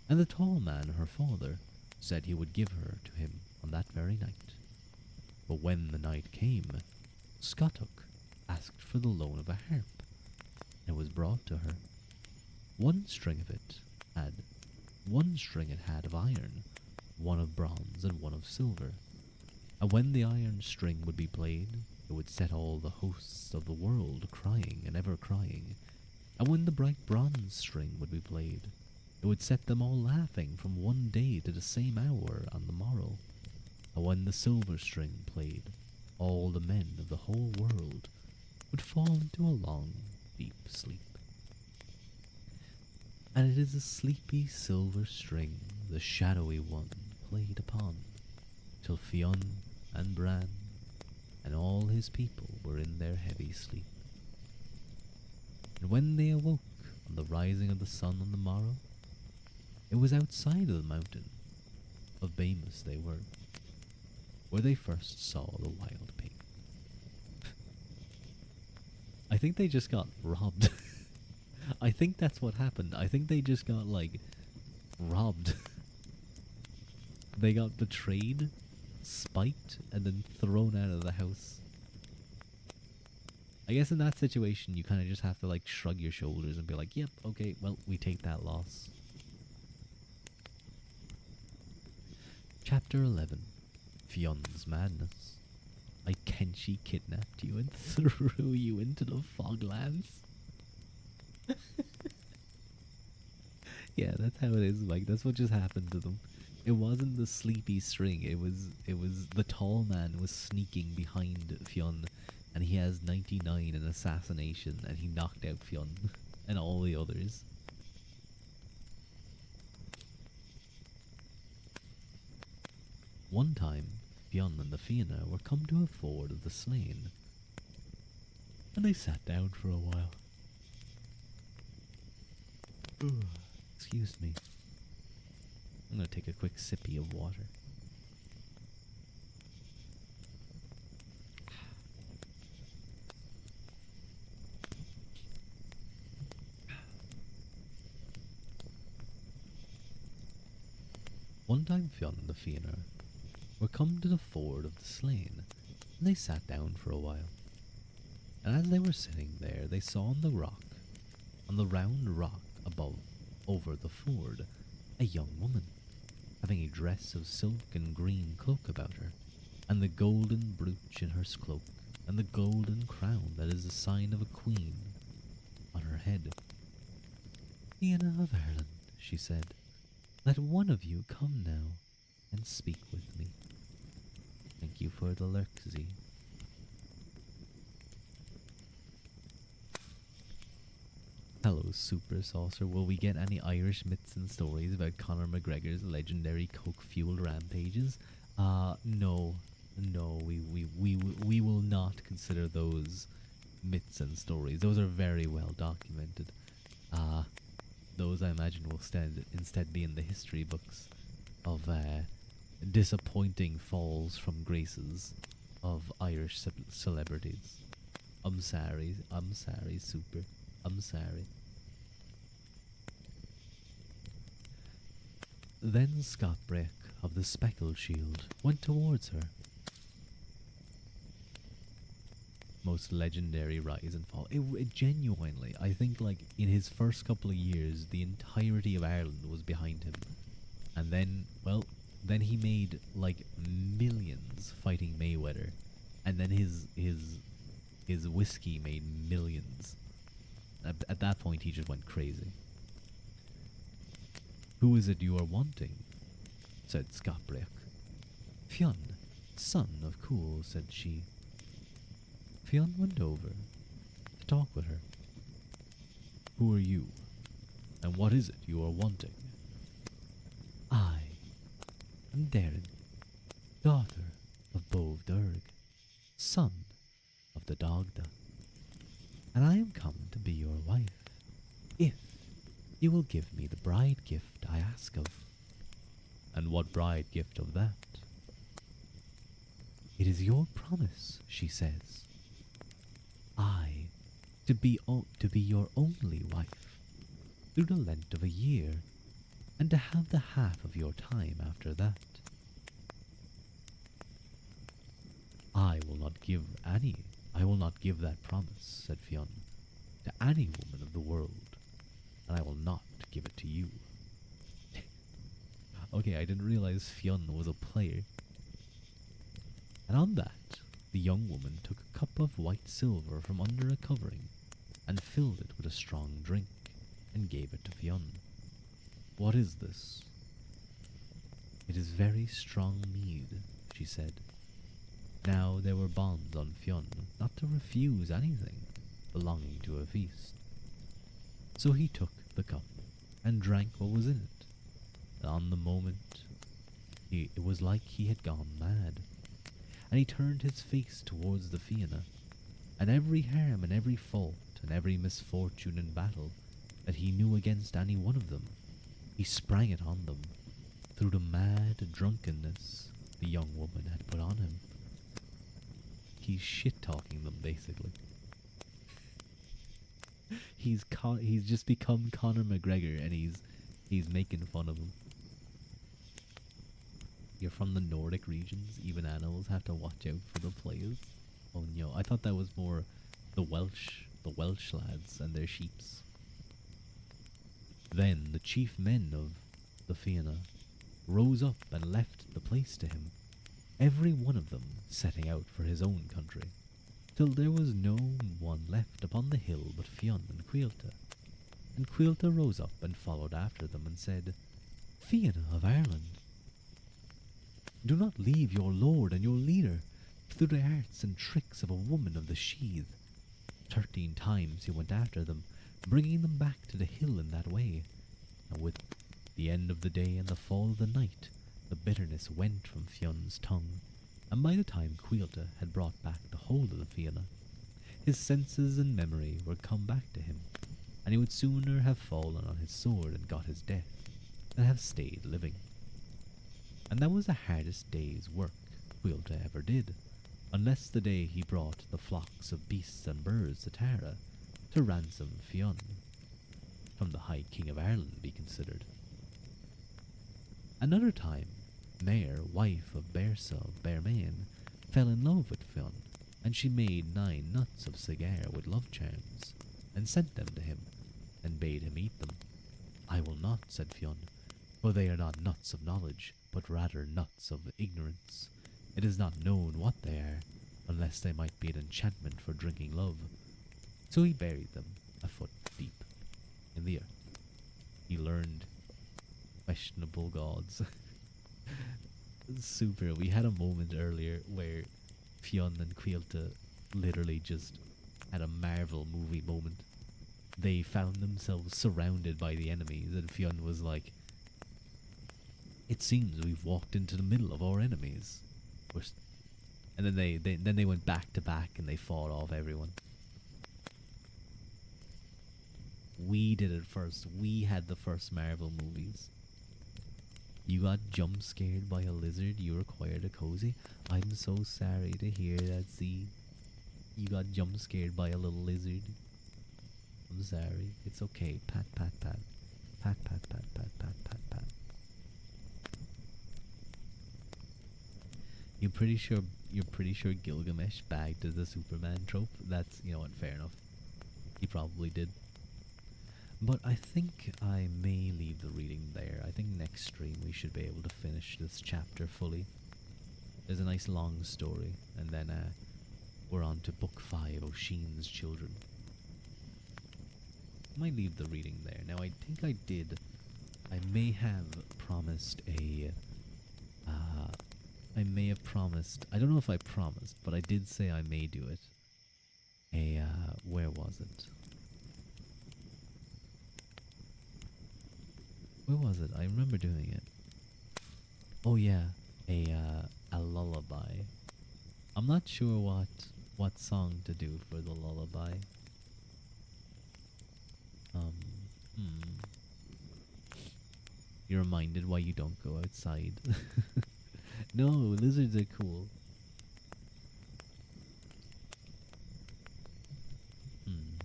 S1: and the tall man, her father, said he would give her to him on that very night. But when the night came, Scathach asked for the loan of a harp, and it was brought to her. One string it had of iron, one of bronze, and one of silver. And when the iron string would be played, it would set all the hosts of the world crying and ever crying. And when the bright bronze string would be played, it would set them all laughing from one day to the same hour on the morrow. And when the silver string played, all the men of the whole world would fall into a long, deep sleep. And it is a sleepy silver string the Shadowy One played upon, till Fionn and Bran and all his people were in their heavy sleep. And when they awoke on the rising of the sun on the morrow, it was outside of the mountain of Bamus they were, where they first saw the wild pig. I think they just got robbed. I think that's what happened. I think they just got, robbed. They got betrayed, spiked, and then thrown out of the house. I guess in that situation, you kind of just have to, shrug your shoulders and be like, yep, okay, well, we take that loss. Chapter 11. Fionn's Madness. I Kenshi kidnapped you and threw you into the Foglands. Yeah, that's how it is, Mike. That's what just happened to them. It wasn't the sleepy string. It was the tall man was sneaking behind Fionn, and he has 99 in assassination, and he knocked out Fionn and all the others. One time, Fionn and the Fianna were come to a ford of the Slain, and they sat down for a while. Excuse me. I'm gonna take a quick sippy of water. One time Fionn and the Fianna were come to the ford of the Slain, and they sat down for a while. And as they were sitting there, they saw on the round rock above, over the ford, a young woman, having a dress of silk and green cloak about her, and the golden brooch in her cloak, and the golden crown that is the sign of a queen on her head. Fianna of Ireland, she said, let one of you come now and speak with me. Thank you for the lurk, Z. Hello, Super Saucer. Will we get any Irish myths and stories about Conor McGregor's legendary coke-fueled rampages? No, we will not consider those myths and stories. Those are very well documented. Uh, those I imagine will instead be in the history books of disappointing falls from graces of Irish celebrities. I'm sorry, super. I'm sorry. Then Scott Brake of the Speckled Shield went towards her. Most legendary rise and fall. It genuinely, I think, like in his first couple of years, the entirety of Ireland was behind him, and then, well, then he made like millions fighting Mayweather, and then his whiskey made millions. At that point, he just went crazy. Who is it you are wanting? Said Scotbrake. Fionn, son of Cool, said she. Fionn went over to talk with her. Who are you? And what is it you are wanting? I am Darren, daughter of Bove Durg, son of the Dagda, and I am come to be your wife, if you will give me the bride gift I ask of. And what bride gift of that? It is your promise, she says. I to be your only wife through the length of a year, and to have the half of your time after that. I will not give that promise, said Fionn, to any woman of the world, and I will not give it to you. Okay, I didn't realize Fionn was a player. And on that, the young woman took a cup of white silver from under a covering, and filled it with a strong drink, and gave it to Fionn. What is this? It is very strong mead, she said. Now there were bonds on Fionn not to refuse anything belonging to a feast. So he took the cup and drank what was in it. And on the moment, it was like he had gone mad, and he turned his face towards the Fianna, and every harm and every fault and every misfortune in battle that he knew against any one of them, he sprang it on them through the mad drunkenness the young woman had put on him. He's shit-talking them, basically. He's just become Conor McGregor, and he's making fun of him. You're from the Nordic regions. Even animals have to watch out for the players. Oh no, I thought that was more the Welsh lads and their sheeps. Then the chief men of the Fianna rose up and left the place to him, every one of them setting out for his own country, till there was no one left upon the hill but Fionn and Cuilta. And Cuilta rose up and followed after them and said, Fianna of Ireland, do not leave your lord and your leader through the arts and tricks of a woman of the sheath. 13 times he went after them, bringing them back to the hill in that way. And with the end of the day and the fall of the night, the bitterness went from Fionn's tongue, and by the time Cuilta had brought back the whole of the Fianna, his senses and memory were come back to him, and he would sooner have fallen on his sword and got his death than have stayed living. And that was the hardest day's work Cuilta ever did, unless the day he brought the flocks of beasts and birds to Tara to ransom Fionn, from the High King of Ireland be considered. Another time, Mare, wife of Bersa of Bermain, fell in love with Fionn, and she made 9 nuts of cigar with love charms, and sent them to him, and bade him eat them. I will not, said Fionn, for they are not nuts of knowledge, but rather nuts of ignorance. It is not known what they are, unless they might be an enchantment for drinking love. So he buried them a foot deep in the earth. He learned questionable gods. Super. We had a moment earlier where Fionn and Cuilta literally just had a Marvel movie moment. They found themselves surrounded by the enemies, and Fionn was like, it seems we've walked into the middle of our enemies. And then they went back to back and they fought off everyone. We did it first. We had the first Marvel movies. You got jump scared by a lizard. You required a cozy. I'm so sorry to hear that, Z. You got jump scared by a little lizard. I'm sorry. It's okay. Pat, pat, pat. Pat, pat, pat, pat, pat, pat, pat. You're pretty sure. You're pretty sure Gilgamesh bagged as the Superman trope. That's, you know what, fair enough. He probably did. But I think I may leave the reading there. I think next stream we should be able to finish this chapter fully. There's a nice long story, and then we're on to book 5, Oshin's Children. I might leave the reading there. Now I think I did. I may have promised a. I may have promised. I don't know if I promised, but I did say I may do it. Where was it? Where was it? I remember doing it. Oh yeah, a lullaby. I'm not sure what song to do for the lullaby. Hmm. You're reminded why you don't go outside. No, lizards are cool. Hmm.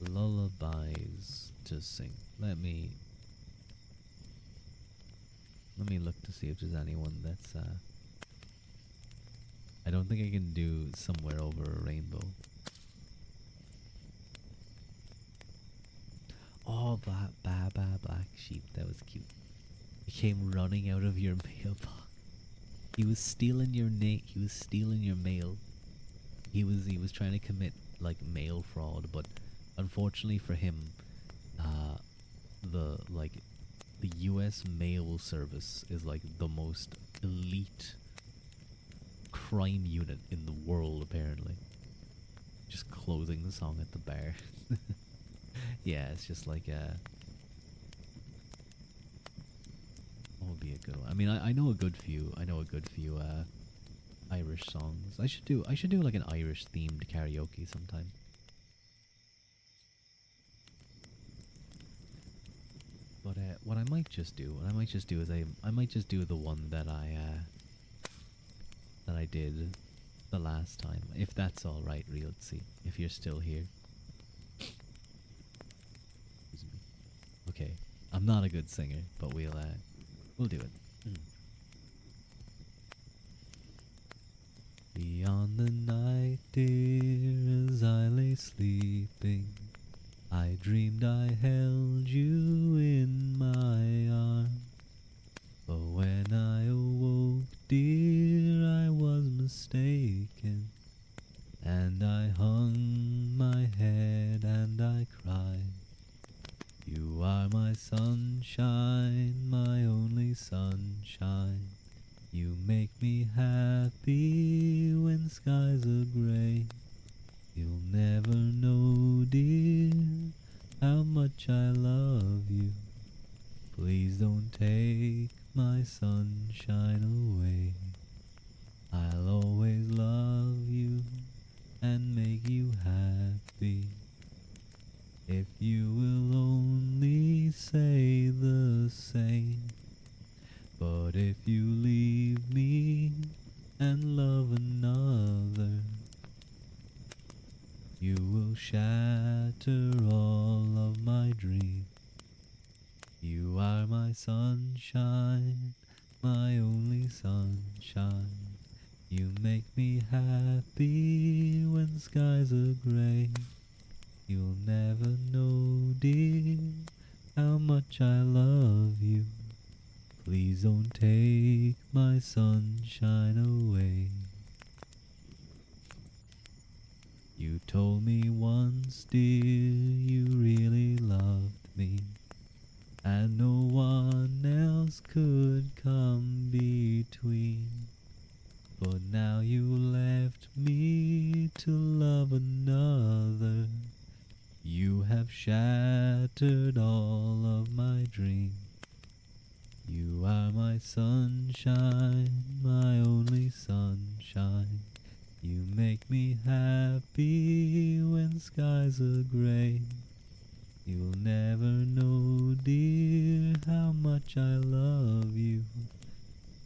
S1: Lullabies to sing. Let me look to see if there's anyone that's I don't think I can do Somewhere Over a Rainbow. Oh, black sheep. That was cute. He came running out of your mailbox. He was stealing your He was stealing your mail. He was trying to commit like mail fraud, but unfortunately for him, the the U.S. mail service is like the most elite crime unit in the world, apparently. Just closing the song at the bar. Yeah, it's just like what would be a good one? I mean, I know a good few. I know a good few Irish songs. I should do like an Irish themed karaoke sometime. But what I might just do, is I might just do the one that I did the last time, if that's all right, Realty. If you're still here. Excuse me. Okay, I'm not a good singer, but we'll do it. Beyond the night, dear, as I lay sleeping, I dreamed I held you in my arms. But when I awoke, dear, I was mistaken, and I hung my head and I cried. You are my sunshine, my only sunshine. You make me happy when skies are gray. You'll never know, dear, how much I love you. Please don't take my sunshine away. I'll always love you and make you happy. If you will only say the same. But if you leave me and love another, you will shatter all of my dreams. You are my sunshine, my only sunshine. You make me happy when skies are grey. You'll never know, dear, how much I love you. Please don't take my sunshine away. You told me once, dear, you really loved me, and no one else could come between. But now you left me to love another. You have shattered all of my dreams. You are my sunshine, my only sunshine. You make me happy skies are gray. You'll never know, dear, how much I love you.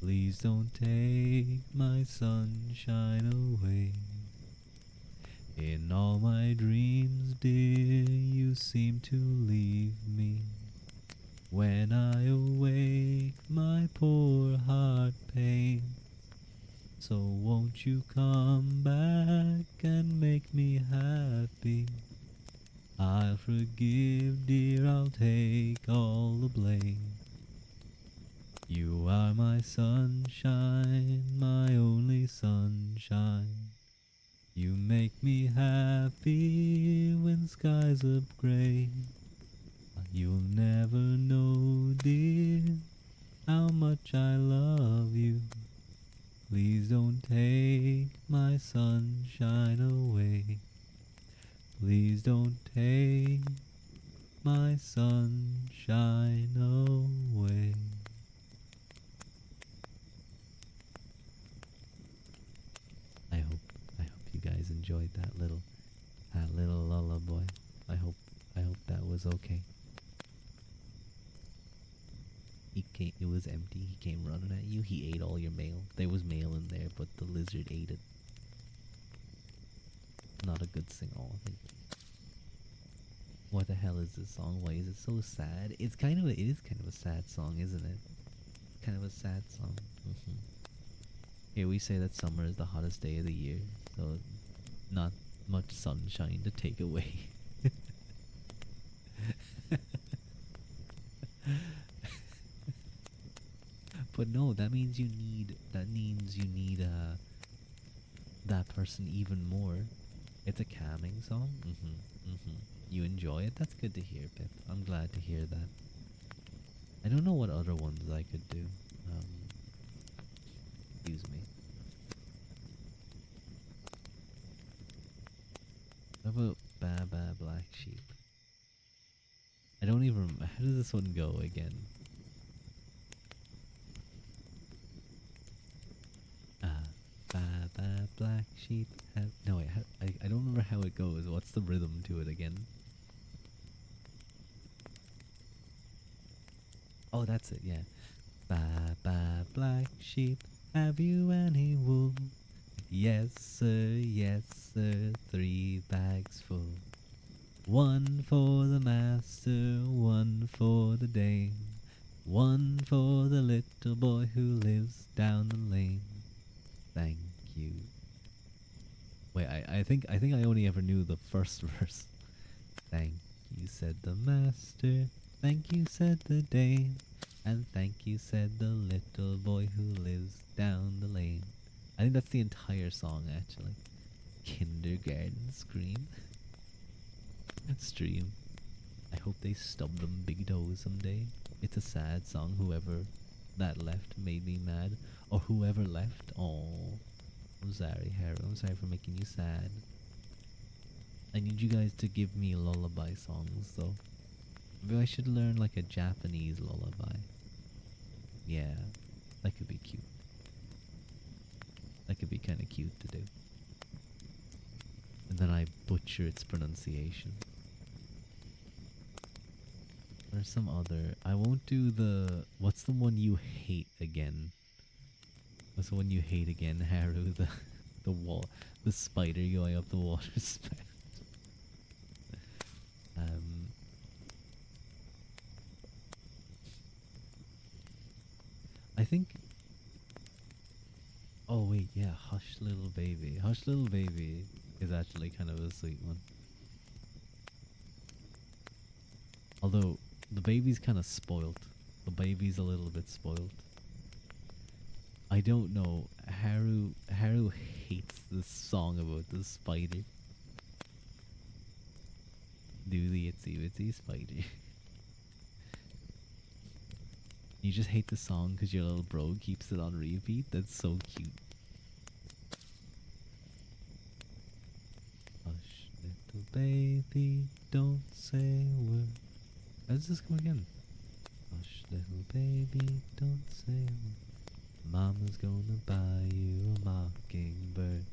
S1: Please don't take my sunshine away. In all my dreams, dear, you seem to leave me. When I awake, my poor heart pains. So won't you come back and make me happy? I'll forgive, dear, I'll take all the blame. You are my sunshine, my only sunshine. You make me happy when skies are grey. You'll never know, dear, how much I love you. Please don't take my sunshine away. Please don't take my sunshine away. I hope you guys enjoyed that little lullaby. I hope that was okay. It was empty. He came running at you. He ate all your mail. There was mail in there, but the lizard ate it. Not a good sing all, thank you. What the hell is this song? Why is it so sad? It is kind of a sad song, isn't it? Kind of a sad song. Here we say that summer is the hottest day of the year, so not much sunshine to take away. But no, that means you need that person even more. It's a calming song. You enjoy it? That's good to hear, Pip. I'm glad to hear that. I don't know what other ones I could do. Excuse me. How about Baba Black Sheep? I don't even remember. How does this one go again? Baba Black Sheep. No, wait, I don't remember how it goes. What's the rhythm to it again? Oh, that's it, yeah. Baba Black Sheep, have you any wool? Yes, sir, 3 bags full. 1 for the master, 1 for the dame, 1 for the little boy who lives down the lane. Thank you. Wait, I think I only ever knew the first verse. Thank you, said the master. Thank you, said the dame. And thank you, said the little boy who lives down the lane. I think that's the entire song, actually. Kindergarten scream. Stream. I hope they stub them big toes someday. It's a sad song. Whoever that left made me mad. Or whoever left. Oh, I'm sorry, Harold. I'm sorry for making you sad. I need you guys to give me lullaby songs, though. Maybe I should learn like a Japanese lullaby. Yeah, that could be cute. That could be kind of cute to do. And then I butcher its pronunciation. There's some other. I won't do the. What's the one you hate again? What's the one you hate again, Haru? The spider going up the water spout. I think. Oh wait, yeah, Hush Little Baby. Hush Little Baby is actually kind of a sweet one. Although the baby's kind of spoilt. The baby's a little bit spoilt. I don't know. Haru hates this song about the spider. Do the itsy bitsy spider. You just hate the song because your little bro keeps it on repeat? That's so cute. Hush, little baby, don't say a word. How does this go again? Hush, little baby, don't say a word. Mama's gonna buy you a mockingbird.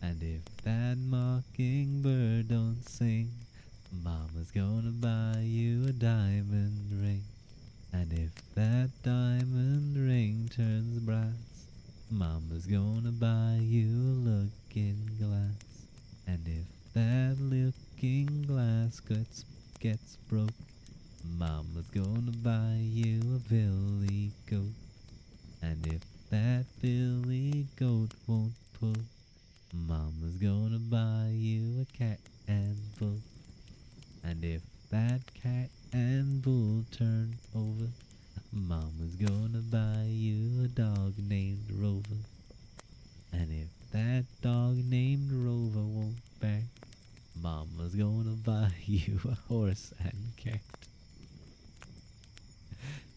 S1: And if that mockingbird don't sing, Mama's gonna buy you a diamond ring. And if that diamond ring turns brass, Mama's gonna buy you a looking glass. And if that looking glass gets broke, Mama's gonna buy you a billy goat. And if that billy goat won't pull, Mama's gonna buy you a cat and bull. And if that cat and bull turn over, Mama's gonna buy you a dog named Rover. And if that dog named Rover won't bark, Mama's gonna buy you a horse and cart.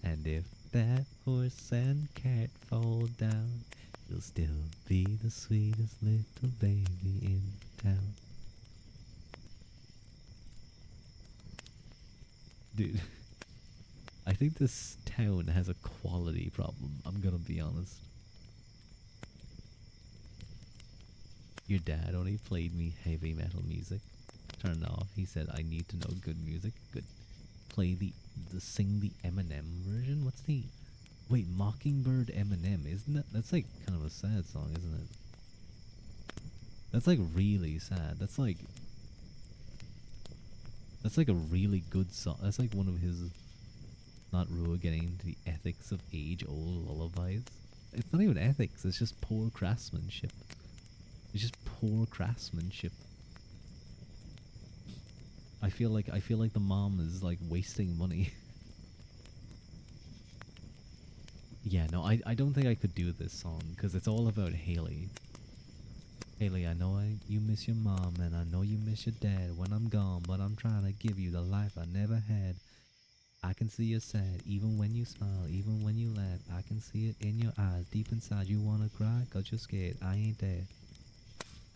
S1: And if that horse and cart fall down, you'll still be the sweetest little baby in town. Dude, I think this town has a quality problem, I'm gonna be honest. Your dad only played me heavy metal music. Turned off. He said I need to know good music. Good. Play the sing the Eminem version. What's the wait Mockingbird Eminem? Isn't that that's like kind of a sad song, isn't it? That's like really sad. That's like a really good song. That's like one of his not Ruadh getting into the ethics of age-old lullabies. It's not even ethics. It's just poor craftsmanship. It's just poor craftsmanship. I feel like the mom is like wasting money. Yeah, no, I don't think I could do this song because it's all about Haley. Haley, I know you miss your mom and I know you miss your dad when I'm gone, but I'm trying to give you the life I never had. I can see you're sad, even when you smile, even when you laugh. I can see it in your eyes. Deep inside you wanna cry, cause you're scared. I ain't there.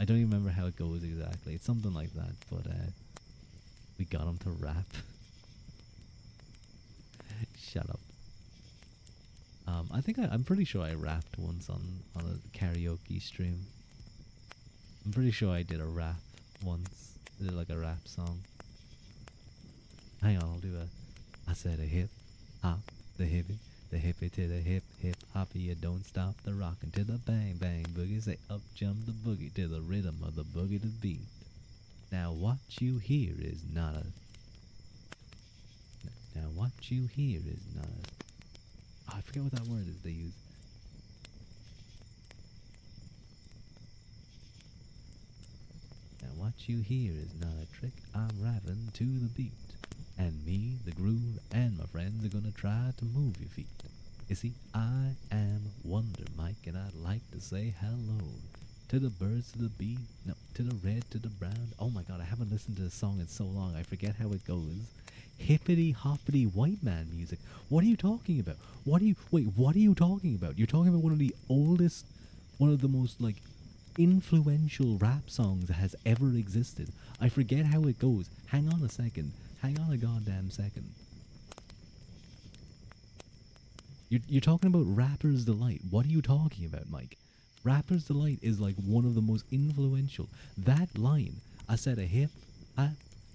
S1: I don't even remember how it goes exactly. It's something like that, but we got him to rap. Shut up. I'm pretty sure I rapped once on a karaoke stream. I'm pretty sure I did a rap once. I did like a rap song. Hang on, I'll do a. I said a hip hop, the hippie to the hip hoppy. You don't stop the rockin' to the bang bang boogie. Say up jump the boogie to the rhythm of the boogie to beat. Now what you hear is not a. Now what you hear is not a. Oh, I forget what that word is they use. Now what you hear is not a trick. I'm rapping to the beat. And me, the groove, and my friends are gonna try to move your feet. You see, I am Wonder Mike, and I'd like to say hello to the birds, to the bee, no, to the red, to the brown. Oh my god, I haven't listened to this song in so long, I forget how it goes. Hippity hoppity white man music. What are you talking about? What are you talking about? You're talking about one of the oldest, one of the most, like, influential rap songs that has ever existed. I forget how it goes. Hang on a second. Hang on a goddamn second. You're talking about Rapper's Delight. What are you talking about, Mike? Rapper's Delight is like one of the most influential. That line, I said a hip,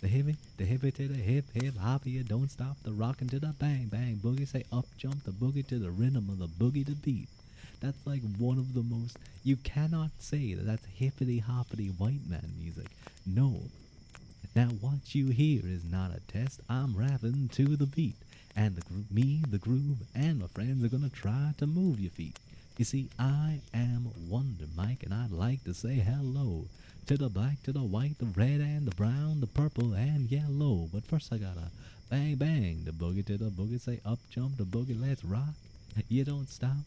S1: the hippie to the hip hoppy, you don't stop the rockin' to the bang bang boogie. Say up jump the boogie to the rhythm of the boogie to beat. That's like one of the most. You cannot say that that's hippity hoppity white man music. No. Now what you hear is not a test. I'm rapping to the beat, and me, the groove, and my friends are gonna try to move your feet. You see, I am Wonder Mike, and I'd like to say hello to the black, to the white, the red, and the brown, the purple, and yellow. But first I gotta bang bang the boogie to the boogie. Say up jump the boogie, let's rock. You don't stop.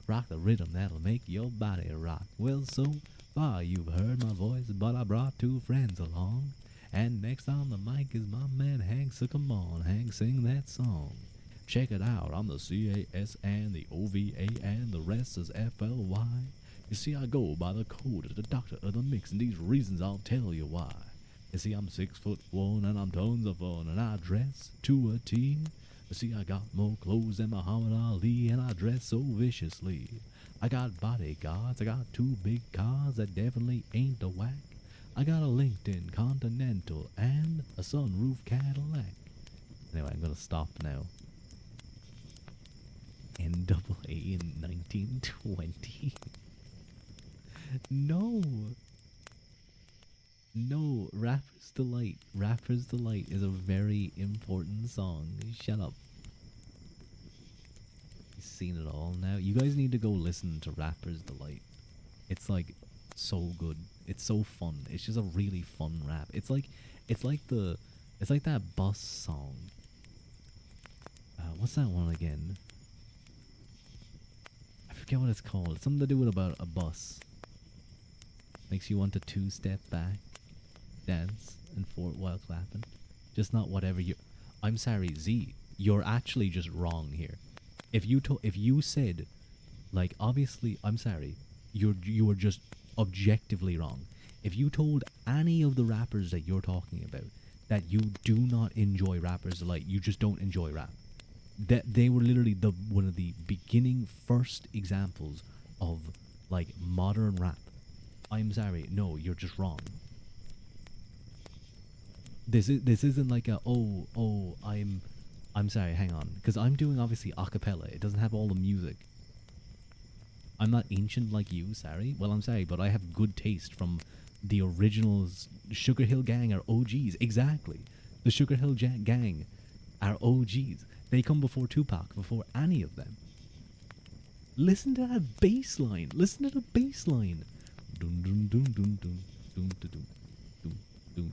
S1: Rock the rhythm that'll make your body rock. Well, so far you've heard my voice, but I brought two friends along. And next on the mic is my man Hank, so come on, Hank, sing that song. Check it out, I'm the CAS and the OVA and the rest is FLY. You see, I go by the code of the doctor of the mix, and these reasons I'll tell you why. You see, I'm 6'1" and I'm tons of fun, and I dress to a T. You see, I got more clothes than Muhammad Ali, and I dress so viciously. I got bodyguards, I got two big cars that definitely ain't a whack. I got a LinkedIn Continental and a sunroof Cadillac. Anyway, I'm gonna stop now. NAA in 1920. No. No, Rapper's Delight. Rapper's Delight is a very important song. Shut up. You've seen it all now. You guys need to go listen to Rapper's Delight. It's like so good. It's so fun. It's just a really fun rap. It's like that bus song. What's that one again? I forget what it's called. It's something to do with about a bus. Makes you want to two-step back, dance, and fort while clapping. Just not whatever you. I'm sorry, Z. You're actually just wrong here. If you said, like, obviously, I'm sorry. You were just objectively wrong. If you told any of the rappers that you're talking about that you do not enjoy Rapper's Delight, you just don't enjoy rap. That they were literally one of the beginning first examples of like modern rap. I'm sorry, no, you're just wrong. This isn't like a I'm sorry, hang on, because I'm doing obviously a cappella. It doesn't have all the music. I'm not ancient like you, sorry. Well, I'm sorry, but I have good taste from the originals. Sugar Hill Gang are OGs, exactly. The Sugar Hill Gang are OGs. They come before Tupac, before any of them. Listen to that bass line. Listen to the bass line. Dun dun dun dun dun dun dun dun dun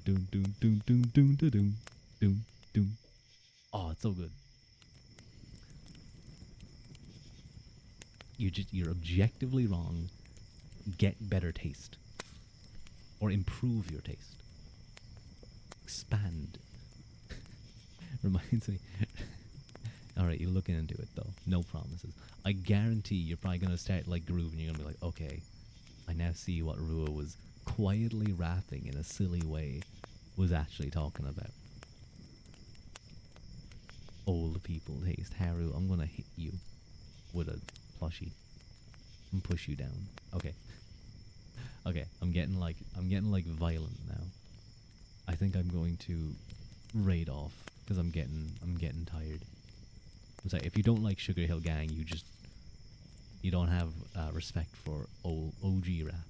S1: dun dun dun dun dun dun dun dun. Oh, it's so good. You're objectively wrong. Get better taste. Or improve your taste. Expand. Reminds me. Alright, you're looking into it though. No promises. I guarantee you're probably going to start like grooving. You're going to be like, okay, I now see what Ruadh was quietly rapping in a silly way was actually talking about. Old people taste. Haru, I'm going to hit you with a plushie and push you down. Okay. Okay, I'm getting like violent now. I think I'm going to raid off because I'm getting tired. I'm sorry, if you don't like Sugar Hill Gang, you don't have respect for old OG rap.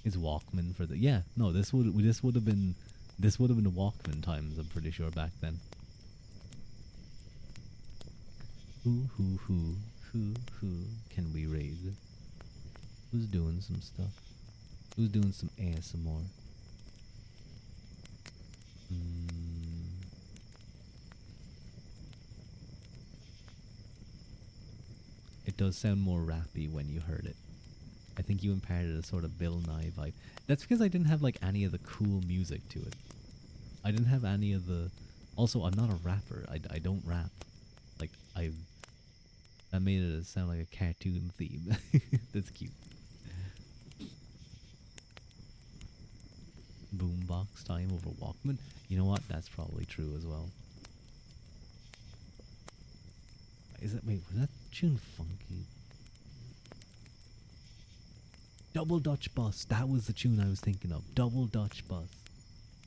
S1: Is Walkman for the this would have been the Walkman times, I'm pretty sure, back then. Who can we raid? Who's doing some stuff? Who's doing some ASMR? It does sound more rappy when you heard it. I think you imparted a sort of Bill Nye vibe. That's because I didn't have like any of the cool music to it. I didn't have any of the. Also, I'm not a rapper. I don't rap. Like that made it sound like a cartoon theme. That's cute. Boombox time over Walkman. You know what? That's probably true as well. Wait, was that tune funky? Double Dutch Bus. That was the tune I was thinking of. Double Dutch Bus.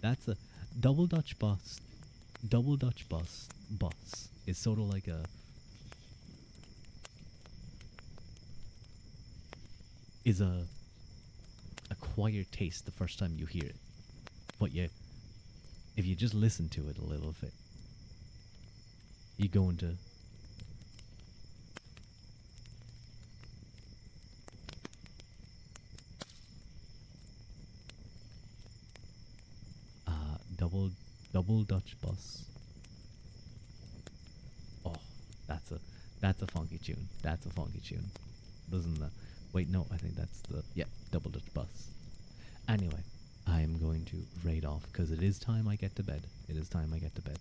S1: That's a Double Dutch Bus. Double Dutch Bus. Bus is sort of like a. Is a acquired taste the first time you hear it. But yeah, if you just listen to it a little bit, you go into. Double Dutch Bus. Oh, that's a funky tune. That's a funky tune. Doesn't that? Wait, no, I think that's the Double Dutch Bus. Anyway, I am going to raid off because it is time I get to bed. It is time I get to bed.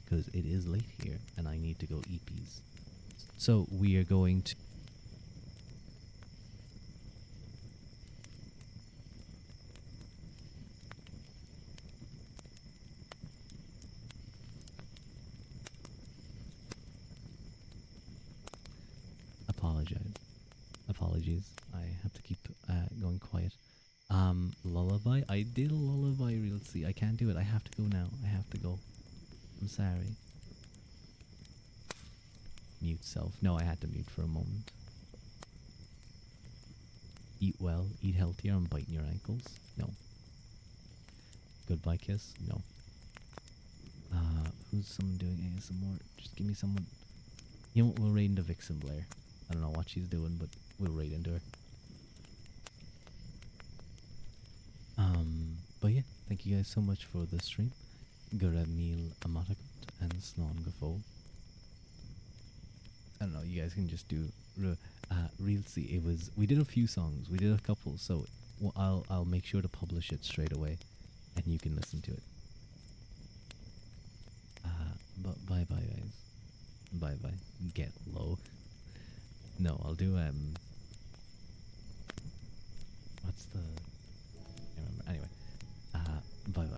S1: Because it is late here and I need to go eat peas. So we are going to. apologies. I have to keep going quiet. Lullaby. I did a lullaby. Real see. I can't do it. I have to go now. I have to go. I'm sorry. Mute self. No, I had to mute for a moment. Eat well. Eat healthier. I'm biting your ankles. No. Goodbye kiss. No. Who's someone doing ASMR? Just give me someone. You know what? We'll raid into Vixen Blair. I don't know what she's doing, but we'll raid into her. But yeah, thank you guys so much for the stream. Guramil Amatakut and Slon Gafo. I don't know, you guys can just do Realcy. It was, we did a few songs, we did a couple, so I'll make sure to publish it straight away and you can listen to it. But bye bye guys. Bye bye. Get low. No, I'll do